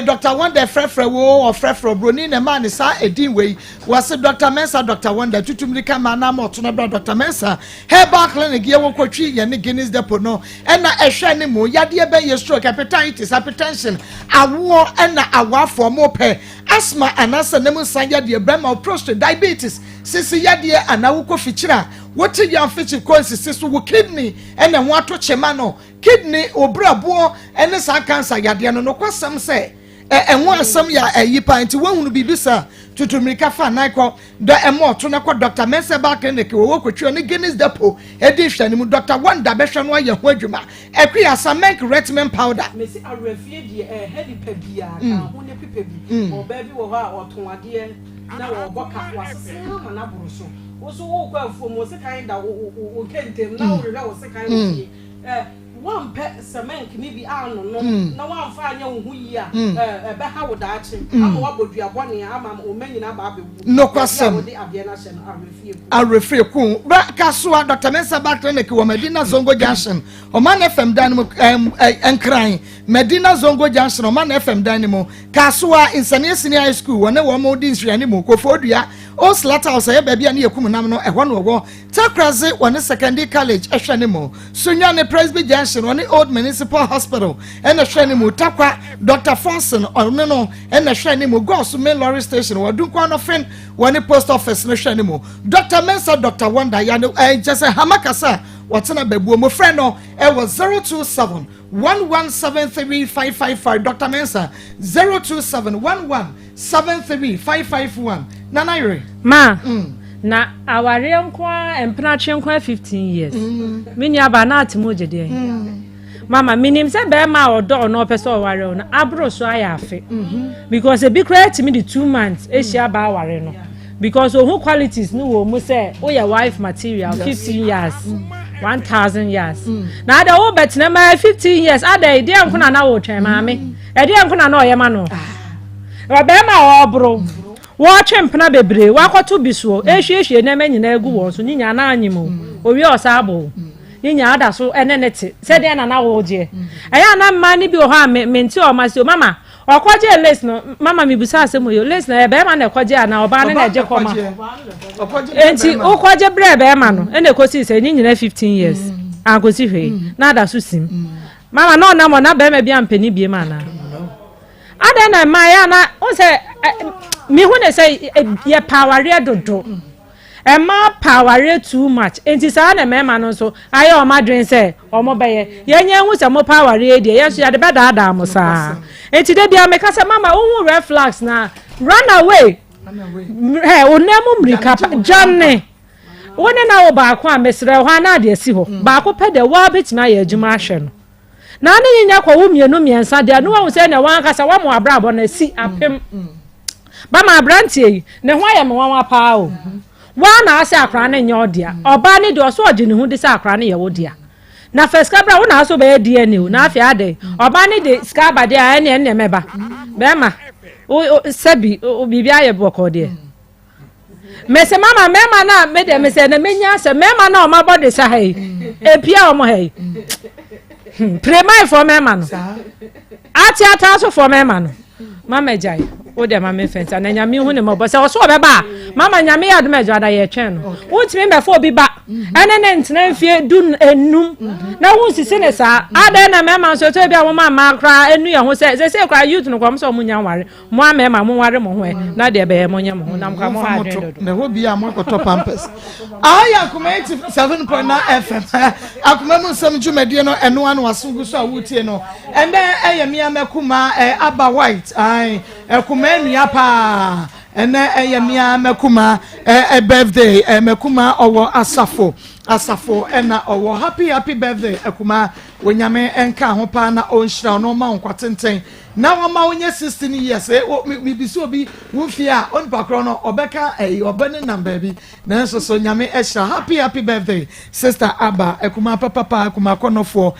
Dr. Wonder frefre wo or frefre broni ne man sa edin we was Dr. Mensa Dr. Wonder tutumlika mana mo to na Dr. Mensa herbal clinic ye wo kwatwi ye ne Guinness depot no na ehwe ne mu yade be ye stroke hepatitis hypertension awo na awafo mo pe asthma anasa ne mu san yade brema prostate diabetes sisi yade anawo ko fichira what you fichi consist so wo kidney and then what to chema no kidney obrabo and sa cancer yade no kwasam say enwo asam ya ayipa nti wahunu bibisa tutumrika fa naiko da emo to na kwa Dr. Mensa back clinic wo kwatwa ne Guinness depot edition mu Dr. Wonder behwe no ya ho adwuma ekria samek retment powder mesi arefie die helipa bia ka ho ne pipa bi o ba bi wo ha otonade na wo boka wasese ma na buruso wo so wo kwa afuo mo se kan da wo kentem na wo re wo se kan wo one pe cement ni bi ano no na one fa anya wo hu yi a be ha wo da achi ama wa bodua bone ama o manyina ba abewu no kwasam wo de ade na hye no arefie ku ba kasoa Dr. Mensa back clinic wo Medina Zongo Junction o man FM dan enkran Medina Zongo Junction o man FM dan mo kasoa insane senior high school wo ne wo mo di nsriane mo kofodua o slata o say bia na yekum nam no ehwo no wo takraze wo ne secondary college ehwe ne mo sunya ne Presby Junction wo ne old municipal hospital and ehwe ne mo takwa Dr. Fonson o ne no and ehwe ne mo go so main lorry station wo dunkwa no friend wo ne post office no ehwe ne mo Dr. Mensa Dr. Wonder ya no just hamakasa watena bebu mo friend no e was 027 1173555 Dr. Mensa 02711735551 Nana Yuri ma na aware nkwa emprache nkwa 15 years mini aba na atimo jede mama minim se be ma odo no pese oware no abro so ayafe because e be create me the 2 months e shia ba aware no because who qualities no wo mo say o your wife material 15 years 1000 years na ada wo bet na ma 15 years ada ide nkuna na wo twen maame ide nkuna na oyema no ba be ma obro watch mpena bebre wakoto bisuo ehwiehwie na manyina egu won so nyinya na anyimo owi osabo nyinya ada so enenete se de na wo je aya na mma ni bi o ha menti o ma se mama okwaje lace no mama mi busa asem yo lace na be ma na ekwaje na oba na eje koma enti okwaje bre be ma no ene kosi se nyinya 15 years akosi hwe na ada so sim mama no na mo na be ma bia mpani bie ma na ada na ma ya na o se me hu ne say ye power dodo ma power too much enti sa na me ma no so aye o ma dwen say o mo be ye nya hu se mo power de ye so ya de be da mo sa enti de bia me ka say mama hu red flags na run away he onemu mrika janne woni na wo ba ko amesre ho na de si ho ba ko pe de wa betima ye adwuma ahwe no na ne nya kwa wo mienu miensa de no wo se na wan ka sa wa mo abrabo na si apem ba ma brantie ne ho aye me wan pa o wa na ase akra na nya odia oba ne de oso odi ne hu de sa akra na ye wodia na first kabra wo na aso be die ne o na afi ade oba ne de skaba de a ne meba be ma o sabi o bibia ye boko de mese mama mema na me de mese na menya se mema na o ma body sa hai epia o mo hai premai for mema no ati ata so for mema no mama jai o de mama fenta na nyame hu ne mo bo se o so be ba mama nyame ya do mejo ada ye twen no wo timi be fo bi ba ene ne ntena fie du enum na wo sisi ne sa ada na mema so to bia wo mama kra enu ye ho se kra youth no kwam so mo nya ware mo amema mo ware mo ho na de be mo nya mo ho na mo mo ha dwen do na ho bia mo koto pampers aya Akoma 7.9 FM Akoma mu sam dwumade no eno anu asungu so awutie no ende eyemi amakuma aba white ai Akoma nua pa ene eyemi amakuma birthday makuma owo asafo ena owo happy birthday Akoma wonyame enka ho pa na onhira no ma nkwatenten na wama onye 16 years mi biso bi wufia on pakro no obeka obene number bi na so nyame ehira happy birthday sister Aba Akoma papa Akoma konofo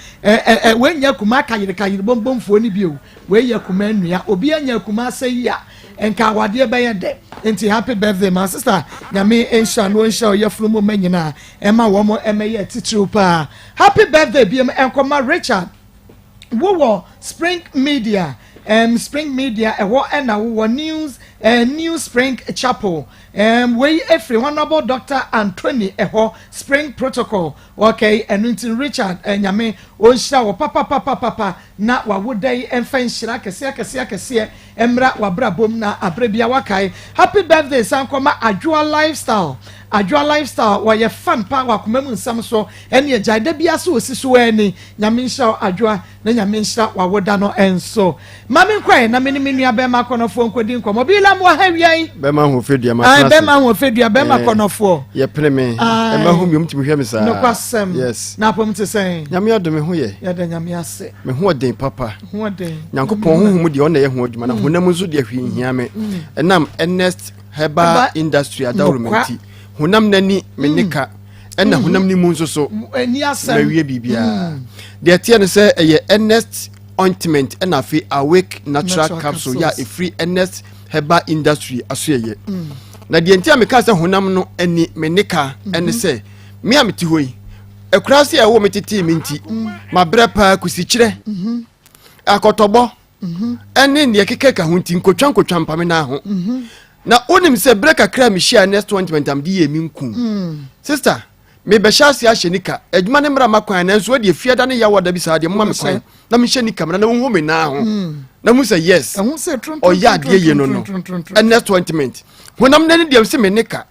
wenya Akoma kayire bombomfo ni bio we Akoma nua obi anya Akoma sayia enka wade be ye de enti happy birthday my sister nyame ehira no ehira yeflumo manyina ema wo mo emeye titru pa happy birthday bi Akoma Richard wo Spring Media ewo na wo news New Spring Chapel we every honorable Dr. Anthony Spring Protocol okay and Richard nyame onhira wo papa na wa wodai emfa nhira kese emra wabra bom na abrebia wakai happy birthday Sankoma Adwa lifestyle wa ye fan pa wa komam nsam so ene agyaida bia so osiso ani nyame nhira adwa na nyame nhira wa woda no enso mame kwai na meni menua be ma konofo nkodi nkomo bi la mo hawian be ma ho fedua ma class be ma ho fedua be ma konofo ye pene me e ma ho miom timi hwe me sa no kwasem yes na pom te sen nyame ado me ho ye da nyame ase me ho den papa ho den nyankopon ho mu de ona ye ho adwuma na honam nso de ahwe hia me enam Ernest Herbal Industry adawrumenti hunam nani menika ena hunam ni mu nso so eni asem mawie bibia de tie ne se eye Ernest ointment ena afi awake natural capsule ya free Ernest Herbal Industry asoye na de ntia meka se hunam no eni menika ene se me ameti hoyi ekura se ewo metiti minti mabre pa kusikire akotobo ene ne kekeka hunti nkotwa mpame na ho na onim se break akra mi share next 2020 am di yemi nku sister me be sha se ahyenika adwuma ne mra makwan na nso de fiada ne yawo da bi sa de mma me kwan na me hyenika na wo me na ho na mu say yes o ya de ye no next 2020 honam na ne de se me nika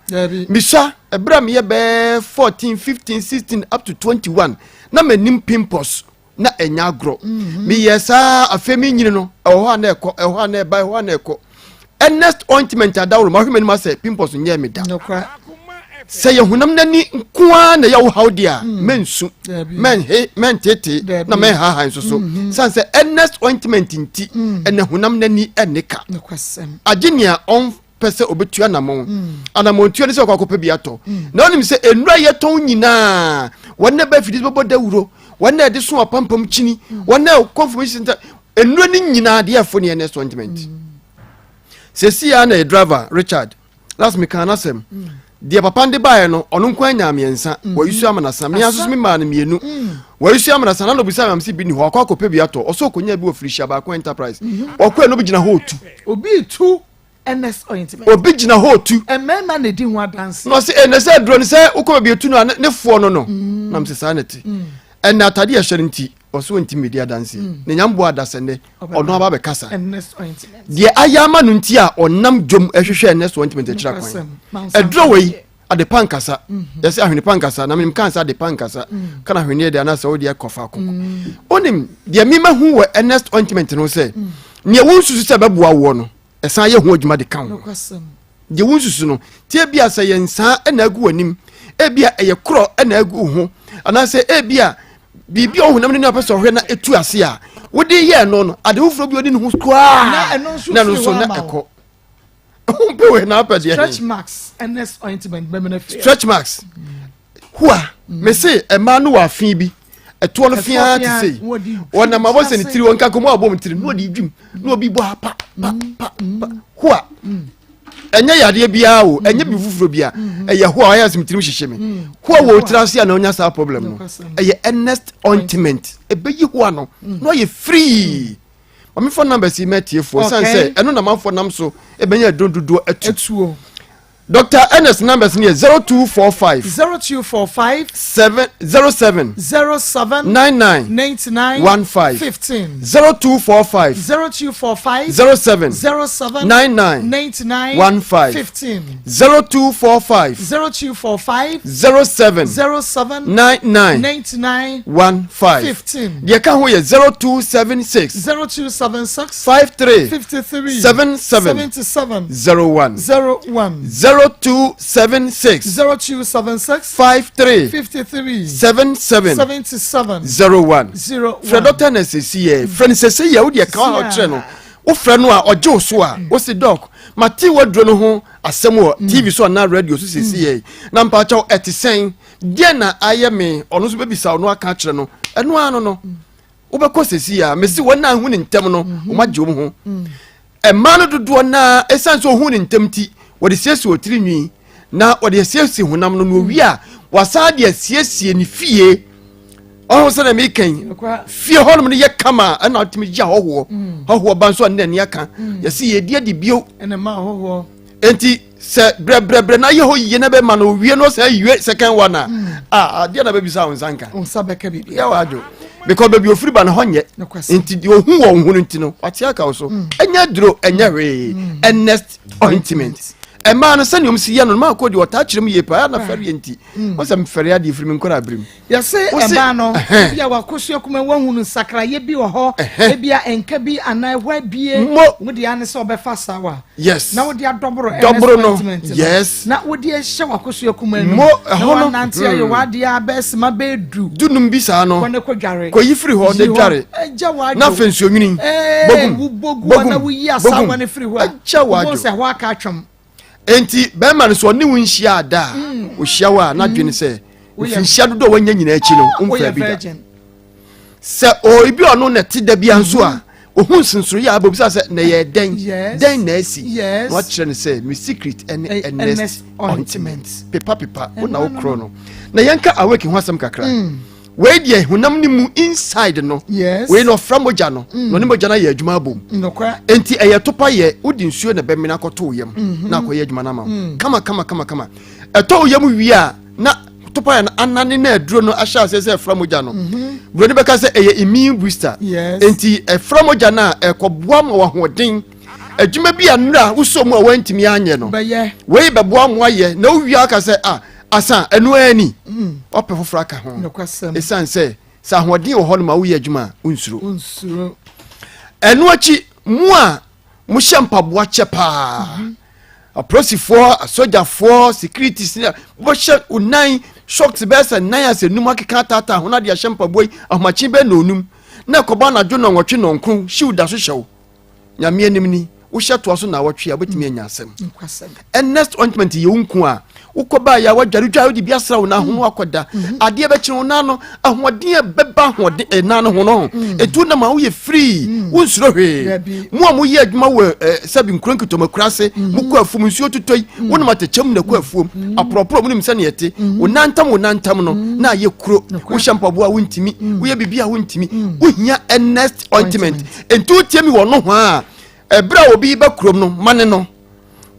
mi sha ebra me ye be 14 15 16 up to 21 na manim pimples na enya agro mi yesa afemi nyini no eho na ekọ eho na eba eho na ekọ Ernest ointment adawro ma hweme ni ma say pimples nye me da say ye hunam nani nkoa na ya wo hawdia mensu men tete na men ha nso so san say Ernest ointment nti ene hunam nani enika agenia on pese obetua na mo anamontua ne se kwakopa bi ato na onim se enura ye ton nyina wonne ba fidi bobo dawuro wonne de so apampam chini wonne confirmation enura ni nyina de afo ne Ernest ointment sesi ya na driver Richard last me kan asem de papa de bae no ono nkwa nya miensa wa yusu amanasa me aso me ma na mienu wa yusu amanasa na no bisa am si bi ni ho akwa kope bi ato oso konya bi ofrisha ba ko enterprise okwa no bi gina ho tu obi tu NS ointment obi gina ho tu emema na di ho dance no se enese dro ni se ukọ bi etu no ne fo no na mse sa neti en atade ya hwere nti oso nti media dance ne nyambo adasene ono aba be kasa NS ointment de ayama no nti a onam dwom ehwehwe NS ointment ekira kwan edro wei ade pankasa yesi ahwene pankasa na menim kansa ade pankasa kana hwene de anasa odi akofa akoko onim de mima hu wo NS ointment no se ne wonsusu se beboa wo no esan ye hu adwuma de kan de wonsusu no tie bia se yensa na agu anim ebia eye kro na agu ho anase ebia bibi ohunam ne apeso hwe na etu ase a wode ye no ade wofro bi odi ne ho kwa na no so na eko umpewe na apede stretch marks NS ointment bemene stretch marks hua me say e ma no wa fin bi eto no fia ti sei wona ma bo se ni tiri wonka komo abom tiri no di dwim no obi bo pa hua enye yade bia o enye bi fufuro bia eye hua ya simtiri hihye me hua wo trase na onya sa problem no eye NS ointment ebeyi hua no no ye free my phone number is metie for say eno na man for nam so e benya dondodo atuo Dr. Ernest numbers near 0245 07 99 15 0245 07 99 15 0245 07 99 15 dia ka ho ye 0276 53 77 01 0276 53 77 01 Fred Dr. Nessie friend say ya wo de ka ho kire no wo frɛ no a ɔgye so a wo se doc mati wadro no ho asɛm wɔ TV so na radio so sesi na mpa chaw etisen de na ayeme ɔno so bebisa no aka kire no ɛno ano no wo bɛkɔ sesi a mesi wona hu ne ntem no wo magye wo ho ɛma no dodo na esan so hu ne ntem ti wode siesie otirinwi na wode siesie honam no no wi a wasa de siesie ni fie oh so na me kan fie honum no ye kama na otimi gya hoho ban so na ne aka yesi ye die de bio ene ma hoho enti se bre na ye ho ye na be ma no wi no se yue second one dia na be bisa onsanka onsabeka bibi ya wajo because baby ofiri ba na honye enti di ohu wo hu enti no ati aka so enya duro enya we NS ointment Emma no sani om siya no ma ko di wata kyerem ye pa na fere enti wo sam fere ade firi min kora abrim ya se Emma no bia wakosu kuma wahunu sakra ye bi wo ho e bia enka bi ana hwa bie wo di ane se obefa sawa yes na wo di adobro no yes na wo di ehye wakosu kuma no ho nanti aye wa di abes ma be dunum bi sa no kone ko dware ko yifiri ho de dware na fensuo nwini bogum na wo yi asawa ne firi ho wo se ho aka twam enti be man so ne wunhia ada o hia wa na dwene se wunhia dodo wanya nyina achi no umfa bi da se o ibi ono ne te da bia nso a ohun sinsoro ya abobisa se na ye den na asi no kire ne se my secret NS ointment pepa na wo kro no na yanka awake ho asem kakra we die hunam ni mu inside no we no from moja no no ni moja na ye adwuma abom enti eye topa ye odi nsuo na bemina koto yem na akoye adwuma na ma kama eto yem wi a na topa ya anane na aduro no ahya se from moja no bro ni beka se eye immune booster enti from moja na ekoboa ma wahoden adwuma bi anura usomu a wantimi anye no we beboa mo aye na wi aka se asa enu ani ope fofra ka ho esan se sa hodi wo hol ma wo yadwuma unsuro enu achi mu a mu hyampa boa chepa aposifo asojafo security bo hye unan shocks besa nan ase num akeka tata ho na de hyampa boy ahomachi be na onum na koba na dwo no nwotwe no nkru shiw da so hyew nyame anim ni wo hye to aso na wotwe a betimi anya asem next ointment ye unku a ukoba ya wadware dwa odi bia sra wo na ho akoda ade be kire wo na no ahoden beba hoden na no ho no etu na ma wo ye free wo nsuro hwe mo mo ye adwuma wo sabi nkronkito makurase mo ko afum nsuo tutoi wo na matechem na ko afum apropro mo nim se na yete wo nantam no na ye kuro wo shampoo a wo ntimi wo ye bibia wo ntimi wo hia next ointment entu tiemi wo no ho a ebra obi ba kurom no mane no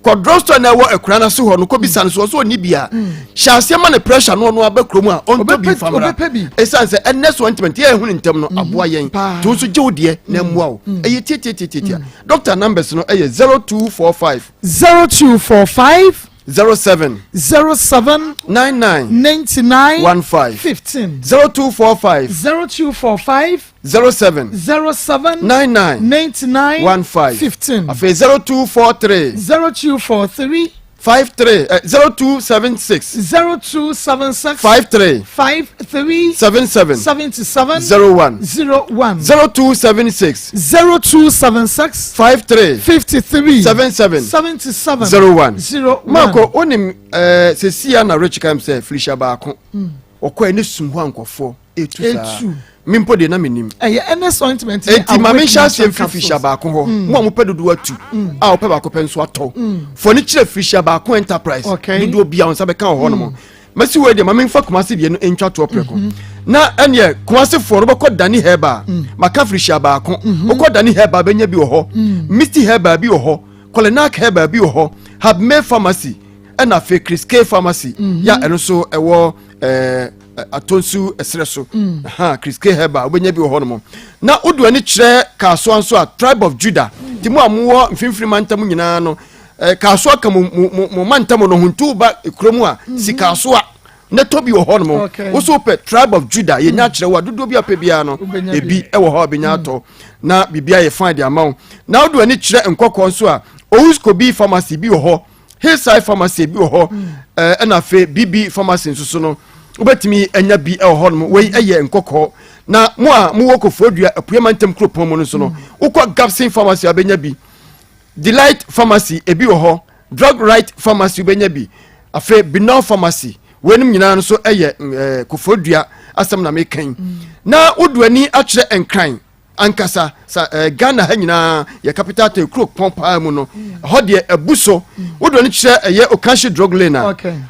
kodrosto na wo ekura na so ho no ko bisan so ni bia hyase ma ne pressure no no abakrom a on to bi famra esanse next ointment ye hu ntem no aboa yen to so je wode na mmoa wo eye tietietie doctor numbers no eye 0245 07 99 15 0245 07 99 15 afi 0243 0276 53 77 01 0276 53 77 01 Marco onim sesia na rich kam say Felicia baako okọ ene sumhu ankofo etu mimpo de na menim NS ointment enti ma me sha se Felicia baako ho mo mo pedodo atu a ope baako penso ato fo ni kire Felicia baako enterprise dodo bia on sabe kan ho no mo masi we de ma me fa komase bie no entwa to preko na ene komase fo no beko dani heba maka Felicia baako beko dani heba benya bi ho misty heba bi ho kolenak heba bi ho have made pharmacy and a fake Chris K pharmacy ya eno so ewo atonsu esreso Chris K heba obenya bi ho no na odu ani kire kaso anso a tribe of Judah ti mu amuwo mfimfiri mantam nyina no kaso aka mu mantam no huntu ba ekromu a sikaso a na tobi wo ho no wo so pe tribe of Judah ye nya kire wa dodo bi apebia no ebi ewo ho benya to na bibia ye find amount na odu ani kire nkokọ nso a Owusko bi pharmacy bi wo ho Hillside pharmacy bi wo ho na fe BB pharmacy nso so no obetimi anya bi ho no we eye nkokọ na mo a mo woko fodua apuema ntem kropon mo no so no ukọ Gapsin pharmacy abenya bi Delight pharmacy ebi wo ho Drug Right pharmacy obenya bi afe Binal pharmacy wenim nyina no so eye kofodua asem na mekan na oduani akire enkran ankasa Ghana ha nyina ya capital to krok pompa mu no ho de abuso wodo ni kire eye Okashi drug lane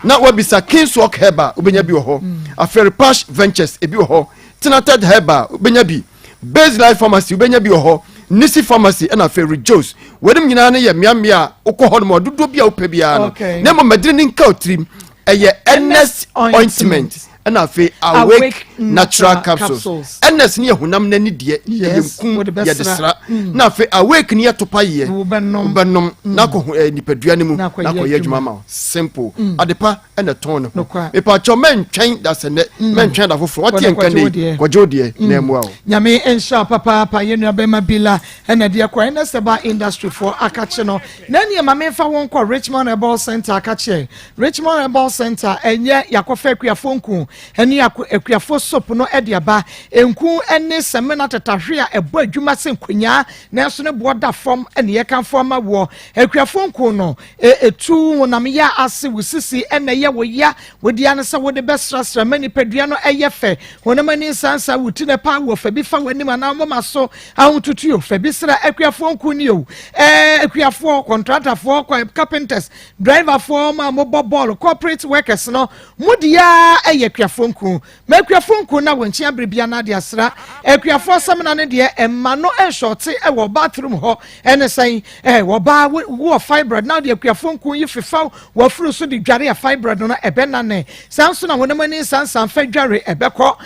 na wabisa Kingswalk Heba obenya bi ho Aferi Pash Ventures ebi ho Tinated Heba obenya bi Base Life Pharmacy obenya bi ho Nisi Pharmacy and Aferi Joes wedem nyina ne ye miamia ukọ no dodo bia opebia no na mo madrini nka otrim eye NS ointment and afi awake natural capsules NS ni ehunam nani de yemkum ya desra na afi awake ni atopa ye ubenom na ko nipadua ne mu na ko yadwuma ma simple adepa and ton no e pa cho mentwen da se mentwen da fofo what yen kan ni ko jodie na emu a nyame ensha papa ye nua be ma bila na de kwa na seba industry for akache no na ne ma me fa won ko Richmond Herbal Center akache Richmond Herbal Center enye yakofa akuafonku eni akuafo soap no ediaba enku ene semena tetahwe a ebo adwuma senkonya na so ne boda form ene ye kan form awo akuafonku no etu na me ya ase wusisi ene ye wo ya wodi ane se wo de besrasra mani padua no eye fe wonamani sansa wuti ne pa wo fa bi fa wani ma na mama so ahotutu yo fa bi sra akuafonku ni yo akuafo contractor for carpenters driver for ma mobile ball corporate workers no mudia eye akuafonku makuafonku na wonchi abribia na de asra akuafo samna ne de emma no enshorte e wo bathroom ho ene san wo ba wo fibroid na de akuafonku yi fifa wo furu so de dware ya fibroid no ebena ne sanso na wonamani sansan fa dware ebekọ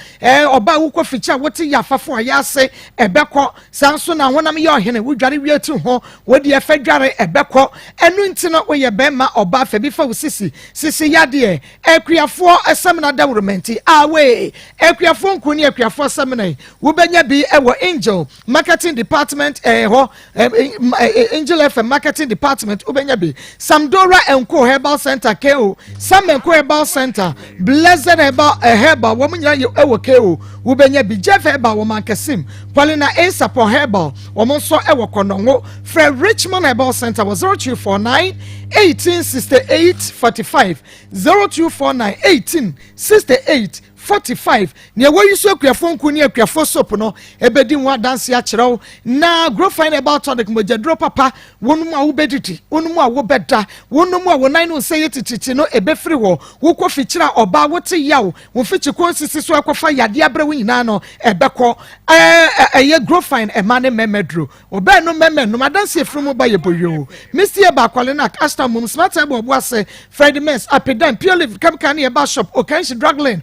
oba wo ko ficha wote ya fafo ayase ebekọ sanso na wonam ye ohene wo dware wietu ho wo de fa dware ebekọ enu ntino wo ye bema oba fa bi fa wo sisi ya de akuafo esamna dawrumenti awe ekuafo nkuni ekuafo seminar wobenya bi ewo Angel marketing department Angel FM marketing department wobenya bi Samdora Enko Herbal Center KO Sam Enko Herbal Center Blessed Herbal wo munya ewo KO wobenya bi Jeff Herbal wo mankasim Paulina Asapo Herbal wo monso ewo Konongo Fred Richmond Herbal Center was 0249 1868 45 0249 1868 45 ne wayi so akuafo nkuni akuafo soap no ebedi nwa dance a kyerɛw na grow fine about tonic mojadro papa wonum a wo bediti wonum a wo beda wonum a wo nan no sey tititi no ebefiri wo wo kofi kyira oba wo te yaw wo fichi konsisi so akofa yade abre wo nyina no ebekɔ eye grow fine emane memedro oba no meme no madanse efrumu ba yeboyo misie ba kwale na custom mum smart ebo obo ase Fred Mess apedan purely chemical na eba shop okanshi drug lane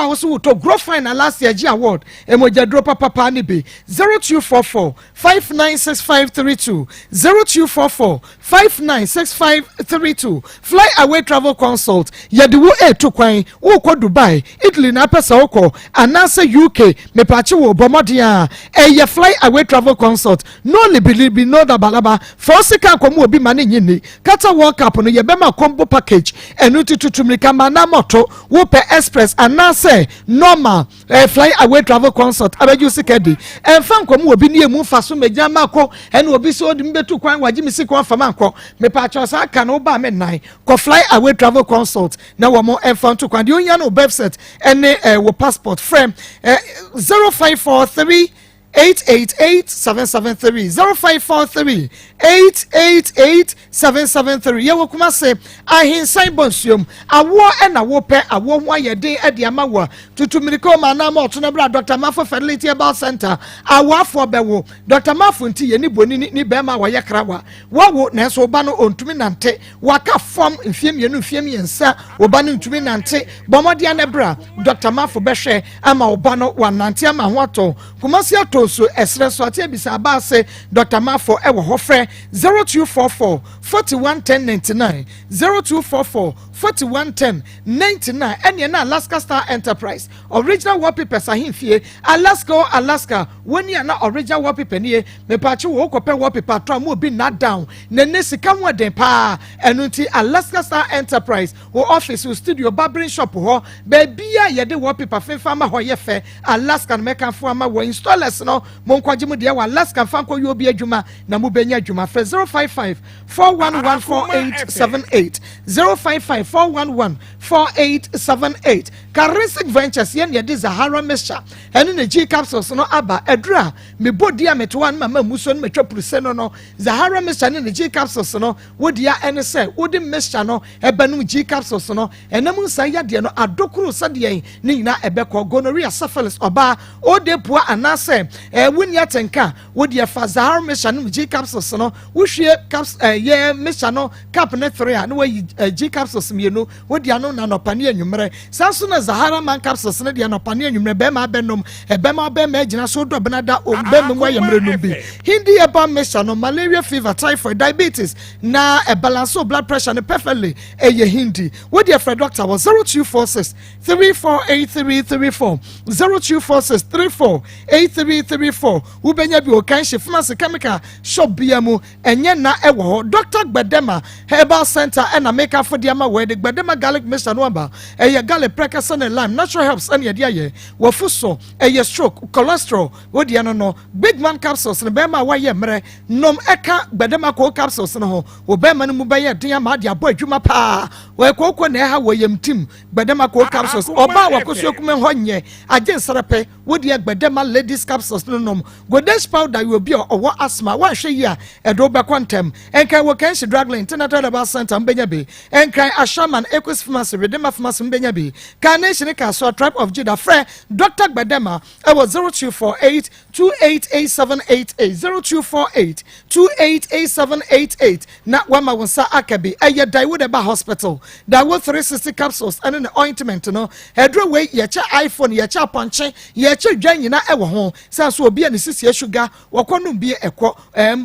also to grow fine last year G award emoja drop papa ni be 0244 596532 0244 596532 fly away travel consult yede wo to kwan wo ko Dubai Italy na pesa wo anase UK me pachi wo bomodia ye fly away travel consult no libi no da balaba for sika komo obi mane nyini kata world cup no ye be ma combo package enu tutumrika mana moto wo pe express anase normal fly away travel consult abeju sikedi enfa nkomu obi ne emu faso meja mako ene obi so odi mbetu kwan waji misiko afama nko me pa chosa aka no ba me nan ko fly away travel consult na wo mo enfa nto kwan de onya no website ene wo passport frame 0543 888-773 0543 888-773 yewo kuma se ahinsan bonsuom awo na wo pe awo ho ayede ade amawa tutumiriko mana ma oto na bra Dr. Mafo Fertility Herbal Center awo afo bewo Dr. Mafo nti ye ni boni ni be ma waye krawa wo na so ba no ontumi nante waka form mfiemienu mfiemiensa oba no ntumi nante bomode na bra Dr. Mafo behwe ama oba no wanante ama ho ato kuma se ato so esreso ate bisa ba se Dr. Mafo ewo hofre 0244 411099 0244 411099 ene na Alaska Star Enterprise original wallpapers ahimfie Alaska woni na original wallpaper nie me pachi wo kope wallpaper to mo bi na down na nesika ho den pa enu nti Alaska Star Enterprise wo office wo studio barbering shop ho ba bia ye de wallpaper fefa ma ho ye fe Alaska na meka fo ama wo installers no mo nkwaje mu de wa Alaska fa nko yo bi adwuma na mo benya adwuma fe 055 4114878 055 4114878 Charistic Ventures yen ye Zahara Mixture ene ne G capsules no aba edra me bodia metwan mama muso no metwa pruseno no Zahara Mixture ne G capsules no wodia ene se wodi mixture no ebanu G capsules no enam nsa yade no adokuru sade ni nyina ebekọ gonorrhea syphilis oba odepua anase wuni atenka wodia fa Zahara Mixture ne G capsules no wohwie ye mixture no cap ne 3 na we G capsules mienu wodia no na nopane anwumre sanso na Zahara man capsules ne dia nopane anwumre be ma benom be ma be ma gina so do benada o be mu ayemre no bi hindi eba mixture no malaria fever typhoid diabetes na balance blood pressure ne perfectly eye hindi wodia for doctor was 0246 348334 0246 348334 ubenya bi o kan she pharmacy chemical shop biamu enye na ewo Dr. Gbedema Herbal Center and America for Diama where the Gbedema garlic mixture no aba garlic precursor and lime natural herbs and ye wafuso stroke cholesterol wodi no big man capsules ne bema wa ye mre nom eka Gbedema ko capsules no ho wo bema no mu be ye den ma de abo adwuma pa we ko na ha wo yam tim Gbedema ko capsules oba wa ko so kuma ho nye agen srepe wodi Gbedema ladies capsules no nom godesh powder you be owo asthma wa hwe yi a edo be kwantem enkai wo kan shi drug lane International Herbal Center mbenya be enkai Ashaman Equus Pharmacy Redeemer Pharmacy mbenya be Carnation Castle Tribe of Judah Fre Dr. Gbedema was 0248 288788 0248 288788 na wama wonsa akabi eye Daiwood Eba Hospital Daiwood 360 capsules and an ointment no hedro way ye cha iPhone ye cha ponche ye che dwan nyina e wo ho sa so obi ne sisi sugar wakonum bi ekọ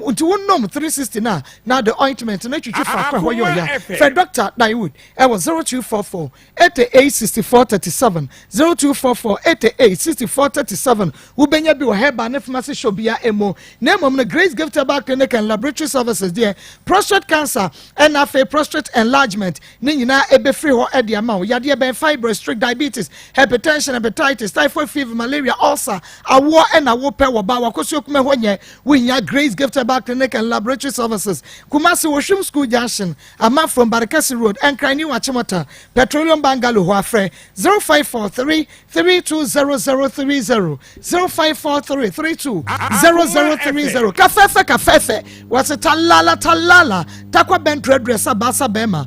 unti wonnom 360 na the ointment na twitwi fa kwa ho yo ya for Dr. Dawood e was 0244 886437 0244 886437 ubenya bi wo heba ne pharmacy shop bia emo na mom na Grace Gift Herbal Clinic and Laboratory Services there prostate cancer and afa prostate enlargement ni nyina ebe free ho e dia ma wo yade ben fibroid strict diabetes hypertension hepatitis typhoid fever malaria ulcer awo and awo pe wo ba wakoso kuma ho nye winya Grace Gift Herbal Clinic and Laboratory Services Kumasi Woshum School Junction ama from Barakasi Road and Krani Wachimota Petroleum Bangalo ho afre 0543 320030 0543 320030 kafefe what's a talala takwa bentre dressa basa bema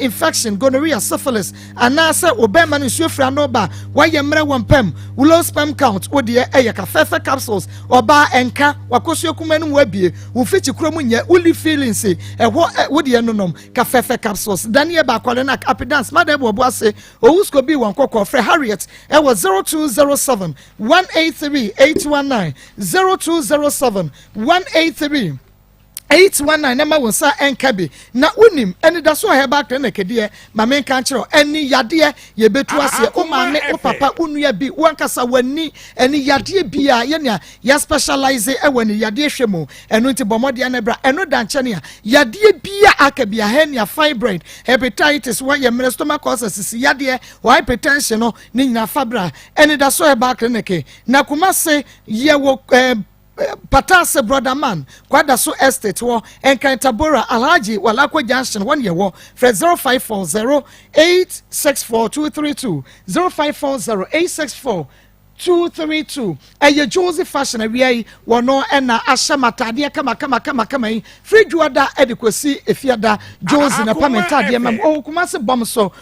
infection gonorrhea syphilis anasa obema ni suefra no ba waye mre wampem low sperm count odie eye kafefe capsules oba enka wakoso kumanu wabie wo fichi kromu nye uli feelings eho wodie nonom kafefe capsules daniel ba kwale na apidance madebo boase owusko bi won kokko fre Harriet e was 0207 183 819 0207 183 819 nama wonsa enkabe na unim eni da so heba clinic de ma men kan kire eni yade ye betu ase o ma me o papa unua bi wankasa wani eni yade bia ye ne ya specialize e wani yade hwemu eno nti bomode na bra eno da nche ne yade bia akabia hernia fibroid hepatitis wa ye mere stomach ulcers yade hypertension no ni nyina fabra eni da so heba clinic na kuma se ye wo Patase brother man kwada so estate wo Enkantabora Alhaji Walakwa Junction 1 year wo Fred 0540 864232 0540 864 232 eye Joseph fashion awie wono na ashamatade kama yi free juada edikosi efiada Jose na pamentade mam o kuma se bom so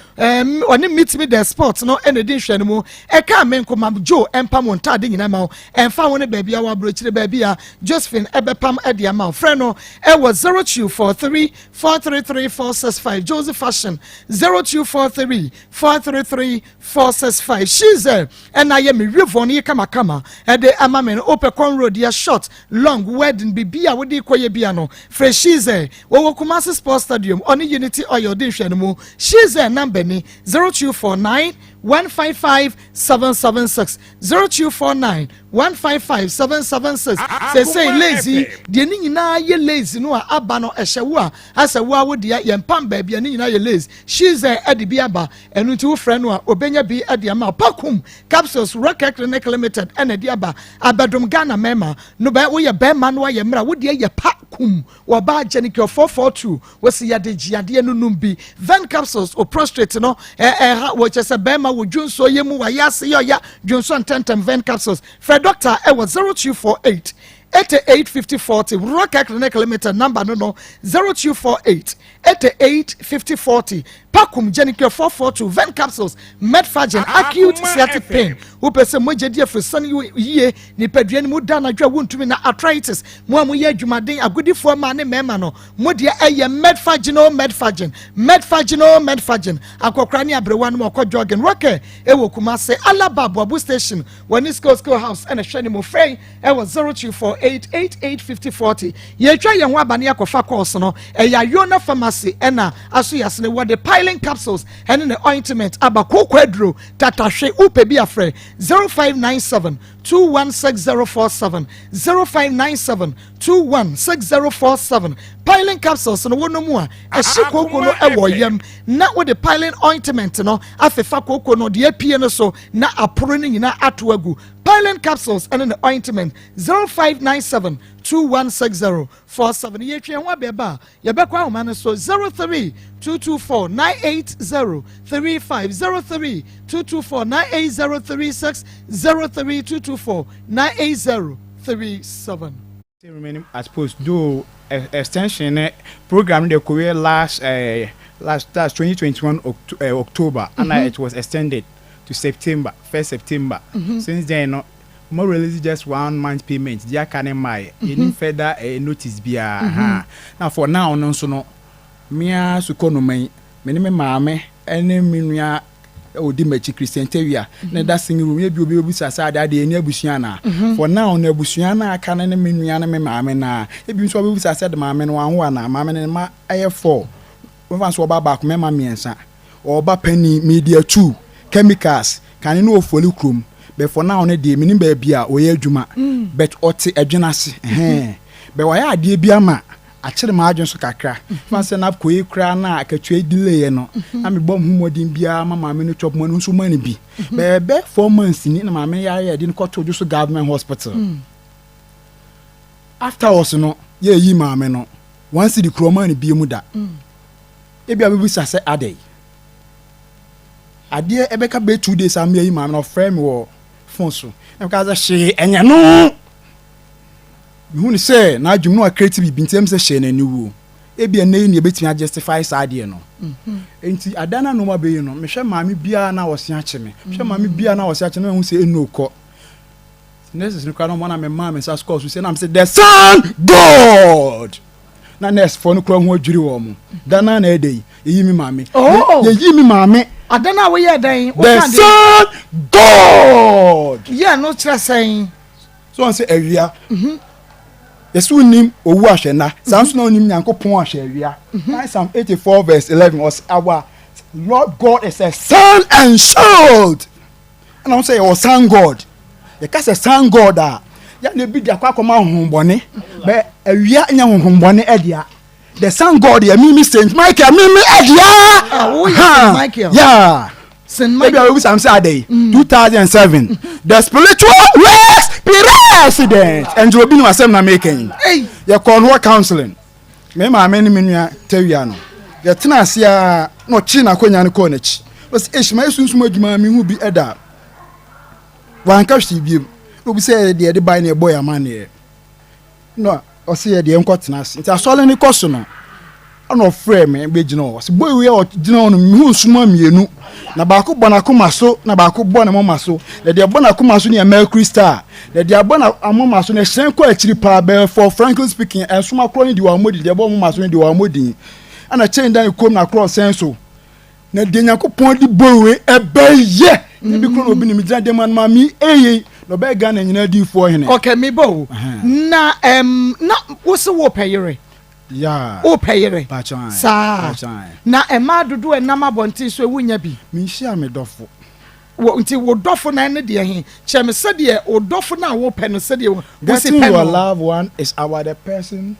oni meet me the sport no enedi hwene mu e ka men kuma Jo empam wontade nyina ma emfa woni baabi a wabrochire baabi a Josephine ebepam ede ma frɛ no e was 0243 433 465 Joseph fashion 0243 433 465 she's there and I am Voni kama ede amamen open con road ya short long wedding bibia wodi koye bia no freshize wo Kumasi Sports Stadium on Unity Oil din hwanu shize number ni 0249 155 776 0249 155 776 say lazy de ni nyina ye lazy no aba no ehyewo a asawo wo de ye mpam ba bia ni nyina ye lazy shize ade bi aba enu nti wo frɛ no a obenya bi ade ama pakum capsules rocket clinic limited ene de aba abadom Ghana mema no ba wo ye be ma no ye mra wo de ye pakum wo ba genic 442 wo se ye de giade no numbi then capsules o prostrate no wo chese be ma wo junso yemu wa yase yo ya junso tentem ven capsules for doctor e was 0248 885040 Rocket Clinic Limited number no 0248 885040 Pakum Genicare 442 Ven capsules Medfagen acute sciatic pain who person moje dia for sunny ye ni pedua ni mu da na dwa wontumi na arthritis mo amu ye adwumaden agudi fo ma ne mema no mo dia eye Medfagen akokra ni abrewa no akọ jogging Rocket e wo Kumasi Alaba Abu station Wanisco School House and a shani mo frey e was 0248885040 ye twa ye ho abane akofa course no e ya Yona Pharmacy ena aso yasne wo the piling capsules and in the ointment abako kwadro tatahwe upe bi afre 0597 216047 0597 216047 piling capsules no wono mu a ehikoko no ewo yam na wo the piling ointment no afefa koko no de apie no so na aporo no nyina ato agu piling capsules and in the ointment 0597 216047 ye twa ho abeba ye bekwa ho man so 03 224 980 35 03 224 980 36 03 224 980 37 remaining I suppose do extension program the career last 2021 October and it was extended to September 1st September since then no more release just 1 month payment dia can my any further notice bia now for now no so no mia su kono me me maame ene minua odi machi Christian Tewia na da singing room ye bi obi obi sasa da de eni abusua na for now na abusua na aka na me nua na me maame na e bi nso obi sasa de maame no anho na maame ne ma aye 4 we fan so oba back me ma miensa oba penny media 2 chemicals kan no ofoli krom but for now ne de minim ba bia oye adwuma but ote adwenase but why ade bia ma akere ma adwen so kakra fan se na koyi kra na akatwe delay no na me bom humodin bia mama me no chop mo no so mani bi be 4 months ni na mama ya de ko to so government hospital after us no ye yi mama no once the kroma ni bi mu da e bia be sa se ade ebeka be 2 days am yi mama no frame wo phone so na ka za she enya no you say na adwum no creative bi ntem se she na niwu e bia na ni ebetumi justify side no enti adana no ma be yi no me hwe maami bia na wose ache me hwe maami bia na wose ache na hu se enu ko next no kwa no na me maami sa score so say na me say the son God na next for no kwa hu adwiri wo mu dana na edei yi mi maami ye yi mi maami adana we ye dan the son God yeah no try saying so on say area Yesu nim owu ahwena sanso na onim Nyankopon ahwewia Psalm 84 verse 11 was our Lord God is a sun and shield and I say your son God you can say son God ya na bi dia kwakoma honhombone be awia nya honhombone edia the son God ya mimi Saint Michael mimi edia Michael yeah Saint Michael maybe we say 2007 the spiritual race president and you be no asem na making you call no counseling me ma me ni menua Tewia no you tena asia no chi na konya ne ko na chi was ehima esunsum adwuma me hu bi eda wan ka hwe bi obi say de buy na boy amane no o say de enko tena asia nti asole ni koso no ono frame be gina o say boy we o gina no me hu nsuma mienu na ba ko bona kuma so na ba ko bona mo maso de bona kuma so ni Mercury Star de bona amoma so na hyen ko akiri pa be for frankly speaking ensuma kro ni de wa modi de bona maso ni de wa modi ana chain dan kom na cross senso na de Nyankopon di bowe ebeye ni bi kro no bi ni mi de man ma mi no be ga na nyina di fo hene okay me bo na na wo se wo payere yeah o payere pachan sa na ema dodo enam abonti so ewunya bi mi hia me dofo wo nti wo dofo na ne de he cheme se de o dofo na wo pe no se de wo se pe your loved one is our the person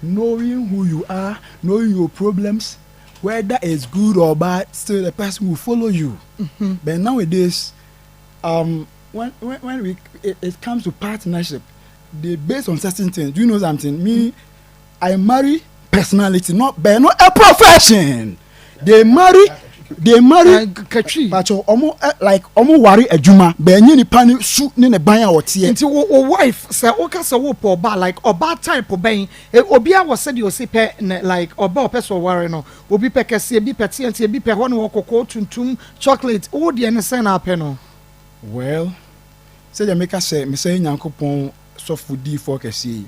knowing who you are, knowing your problems, whether it's good or bad, still the person will follow you. But nowadays when it comes to partnership, they based on certain things. Do you know something? Me, I marry personality, not a profession. They marry but omo wari adwuma be nyi ni pani su ni ne ban a wotie nti wo wife say o ka say wo po ba like oba type ben obi a wo say de o si pe like oba opeso wari no obi pe kese bi pe tie nti bi pe ho no kokoko tuntum chocolate o de ne say na pe no well say the make say me say Nyankopon so foodie for kese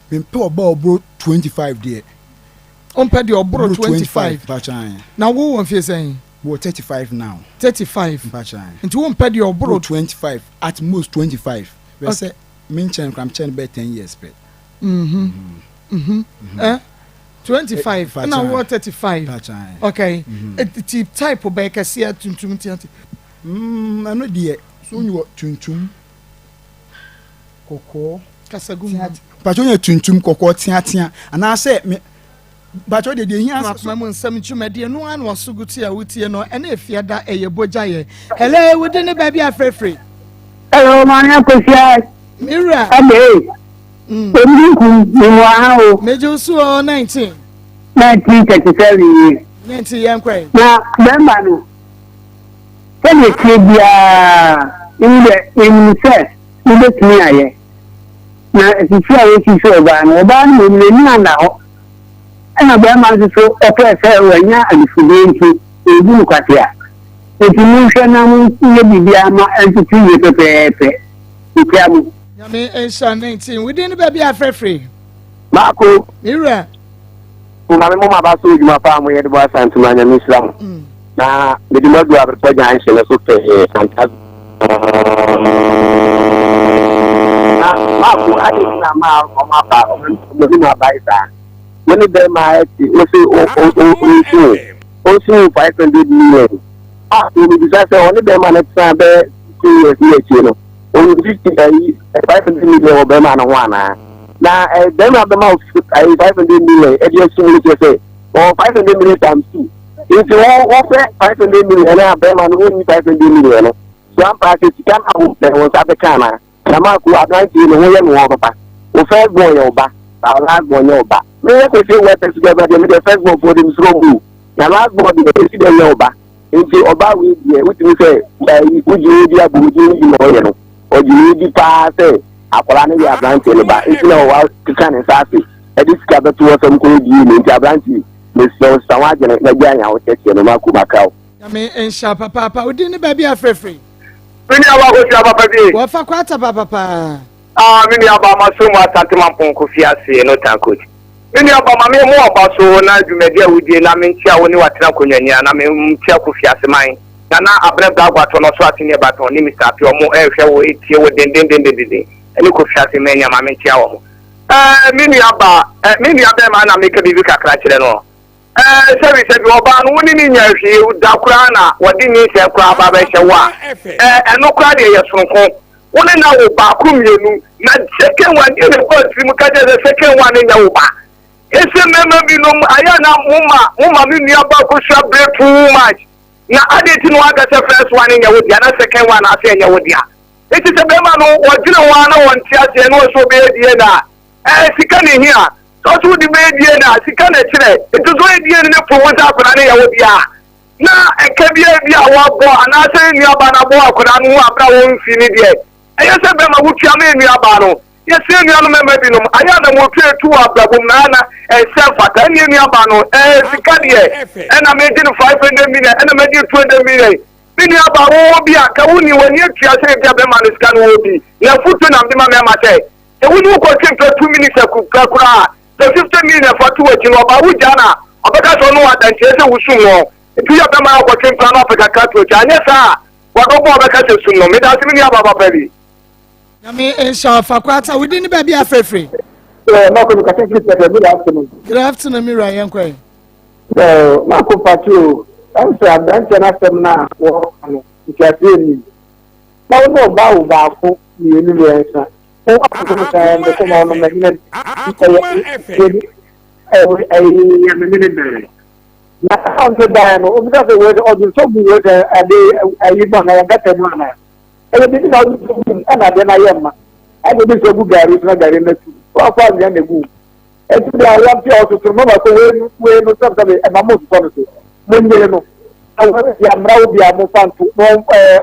me pe oba obro 25 there on pay the obro 25 now who won feel saying we 35 now 35 and you won pay the obro 25 at most 25 we say mention come chen be 10 years pe 25 now what 35 okay the type of baker see tuntum tianti I know the so you tuntum koko kasagu pacho tuntum koko tia and I say but what did you hear? Mamma, some chumadi, no one was so good to you, and if you are that a bojaye. Hello, wouldn't the baby are free? Hello, Maa Akos. Mira, Major Suo 1937. 90 young cray. Now, Bambano. Tell me, in the set, you look me. Now, if you feel it is so bad, no and be man so okay say wanya alifudenti ebu kwatia etimusha na mu bibia ma entity ye pepepe ikiamu yame ensha 19 within the baby are free Marco Mira Mama ba so juma pa mo ye de bo asantu anya mislam na mede madu abrepɔ junction no so pɛ santa na maako ade na ma ɔma ba ɔmo ma ba isa mene bɛ ma ɛti o 500 million o bi bisa sɛ ɔne bɛ ma ne tsan bɛ 2 years ni akyi no o 500 million o bɛ ma no ho ana na bɛ ma bɛ ma 500 million ɛdi ɛsi mu sɛ o 500 million times 2 nti wọ́n fẹ́ 500 million náà bẹ́ẹ̀ ma ní wọ́n ní 500 million no so an paase sika náà wọ́n fẹ́ wọ́n sábẹ́ kan náà nàmá kó abirante yìí ni wọ́n yẹ ní wọ́n papa wọ́n fẹ́ gbọ́n yẹ ọba àwọn agbọ́n yẹ ọba mi yẹ kó ṣe wọ́n ẹ̀fẹ̀ sika ẹ̀fẹ̀ mi dẹ̀ fẹ́ gbọ́n fún ọdún sọ̀rọ̀ mu nàmá gbọ́n di ẹ̀fẹ̀ sika yẹ ọba nti ọba wo diẹ wọ́n ti sẹ́ ojú yẹ di abo ojú yẹ di nà ọ̀yẹ no ojú yẹ di paa sẹ́ akwaraa ne yẹ abirante yẹ ba nti na ọwa kíkà ne nsaase ẹ̀dí sika bẹ́ẹ̀ tó wọ́n sẹ́mu kó di yìí nti abirante Mr. Sawajene na janya o tete no makumakao yame ensha papa odi ni ba bia frefre mini aba ko tia papa bi wo fa kwata papa mini aba maso mu atante mampon ko fiase no tankot mini aba ma me mu oba so na dwumadi awudie na me ntia wo ni watena konwanya na me ntia ko fiase man na abrabda agwato no so atene baton ni Mr. Api omo ehwe wo etie wo dendendendende eni ko fiase menya ma me ntia wo mini aba ma na make bibi kakra kire no service bi oba no woni ni nya hwe da kura na wodi ni se kura ba ba hye wa eno kura de ye sonko woni na wo ba ku mienu na second one ni ko trim ka de second one nya wo ba ese mema bi no aya na muma mi nua ba ko sha break too much na ade ti no aga se first one nya wo dia na second one ase nya wo dia eti se bema no wodine wa na won ti ase no so be die na sika ni hia so so di be die na sika na kire etu so die ni po wota akora ne ya wo bia na ekabia bia wa bo anase ni aba na bo akora no abra wo mfi ni die eye se be ma wutua me ni aba no ye se ni anu mema bi no aya na mo tue tu abra bom na se fata ni aba no sika die na me di 500 million na me di 200 million ni aba wo bia ka woni wani atua se bia be ma no sika no wo bi na futu na me ma te e woni ko tin 2 minutes akura the 50 million for 2 weeks no ba wujana obeka so no wadantie se wusu no tu ya be ma ko tin plan of ka ka to anya sa wa do bo obeka se sun no me da se mi ni aba papa bi yame ensha fa kwata wodi ni ba bia frefre na ko ka tin good afternoon mi Ryan kwai ma ko patu am se abante na sem na wo no ntiase ni ba wo ba wo ba ko ni ni le ensa o ako ka ndo ko no me ni na on da no o da se wo o so bu wo da ade ayi ba na ga te mu ana e bi na o so ana de na yema e bi so bu gari na gari na tu o fa nja ne gu e tu da ya pi o so mo ba ko we no so da e ma mo so no so mo nyele no awu ya mra obi a mo fantu mo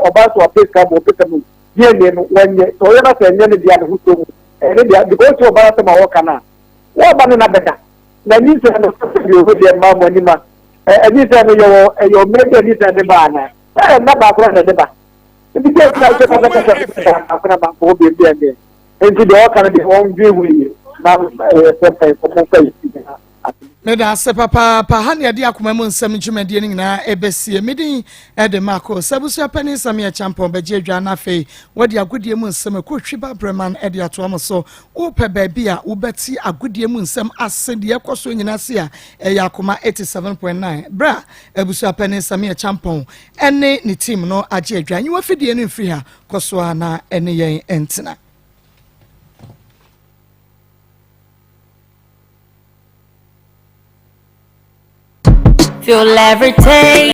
oba so apeka mo peka mo ye ne no wanye to ye na se nye ne dia ne hu so ne dia because oba ta ma wo kana wo ba ne na beda na ni se no so bi o dia ma mo ni ma ni se no yo me ni se de ba na na ba ko na de ba bi ke na se ka ka ba ko bi bi ande enti de o kana de on bi wi na se pe ko mo kai me da se papa ha ne de akoma mu nsam dwumade ni nyina ebesie medin ede Maa Akos sabusu apani samia champion beje adwa na fe wodi agodie mu nsam ko hwiba breman ede ato am so wo pe ba bia wo beti agodie mu nsam ase de ekoso nyina se a Akoma 87.9 bra ebusu apani samia champion ene ni team no age adwa nyi wafidie no mfiri ha koso na ene yen entina feel every day